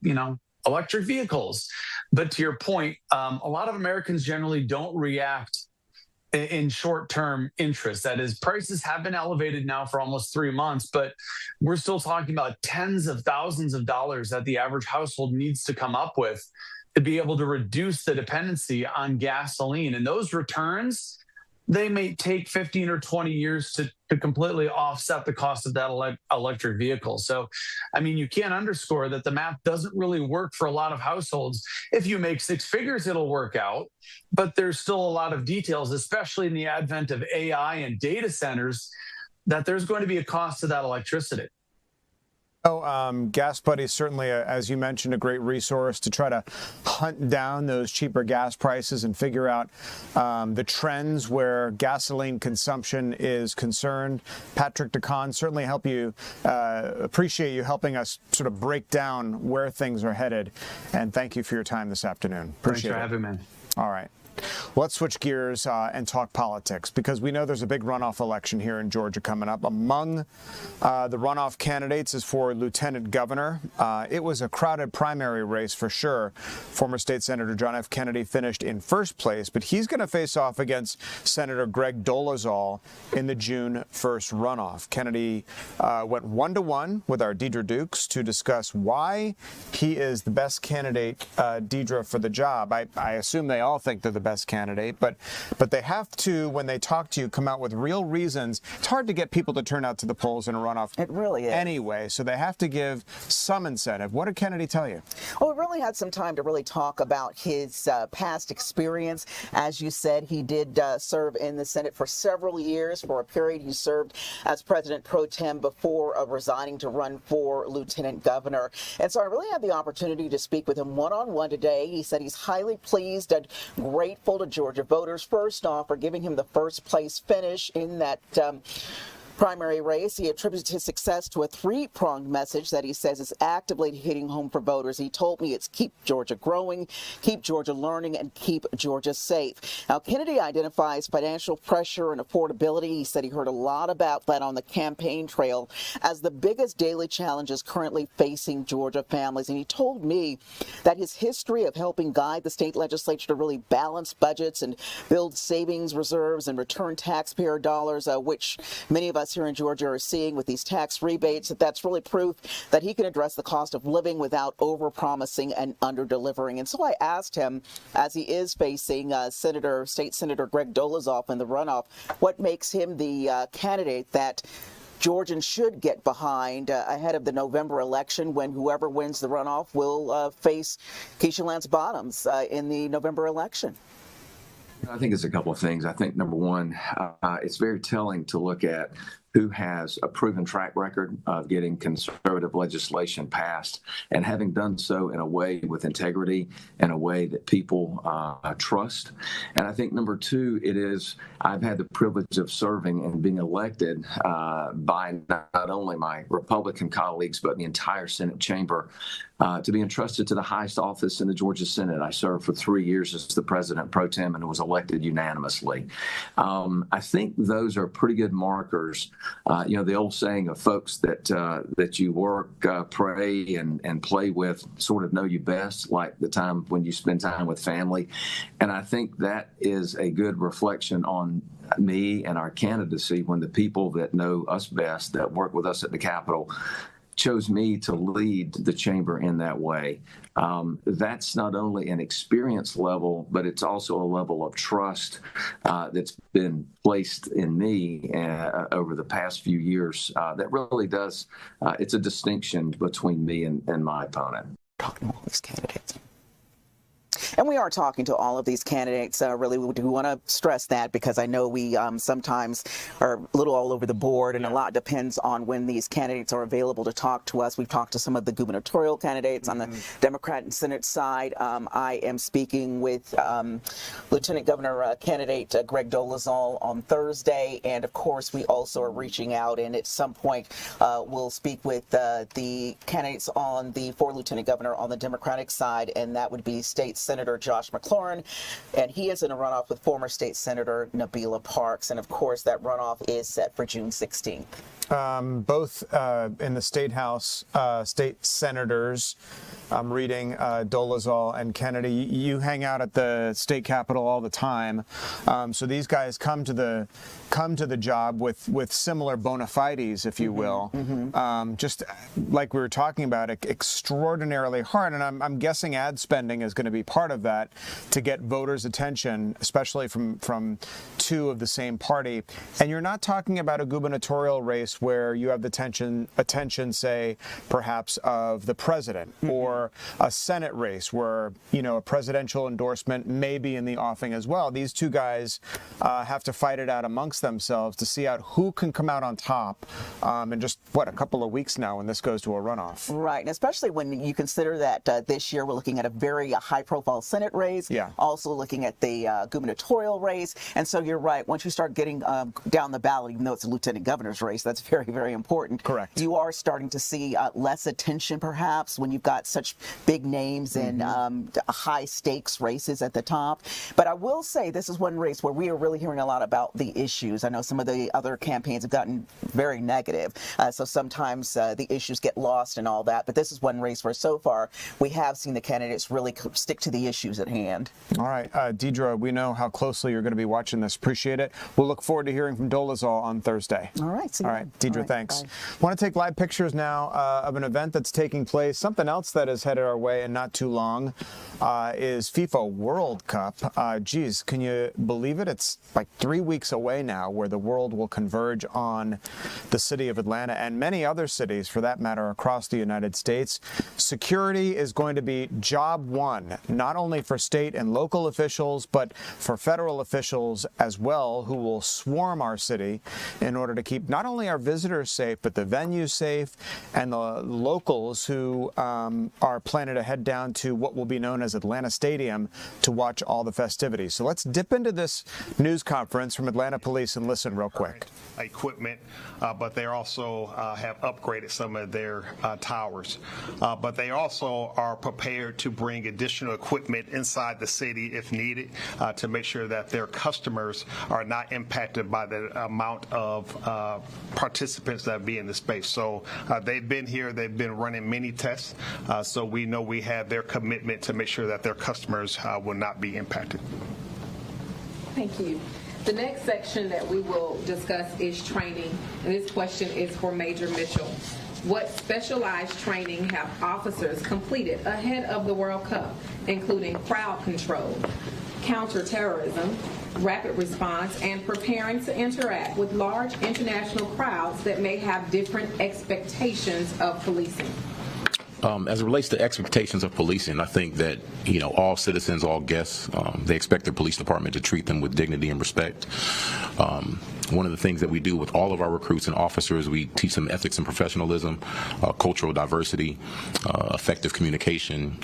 electric vehicles. But to your point, a lot of Americans generally don't react in short-term interest. That is, prices have been elevated now for almost 3 months, but we're still talking about tens of thousands of dollars that the average household needs to come up with to be able to reduce the dependency on gasoline. And those returns, they may take 15 or 20 years to completely offset the cost of that electric vehicle. So, I mean, you can't underscore that the math doesn't really work for a lot of households. If you make six figures, it'll work out, but there's still a lot of details, especially in the advent of AI and data centers, that there's going to be a cost to that electricity. Gas Buddy is certainly, as you mentioned, a great resource to try to hunt down those cheaper gas prices and figure out the trends where gasoline consumption is concerned. Patrick DeCon, certainly appreciate you helping us sort of break down where things are headed. And thank you for your time this afternoon. Appreciate it. Thanks for having me. All right. Let's switch gears and talk politics, because we know there's a big runoff election here in Georgia coming up. Among the runoff candidates is for lieutenant governor. It was a crowded primary race for sure. Former State Senator John F. Kennedy finished in first place, but he's going to face off against Senator Greg Dolezal in the June 1st runoff. Kennedy went 1-to-1 with our Deidre Dukes to discuss why he is the best candidate, Deidre, for the job. I assume they all think they're the best candidate, but they have to, when they talk to you, come out with real reasons. It's hard to get people to turn out to the polls in a runoff. It really is. Anyway, so they have to give some incentive. What did Kennedy tell you? Well, we really had some time to really talk about his past experience. As you said, he did serve in the Senate for several years. For a period, he served as president pro tem before resigning to run for lieutenant governor. And so I really had the opportunity to speak with him one-on-one today. He said he's highly pleased and grateful to Georgia voters, first off, for giving him the first place finish in that primary race. He attributes his success to a three-pronged message that he says is actively hitting home for voters. He told me it's keep Georgia growing, keep Georgia learning, and keep Georgia safe. Now, Kennedy identifies financial pressure and affordability. He said he heard a lot about that on the campaign trail as the biggest daily challenges currently facing Georgia families. And he told me that his history of helping guide the state legislature to really balance budgets and build savings reserves and return taxpayer dollars, which many of us here in Georgia are seeing with these tax rebates, that's really proof that he can address the cost of living without over-promising and under-delivering. And so I asked him, as he is facing State Senator Greg Dolezal in the runoff, what makes him the candidate that Georgians should get behind ahead of the November election, when whoever wins the runoff will face Keisha Lance Bottoms in the November election. I think it's a couple of things. I think, number one, it's very telling to look at who has a proven track record of getting conservative legislation passed and having done so in a way with integrity, in a way that people trust. And I think, number two, I've had the privilege of serving and being elected by not only my Republican colleagues, but the entire Senate chamber to be entrusted to the highest office in the Georgia Senate. I served for 3 years as the president pro tem and was elected unanimously. I think those are pretty good markers. The old saying of folks that you work, pray, and play with sort of know you best, like the time when you spend time with family. And I think that is a good reflection on me and our candidacy when the people that know us best, that work with us at the Capitol, chose me to lead the chamber in that way. That's not only an experience level, but it's also a level of trust that's been placed in me over the past few years that really does, it's a distinction between me and my opponent. Talking to all these candidates. And we are talking to all of these candidates. Really, we do want to stress that, because I know we sometimes are a little all over the board, and a lot depends on when these candidates are available to talk to us. We've talked to some of the gubernatorial candidates on the Democrat and Senate side. I am speaking with Lieutenant Governor candidate Greg Dolezal on Thursday, and of course we also are reaching out, and at some point we'll speak with the candidates for Lieutenant Governor on the Democratic side, and that would be State Senator Josh McLaurin, and he is in a runoff with former State Senator Nabila Parks, and of course that runoff is set for June 16th. Both in the State House, state senators, I'm reading Dolezal and Kennedy. You hang out at the state capitol all the time, so these guys come to the job with similar bona fides, if you will. Just like we were talking about, extraordinarily hard, and I'm guessing ad spending is going to be part part of that to get voters' attention, especially from two of the same party. And you're not talking about a gubernatorial race where you have the attention, say, perhaps of the president, or a Senate race where, you know, a presidential endorsement may be in the offing as well. These two guys have to fight it out amongst themselves to see out who can come out on top in just, a couple of weeks now when this goes to a runoff. Right, and especially when you consider that this year we're looking at a very high-profile Senate race, also looking at the gubernatorial race, and so you're right, once you start getting down the ballot, even though it's a lieutenant governor's race, that's very, very important. Correct. You are starting to see less attention, perhaps, when you've got such big names and high-stakes races at the top. But I will say this is one race where we are really hearing a lot about the issues. I know some of the other campaigns have gotten very negative, so sometimes the issues get lost and all that. But this is one race where so far we have seen the candidates really stick to the issues at hand. All right, Deidre, we know how closely you're going to be watching this. Appreciate it. We'll look forward to hearing from Dolezal on Thursday. All right. All right, Deidre, thanks. Bye. Want to take live pictures now of an event that's taking place. Something else that is headed our way in not too long is FIFA World Cup. Geez, can you believe it? It's like 3 weeks away now, where the world will converge on the city of Atlanta and many other cities, for that matter, across the United States. Security is going to be job one, not only for state and local officials, but for federal officials as well, who will swarm our city in order to keep not only our visitors safe, but the venues safe, and the locals who are planning to head down to what will be known as Atlanta Stadium to watch all the festivities. So let's dip into this news conference from Atlanta Police and listen real quick. Equipment, but they also have upgraded some of their towers. But they also are prepared to bring additional equipment inside the city if needed to make sure that their customers are not impacted by the amount of participants that be in the space. So they've been here, they've been running many tests, so we know we have their commitment to make sure that their customers will not be impacted. Thank you. The next section that we will discuss is training, and this question is for Major Mitchell. What specialized training have officers completed ahead of the World Cup, including crowd control, counterterrorism, rapid response, and preparing to interact with large international crowds that may have different expectations of policing? As it relates to expectations of policing, I think that, you know, all citizens, all guests, they expect their police department to treat them with dignity and respect. One of the things that we do with all of our recruits and officers, we teach them ethics and professionalism, cultural diversity, effective communication,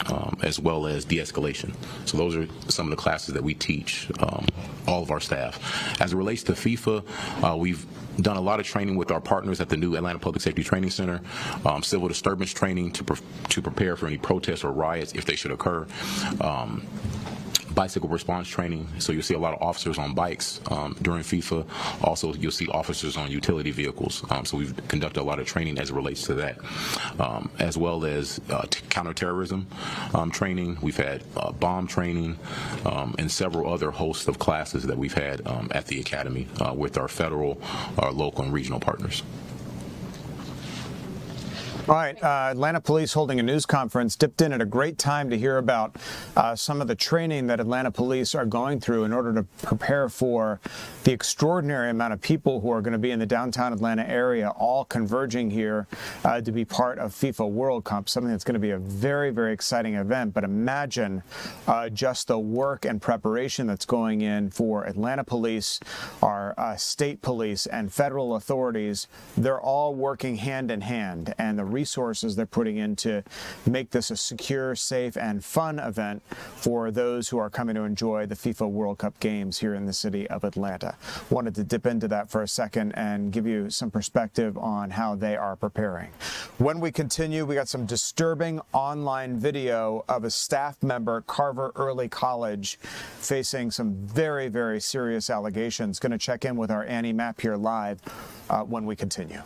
as well as de-escalation. So those are some of the classes that we teach all of our staff. As it relates to FIFA, we've done a lot of training with our partners at the new Atlanta Public Safety Training Center, civil disturbance training to prepare for any protests or riots if they should occur. Bicycle response training, so you'll see a lot of officers on bikes during FIFA. Also, you'll see officers on utility vehicles. So we've conducted a lot of training as it relates to that, as well as counterterrorism training. We've had bomb training and several other hosts of classes that we've had at the academy with our federal, our local, and regional partners. All right, Atlanta Police holding a news conference, dipped in at a great time to hear about some of the training that Atlanta Police are going through in order to prepare for the extraordinary amount of people who are going to be in the downtown Atlanta area, all converging here to be part of FIFA World Cup, something that's going to be a very, very exciting event. But imagine just the work and preparation that's going in for Atlanta Police, our state police, and federal authorities. They're all working hand in hand, and the resources they're putting in to make this a secure, safe, and fun event for those who are coming to enjoy the FIFA World Cup games here in the city of Atlanta. Wanted to dip into that for a second and give you some perspective on how they are preparing. When we continue, we got some disturbing online video of a staff member at Carver Early College facing some very, very serious allegations. Going to check in with our Annie Mapp here live when we continue.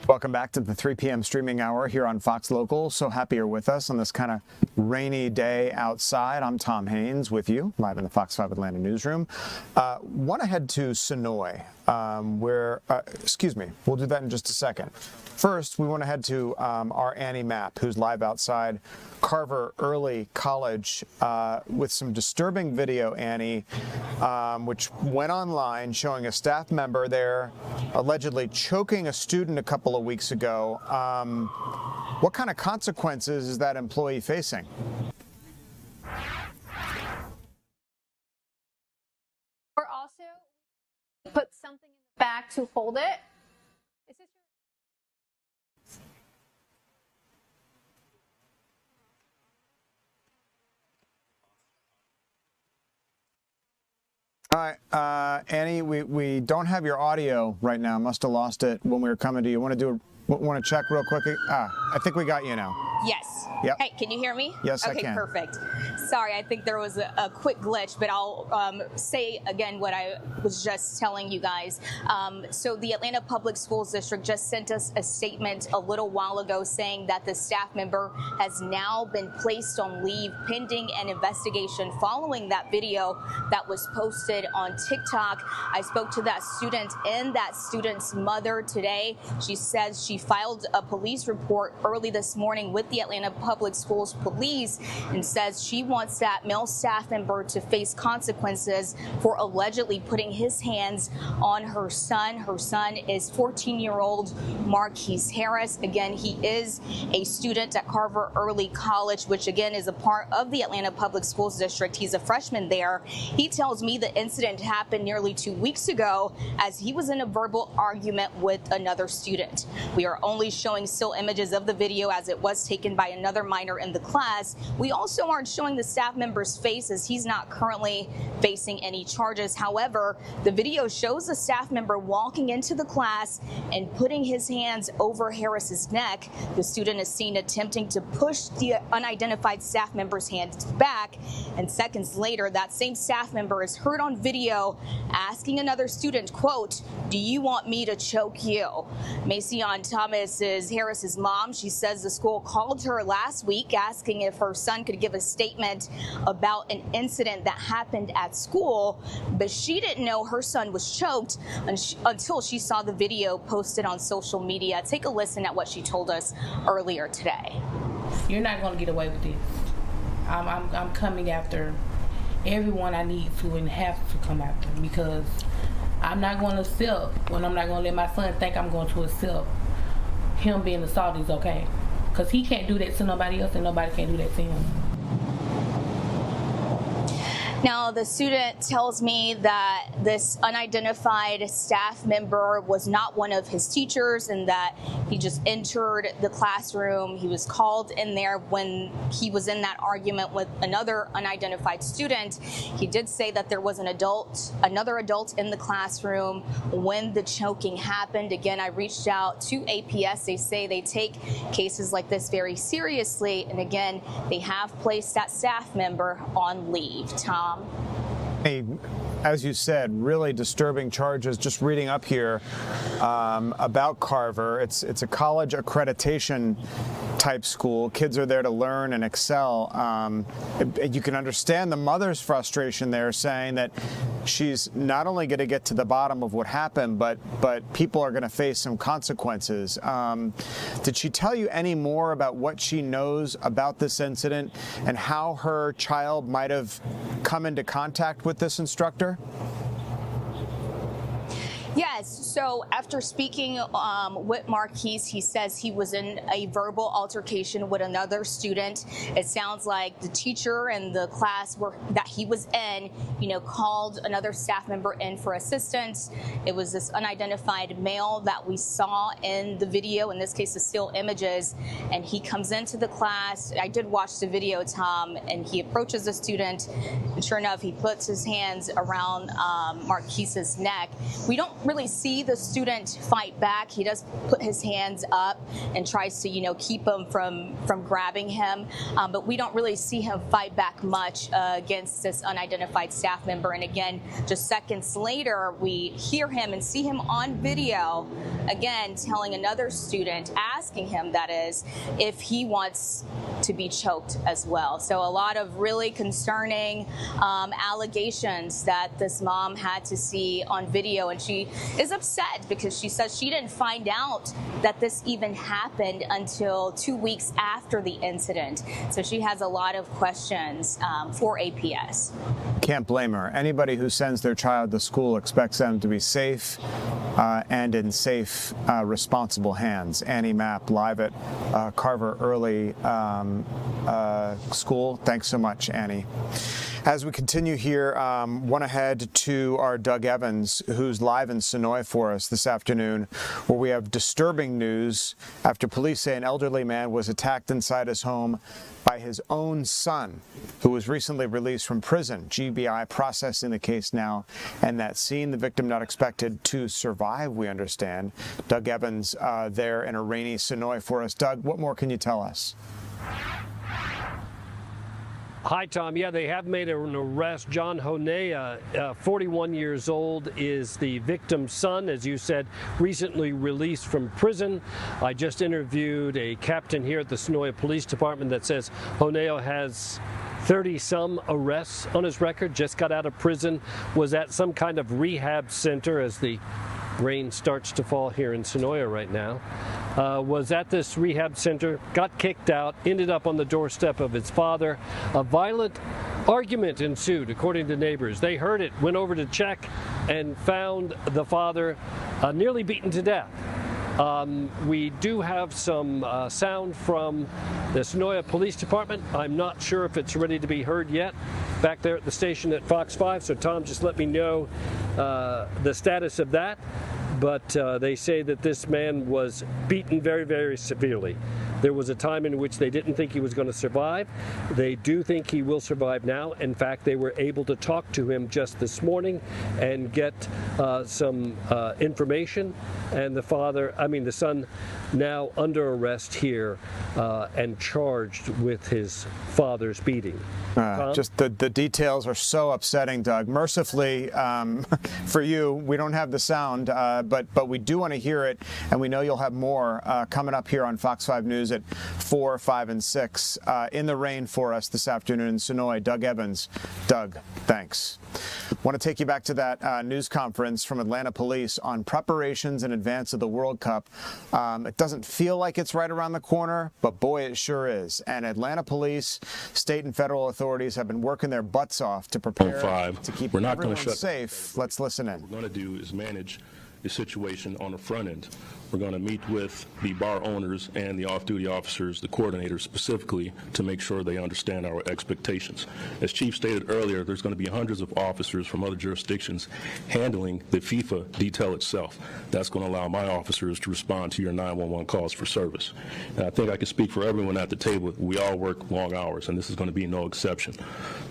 Welcome back to the 3 p.m. streaming hour here on Fox Local. So happy you're with us on this kind of rainy day outside. I'm Tom Haynes with you live in the Fox 5 Atlanta newsroom. Want to head to Sonoy, we'll do that in just a second. First, we want to head to our Annie Mapp, who's live outside Carver Early College with some disturbing video, Annie, which went online showing a staff member there allegedly choking a student a couple of weeks ago. What kind of consequences is that employee facing? Or also put something in the back to hold it. All right, Annie, we don't have your audio right now. Must have lost it when we were coming to you. Want to check real quick? I think we got you now. Yes. Yep. Hey, can you hear me? Yes, I okay, can. Perfect. Sorry, I think there was a quick glitch, but I'll say again what I was just telling you guys. So the Atlanta Public Schools District just sent us a statement a little while ago saying that the staff member has now been placed on leave pending an investigation following that video that was posted on TikTok. I spoke to that student and that student's mother today. She says she filed a police report early this morning with the Atlanta Public Schools Police and says she wants that male staff member to face consequences for allegedly putting his hands on her son. Her son is 14-year-old Marquise Harris. Again, he is a student at Carver Early College, which again is a part of the Atlanta Public Schools District. He's a freshman there. He tells me the incident happened nearly 2 weeks ago as he was in a verbal argument with another student. We are only showing still images of the video as it was taken by another minor in the class. We also aren't showing the staff member's face as he's not currently facing any charges. However, the video shows a staff member walking into the class and putting his hands over Harris's neck. The student is seen attempting to push the unidentified staff member's hands back, and seconds later, that same staff member is heard on video asking another student, quote, "Do you want me to choke you?" Macion Thomas is Harris's mom. She says the school called her last week asking if her son could give a statement about an incident that happened at school, but she didn't know her son was choked until she saw the video posted on social media. Take a listen at what she told us earlier today. You're not going to get away with this. I'm coming after everyone I need to and have to come after, because I'm not going to accept when I'm not going to let my son think I'm going to accept him being assaulted is okay. Because he can't do that to nobody else and nobody can do that to him. Now, the student tells me that this unidentified staff member was not one of his teachers and that he just entered the classroom. He was called in there when he was in that argument with another unidentified student. He did say that there was another adult in the classroom when the choking happened. Again, I reached out to APS. They say they take cases like this very seriously. And again, they have placed that staff member on leave. Tom? As you said, really disturbing charges. Just reading up here about Carver. It's a college accreditation type school. Kids are there to learn and excel. You can understand the mother's frustration there, saying that she's not only going to get to the bottom of what happened, but people are going to face some consequences. Did she tell you any more about what she knows about this incident and how her child might have come into contact with this instructor? Yes. So after speaking with Marquise, he says he was in a verbal altercation with another student. It sounds like the teacher and the class that he was in, called another staff member in for assistance. It was this unidentified male that we saw in the video, in this case, the still images, and he comes into the class. I did watch the video, Tom, and he approaches the student, and sure enough, he puts his hands around Marquise's neck. We don't really see the student fight back. He does put his hands up and tries to, keep him from grabbing him. But we don't really see him fight back much against this unidentified staff member. And again, just seconds later, we hear him and see him on video, again, telling another student, asking him, that is, if he wants to be choked as well. So a lot of really concerning allegations that this mom had to see on video. And she is upset because she says she didn't find out that this even happened until 2 weeks after the incident. So she has a lot of questions for APS. Can't blame her. Anybody who sends their child to school expects them to be safe and in safe, responsible hands. Annie Mapp, live at Carver Early School. Thanks so much, Annie. As we continue here, want to head to our Doug Evans, who's live in Sonoy for us this afternoon, where we have disturbing news after police say an elderly man was attacked inside his home by his own son, who was recently released from prison. GBI processing the case now, and that scene, the victim not expected to survive, we understand. Doug Evans there in a rainy Sonoy for us. Doug, what more can you tell us? Hi, Tom. Yeah, they have made an arrest. John Honea, 41 years old, is the victim's son, as you said, recently released from prison. I just interviewed a captain here at the Sonoy Police Department that says Honea has 30-some arrests on his record, just got out of prison, was at some kind of rehab center as the rain starts to fall here in Sonoya right now, was at this rehab center, got kicked out, ended up on the doorstep of his father. A violent argument ensued, according to neighbors. They heard it, went over to check, and found the father nearly beaten to death. We do have some sound from the Sonoya Police Department. I'm not sure if it's ready to be heard yet back there at the station at Fox 5, so Tom, just let me know the status of that. But they say that this man was beaten very, very severely. There was a time in which they didn't think he was going to survive. They do think he will survive now. In fact, they were able to talk to him just this morning and get some information. And the son, now under arrest here and charged with his father's beating. Just the details are so upsetting, Doug. Mercifully for you, we don't have the sound, but we do want to hear it, and we know you'll have more coming up here on Fox 5 News at 4, 5, and 6 in the rain for us this afternoon in Sonoy. Doug Evans. Doug, thanks. Want to take you back to that news conference from Atlanta Police on preparations in advance of the World Cup. It doesn't feel like it's right around the corner, but boy, it sure is. And Atlanta Police, state and federal authorities have been working their butts off to prepare to keep everyone safe. Let's listen in. What we're going to do is manage the situation on the front end. We're going to meet with the bar owners and the off-duty officers, the coordinators specifically, to make sure they understand our expectations. As Chief stated earlier, there's going to be hundreds of officers from other jurisdictions handling the FIFA detail itself. That's going to allow my officers to respond to your 911 calls for service. And I think I can speak for everyone at the table. We all work long hours, and this is going to be no exception.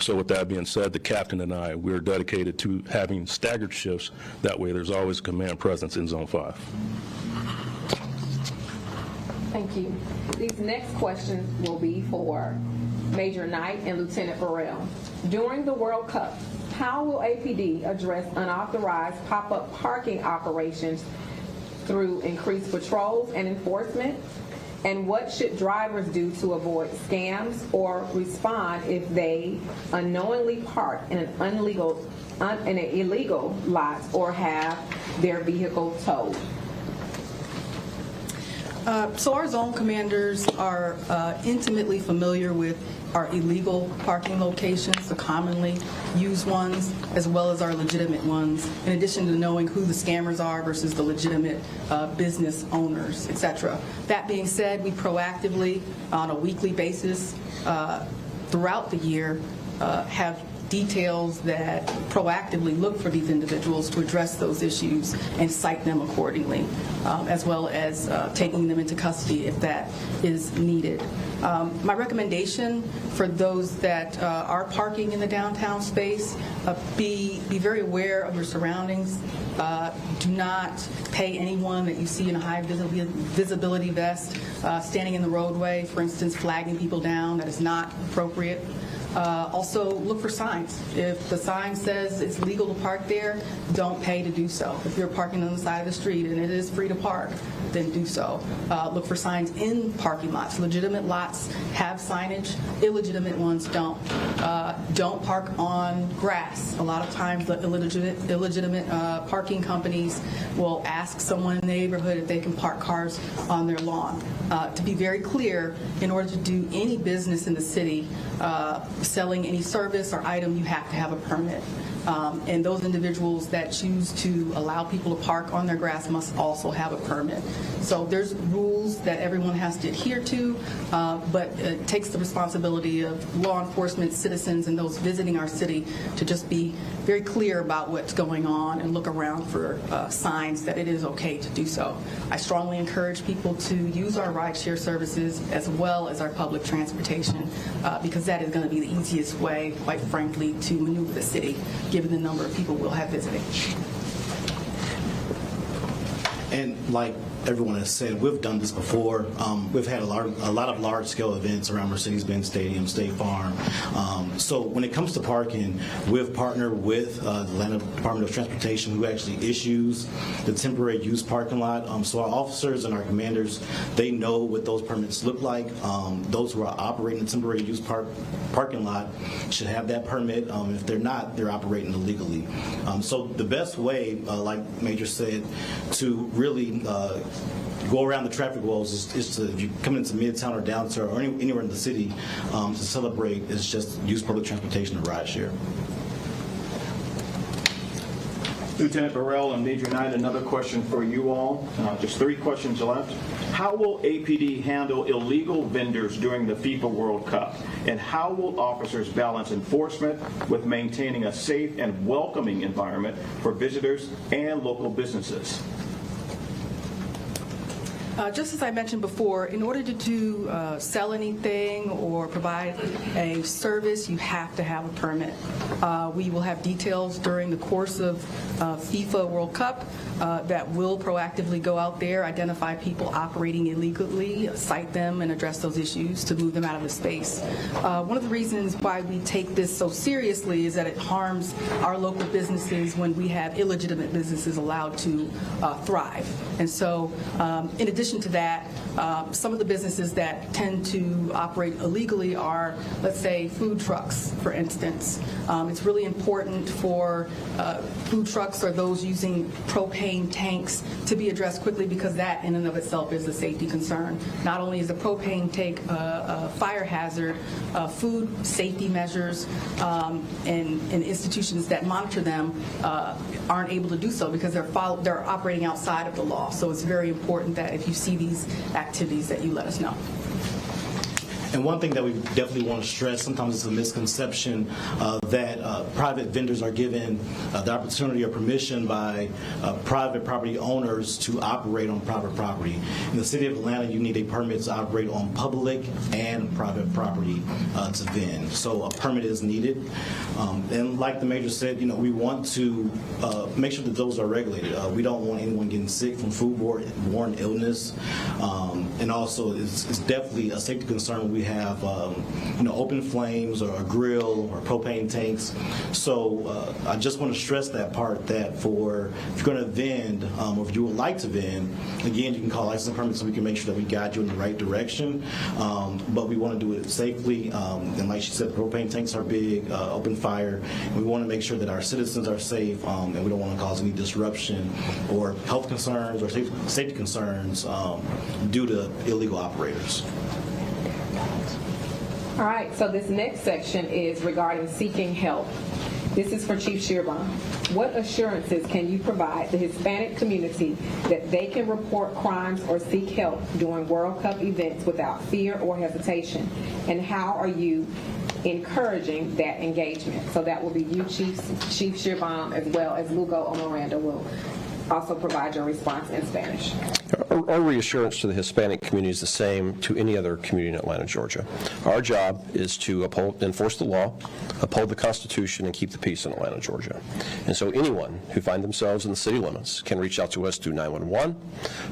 So with that being said, the captain and I, we're dedicated to having staggered shifts. That way there's always a command presence in Zone 5. Thank you. These next questions will be for Major Knight and Lieutenant Burrell. During the World Cup, how will APD address unauthorized pop-up parking operations through increased patrols and enforcement? And what should drivers do to avoid scams or respond if they unknowingly park in an illegal lot or have their vehicle towed? So our zone commanders are intimately familiar with our illegal parking locations, the commonly used ones, as well as our legitimate ones, in addition to knowing who the scammers are versus the legitimate business owners, etc. That being said, we proactively, on a weekly basis, throughout the year, have details that proactively look for these individuals to address those issues and cite them accordingly, as well as taking them into custody if that is needed. My recommendation for those that are parking in the downtown space, be very aware of your surroundings. Do not pay anyone that you see in a high visibility vest standing in the roadway, for instance, flagging people down. That is not appropriate. Also, look for signs. If the sign says it's legal to park there, don't pay to do so. If you're parking on the side of the street and it is free to park, then do so. Look for signs in parking lots. Legitimate lots have signage. Illegitimate ones don't. Don't park on grass. A lot of times the illegitimate parking companies will ask someone in the neighborhood if they can park cars on their lawn. To be very clear, in order to do any business in the city, selling any service or item, you have to have a permit. And those individuals that choose to allow people to park on their grass must also have a permit. So there's rules that everyone has to adhere to, but it takes the responsibility of law enforcement, citizens, and those visiting our city to just be very clear about what's going on and look around for signs that it is okay to do so. I strongly encourage people to use our rideshare services as well as our public transportation because that is going to be the easiest way, quite frankly, to maneuver the city, given the number of people we'll have visiting. And like everyone has said, we've done this before. We've had a lot of large-scale events around Mercedes-Benz Stadium, State Farm. So when it comes to parking, we've partnered with the Atlanta Department of Transportation, who actually issues the temporary use parking lot. So our officers and our commanders, they know what those permits look like. Those who are operating the temporary use parking lot should have that permit. If they're not, they're operating illegally. So the best way, like Major said, to really go around the traffic woes is to, if you come into Midtown or downtown or anywhere in the city to celebrate, is just use public transportation or rideshare. Lieutenant Burrell and Major Knight, another question for you all. Just 3 questions left. How will APD handle illegal vendors during the FIFA World Cup? And how will officers balance enforcement with maintaining a safe and welcoming environment for visitors and local businesses? Just as I mentioned before, in order to sell anything or provide a service, you have to have a permit. We will have details during the course of FIFA World Cup that will proactively go out there, identify people operating illegally, cite them, and address those issues to move them out of the space. One of the reasons why we take this so seriously is that it harms our local businesses when we have illegitimate businesses allowed to thrive. And so, in addition to that, some of the businesses that tend to operate illegally are, let's say, food trucks, for instance. It's really important for food trucks or those using propane tanks to be addressed quickly because that in and of itself is a safety concern. Not only is the propane tank a fire hazard, food safety measures and institutions that monitor them aren't able to do so because they're operating outside of the law. So it's very important that if you see these activities that you let us know. And one thing that we definitely want to stress, sometimes it's a misconception that private vendors are given the opportunity or permission by private property owners to operate on private property. In the city of Atlanta, you need a permit to operate on public and private property to vend. So a permit is needed. And like the Major said, we want to make sure that those are regulated. We don't want anyone getting sick from foodborne illness. And also, it's definitely a safety concern when we have open flames or a grill or propane tanks. So I just want to stress that part, that if you're going to vend or if you would like to vend, again, you can call license permits so we can make sure that we guide you in the right direction. But we want to do it safely. And like she said, the propane tanks are big, open fire. And we want to make sure that our citizens are safe and we don't want to cause any disruption or health concerns or safety concerns due to illegal operators. All right, so this next section is regarding seeking help. This is for Chief Shearbon. What assurances can you provide the Hispanic community that they can report crimes or seek help during World Cup events without fear or hesitation? And how are you encouraging that engagement. So that will be you, Chief Shearbaum, as well as Lugo or Miranda will also provide your response in Spanish. Our reassurance to the Hispanic community is the same to any other community in Atlanta, Georgia. Our job is to enforce the law, uphold the Constitution, and keep the peace in Atlanta, Georgia. And so anyone who find themselves in the city limits can reach out to us through 911,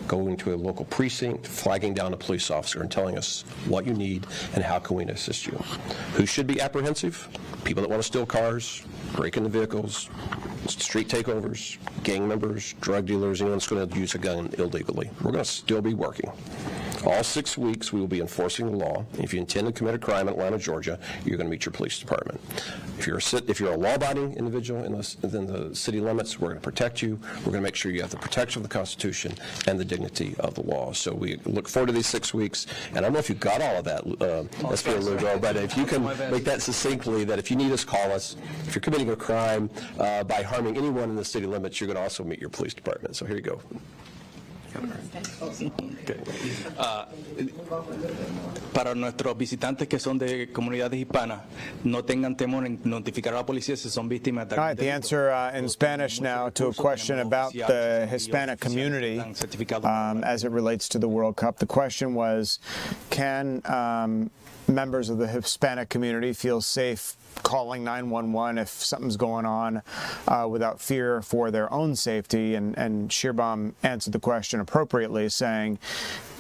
going to a local precinct, flagging down a police officer and telling us what you need and how can we assist you. Who should be apprehensive? People that want to steal cars, break into vehicles, street takeovers, gang members, drug dealers, anyone that's going to use a gun illegally. We're going to still be working. All 6 weeks, we will be enforcing the law. If you intend to commit a crime in Atlanta, Georgia, you're going to meet your police department. If you're a law-abiding individual within the city limits, we're going to protect you. We're going to make sure you have the protection of the Constitution and the dignity of the law. So we look forward to these 6 weeks. And I don't know if you got all of that, SP Lugo, but if you can make that succinctly, that if you need us, call us. If you're committing a crime by harming anyone in the city limits, you're going to also meet your police department. So here you go. Para nuestros visitantes que son de comunidades hispanas, no tengan temor en notificar a la policía si son víctimas de. All right, the answer in Spanish now to a question about the Hispanic community as it relates to the World Cup. The question was, can members of the Hispanic community feel safe calling 911 if something's going on without fear for their own safety? And Shearbaum answered the question appropriately, saying,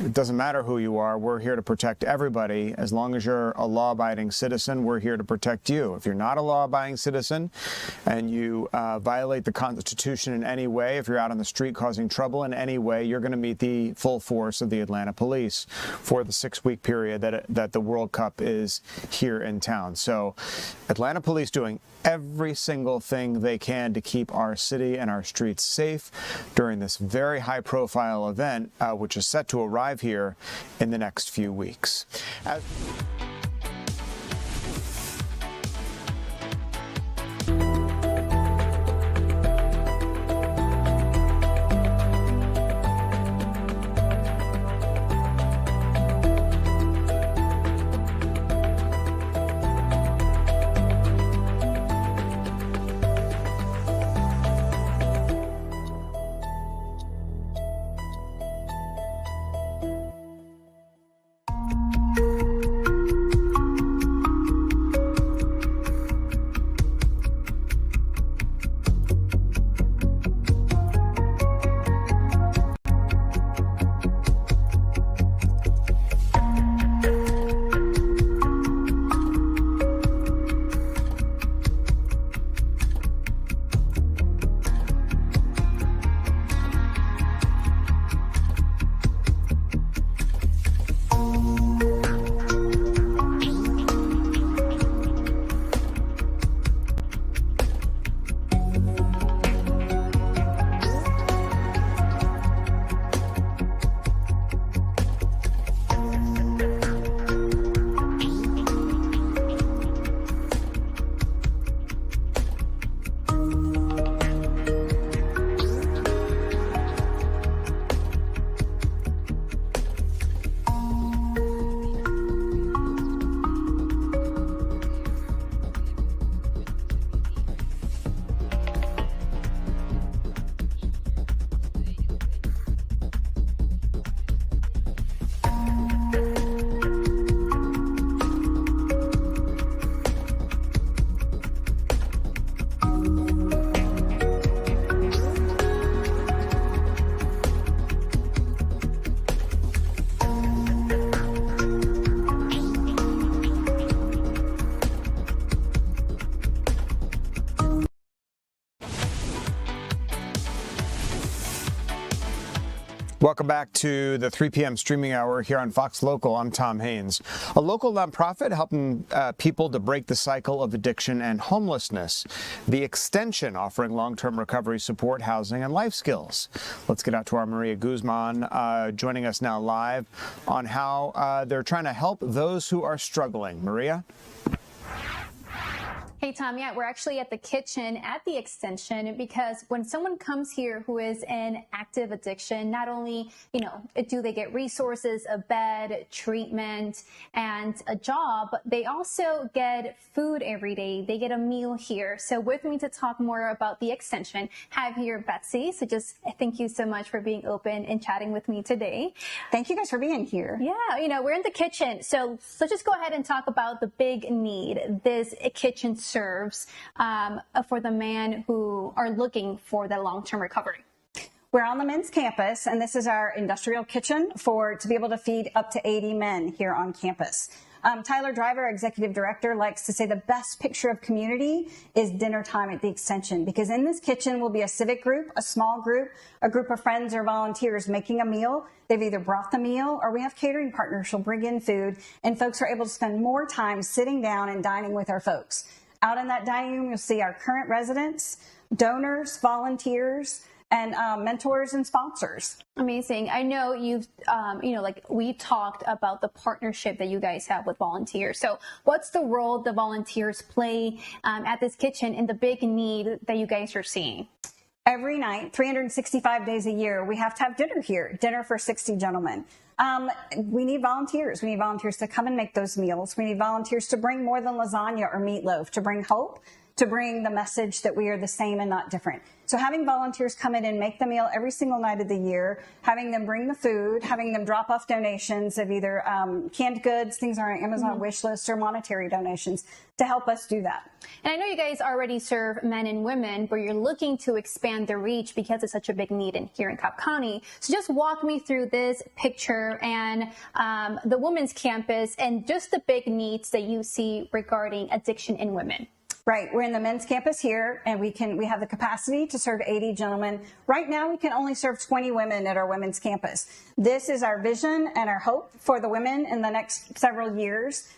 it doesn't matter who you are, we're here to protect everybody. As long as you're a law-abiding citizen, we're here to protect you. If you're not a law-abiding citizen and you violate the Constitution in any way, if you're out on the street causing trouble in any way, you're going to meet the full force of the Atlanta police for the 6-week period that the World Cup is here in town. So Atlanta police doing every single thing they can to keep our city and our streets safe during this very high-profile event, which is set to arrive here in the next few weeks. Welcome back to the 3 p.m. streaming hour here on Fox Local. I'm Tom Haynes. A local nonprofit helping people to break the cycle of addiction and homelessness. The Extension offering long-term recovery support, housing, and life skills. Let's get out to our Maria Guzman joining us now live on how they're trying to help those who are struggling. Maria? Hey, Tom, yeah, we're actually at the kitchen at the extension because when someone comes here who is in active addiction, not only, do they get resources, a bed, treatment, and a job, but they also get food every day. They get a meal here. So with me to talk more about the extension, have here Betsy. So just thank you so much for being open and chatting with me today. Thank you guys for being here. Yeah, we're in the kitchen. So let's just go ahead and talk about the big need this kitchen serves for the men who are looking for the long-term recovery. We're on the men's campus, and this is our industrial kitchen to be able to feed up to 80 men here on campus. Tyler Driver, executive director, likes to say the best picture of community is dinner time at the extension, because in this kitchen will be a civic group, a small group, a group of friends or volunteers making a meal. They've either brought the meal or we have catering partners who'll bring in food, and folks are able to spend more time sitting down and dining with our folks. Out in that dining room, you'll see our current residents, donors, volunteers, and mentors and sponsors. Amazing. I know you've, we talked about the partnership that you guys have with volunteers. So what's the role the volunteers play at this kitchen and the big need that you guys are seeing? Every night, 365 days a year, we have to have dinner here, dinner for 60 gentlemen. We need volunteers. We need volunteers to come and make those meals. We need volunteers to bring more than lasagna or meatloaf, to bring hope, to bring the message that we are the same and not different. So having volunteers come in and make the meal every single night of the year, having them bring the food, having them drop off donations of either canned goods, things on our Amazon wish list, or monetary donations to help us do that. And I know you guys already serve men and women, but you're looking to expand the reach because it's such a big need here in Cobb County. So just walk me through this picture and the women's campus and just the big needs that you see regarding addiction in women. Right. We're in the men's campus here, and we have the capacity to serve 80 gentlemen. Right now, we can only serve 20 women at our women's campus. This is our vision and our hope for the women in the next several years,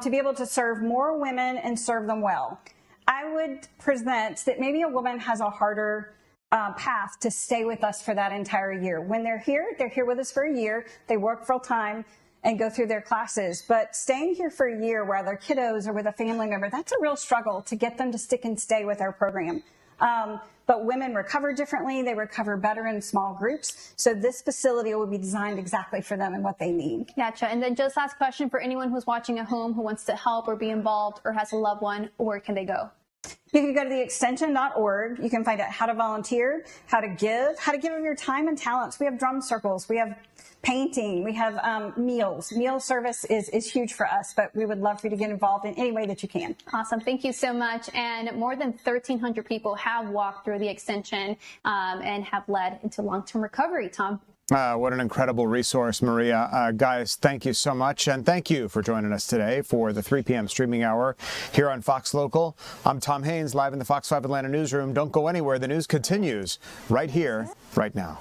to be able to serve more women and serve them well. I would present that maybe a woman has a harder path to stay with us for that entire year. When they're here with us for a year. They work full time and go through their classes. But staying here for a year while they're kiddos or with a family member, that's a real struggle to get them to stick and stay with our program. But women recover differently. They recover better in small groups. So this facility will be designed exactly for them and what they need. Gotcha. And then just last question for anyone who's watching at home who wants to help or be involved or has a loved one, where can they go? You can go to theextension.org. You can find out how to volunteer, how to give of your time and talents. We have drum circles. We have painting. We have meals. Meal service is huge for us, but we would love for you to get involved in any way that you can. Awesome. Thank you so much. And more than 1,300 people have walked through the extension and have led into long-term recovery, Tom. What an incredible resource, Maria. Guys, thank you so much. And thank you for joining us today for the 3 p.m. streaming hour here on Fox Local. I'm Tom Haynes, live in the Fox 5 Atlanta newsroom. Don't go anywhere. The news continues right here, right now.